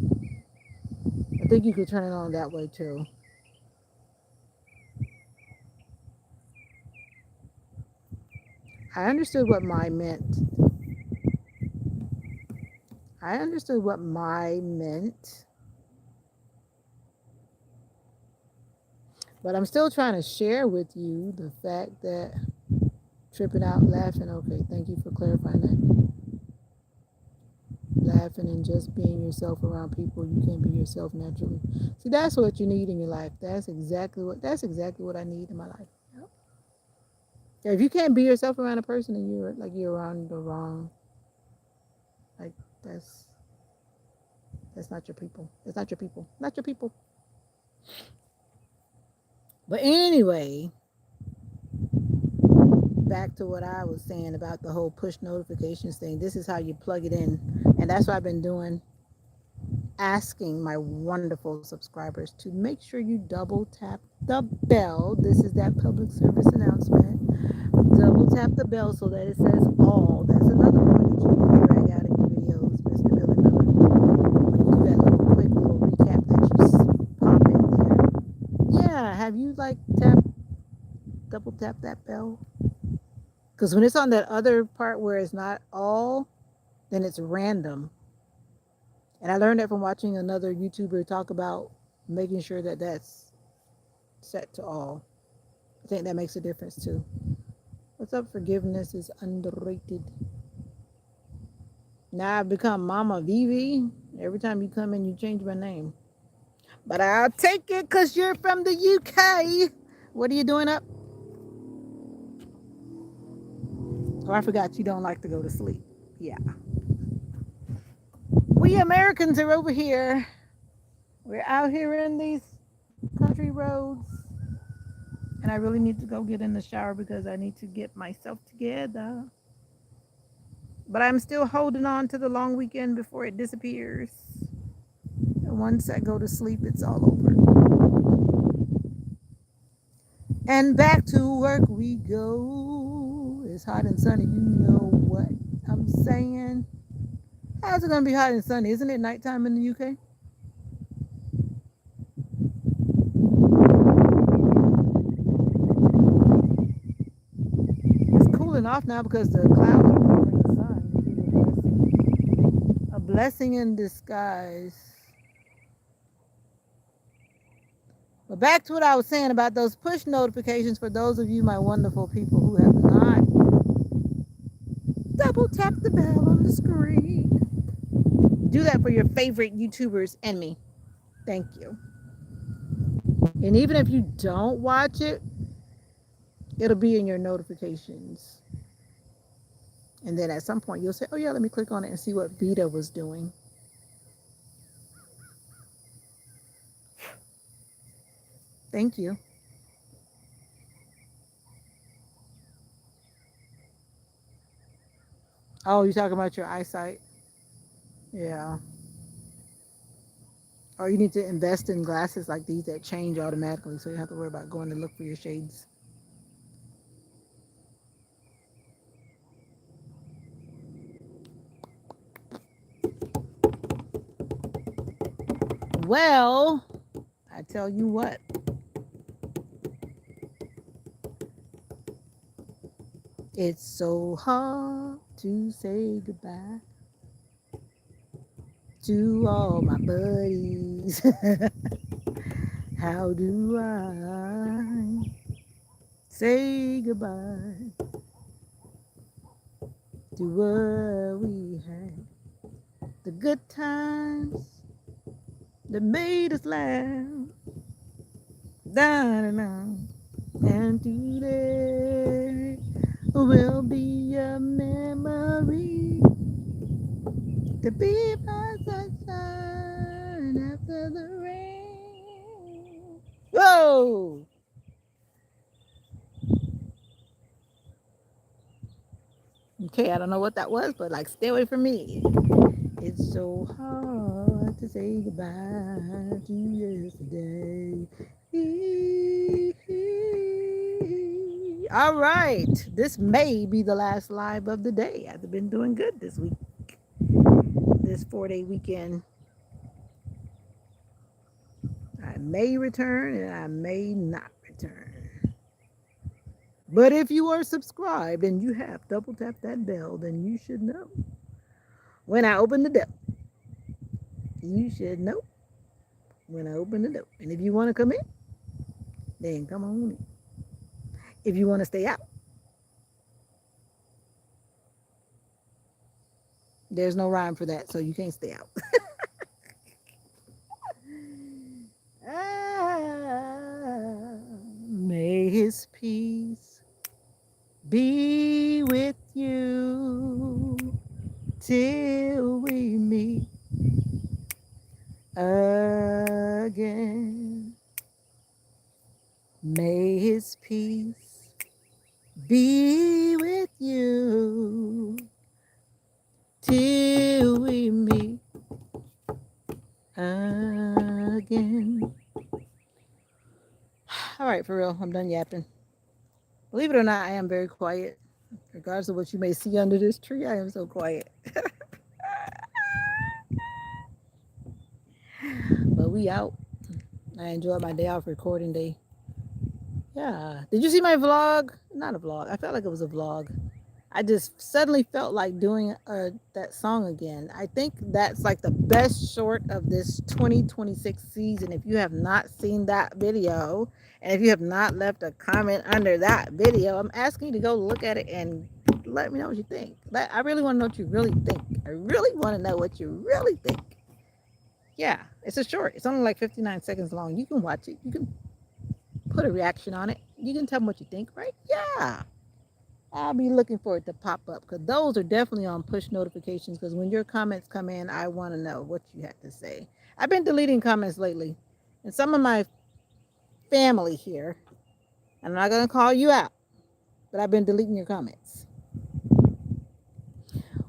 I think you could turn it on that way too. I understood what my meant. I understood what my meant. But I'm still trying to share with you the fact that tripping out, laughing. Okay, thank you for clarifying that. Laughing and just being yourself around people. You can't be yourself naturally. See, that's what you need in your life. That's exactly what I need in my life. Yep. If you can't be yourself around a person and you're around the wrong, like that's not your people. It's not your people. Not your people. But anyway, back to what I was saying about the whole push notifications thing. This is how you plug it in. And that's what I've been doing. Asking my wonderful subscribers to make sure you double tap the bell. This is that public service announcement. Double tap the bell so that it says all. That's another one that you can drag out in your videos, Mr. Billy Miller. When you do that little quick little recap that you pop in there. Yeah, have you like double tap that bell? Because when it's on that other part where it's not all, then it's random. And I learned that from watching another YouTuber talk about making sure that that's set to all. I think that makes a difference too. What's up? Forgiveness is underrated. Now I've become Mama Vivi. Every time you come in, you change my name. But I'll take it because you're from the UK. What are you doing up? Oh, I forgot you don't like to go to sleep. Yeah. We Americans are over here. We're out here in these country roads. And I really need to go get in the shower because I need to get myself together. But I'm still holding on to the long weekend before it disappears. And once I go to sleep, it's all over. And back to work we go. It's hot and sunny. You know what I'm saying? How's it going to be hot and sunny? Isn't it nighttime in the UK? It's cooling off now because the clouds are covering the sun. blessing in disguise. But back to what I was saying about those push notifications for those of you, my wonderful people who have not double tap the bell on the screen. Do that for your favorite YouTubers and me. Thank you. And even if you don't watch it, it'll be in your notifications. And then at some point you'll say, oh yeah, let me click on it and see what Veda was doing. Thank you. Oh, you're talking about your eyesight? Yeah. Or you need to invest in glasses like these that change automatically so you don't have to worry about going to look for your shades. Well, I tell you what. It's so hard to say goodbye to all my buddies. How do I say goodbye to what we had? The good times that made us laugh. Down and down. And today will be a memory to be my sunshine after the rain. Whoa! Okay, I don't know what that was, but like, stay away from me. It's so hard to say goodbye to yesterday. All right, this may be the last live of the day. I've been doing good this week, this 4-day weekend. I may return and I may not return. But if you are subscribed and you have double tapped that bell, then you should know when I open the door. You should know when I open the door. And if you want to come in, then come on in. If you want to stay out, there's no rhyme for that, so you can't stay out. May his peace be with you till we meet again. May his peace be with you till we meet again. All right, for real, I'm done yapping. Believe it or not, I am very quiet. Regardless of what you may see under this tree, I am so quiet. But we out. I enjoyed my day off, recording day. Yeah. Did you see my vlog? Not a vlog. I felt like it was a vlog. I just suddenly felt like doing that song again. I think that's like the best short of this 2026 season. If you have not seen that video, and if you have not left a comment under that video, I'm asking you to go look at it and let me know what you think. I really want to know what you really think. I really want to know what you really think. Yeah, it's a short. It's only like 59 seconds long. You can watch it. You can put a reaction on it. You can tell me what you think, right? Yeah. I'll be looking for it to pop up because those are definitely on push notifications because when your comments come in, I want to know what you have to say. I've been deleting comments lately. And some of my family here, I'm not going to call you out, but I've been deleting your comments.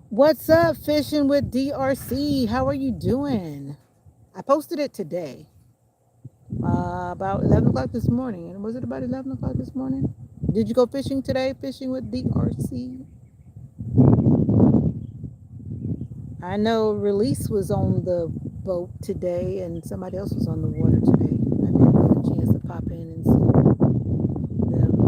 What's up, Fishing with DRC? How are you doing? I posted it today. About 11 o'clock this morning. And was it about 11 o'clock this morning? Did you go fishing today? Fishing with DRC? I know Release was on the boat today and somebody else was on the water today. I didn't get a chance to pop in and see them.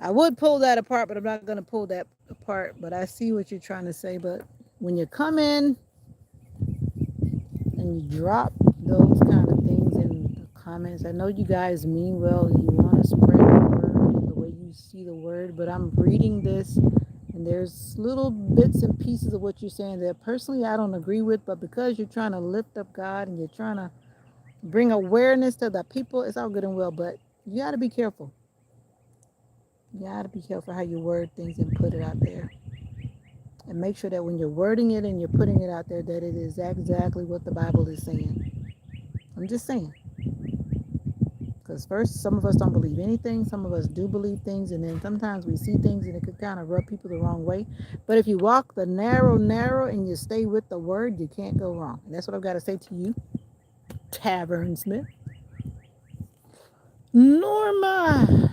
I would pull that apart, but I'm not going to pull that apart. But I see what you're trying to say. But when you come in and you drop those kind of things in the comments, I know you guys mean well. You want to spread the word the way you see the word. But I'm reading this, and there's little bits and pieces of what you're saying that personally I don't agree with. But because you're trying to lift up God and you're trying to bring awareness to the people, it's all good and well. But you got to be careful. You got to be careful how you word things and put it out there. And make sure that when you're wording it and you're putting it out there, that it is exactly what the Bible is saying. I'm just saying. Because first, some of us don't believe anything. Some of us do believe things. And then sometimes we see things and it could kind of rub people the wrong way. But if you walk the narrow, and you stay with the word, you can't go wrong. And that's what I've got to say to you, Tavern Smith. Norma,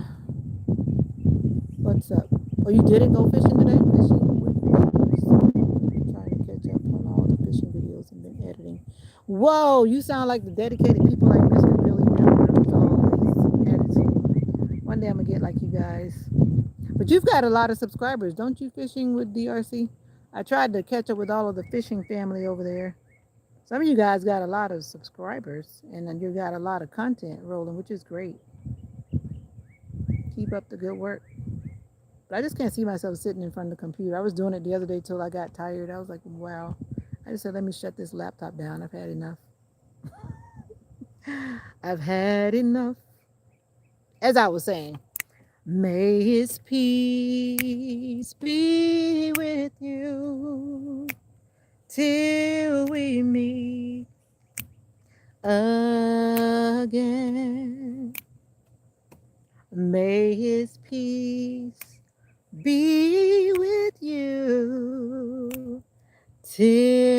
what's up? Oh, you didn't go fishing today? Fishing with fishes. Trying to catch up on all the fishing videos and been editing. Whoa, you sound like the dedicated people like Mr. Billy Miller who's always editing. One day I'm gonna get like you guys. But you've got a lot of subscribers, don't you? Fishing with DRC. I tried to catch up with all of the fishing family over there. Some of you guys got a lot of subscribers, and then you got a lot of content rolling, which is great. Keep up the good work. But I just can't see myself sitting in front of the computer. I was doing it the other day till I got tired. I was like, wow. I just said, let me shut this laptop down. I've had enough. I've had enough. As I was saying, may his peace be with you till we meet again. May his peace be with you till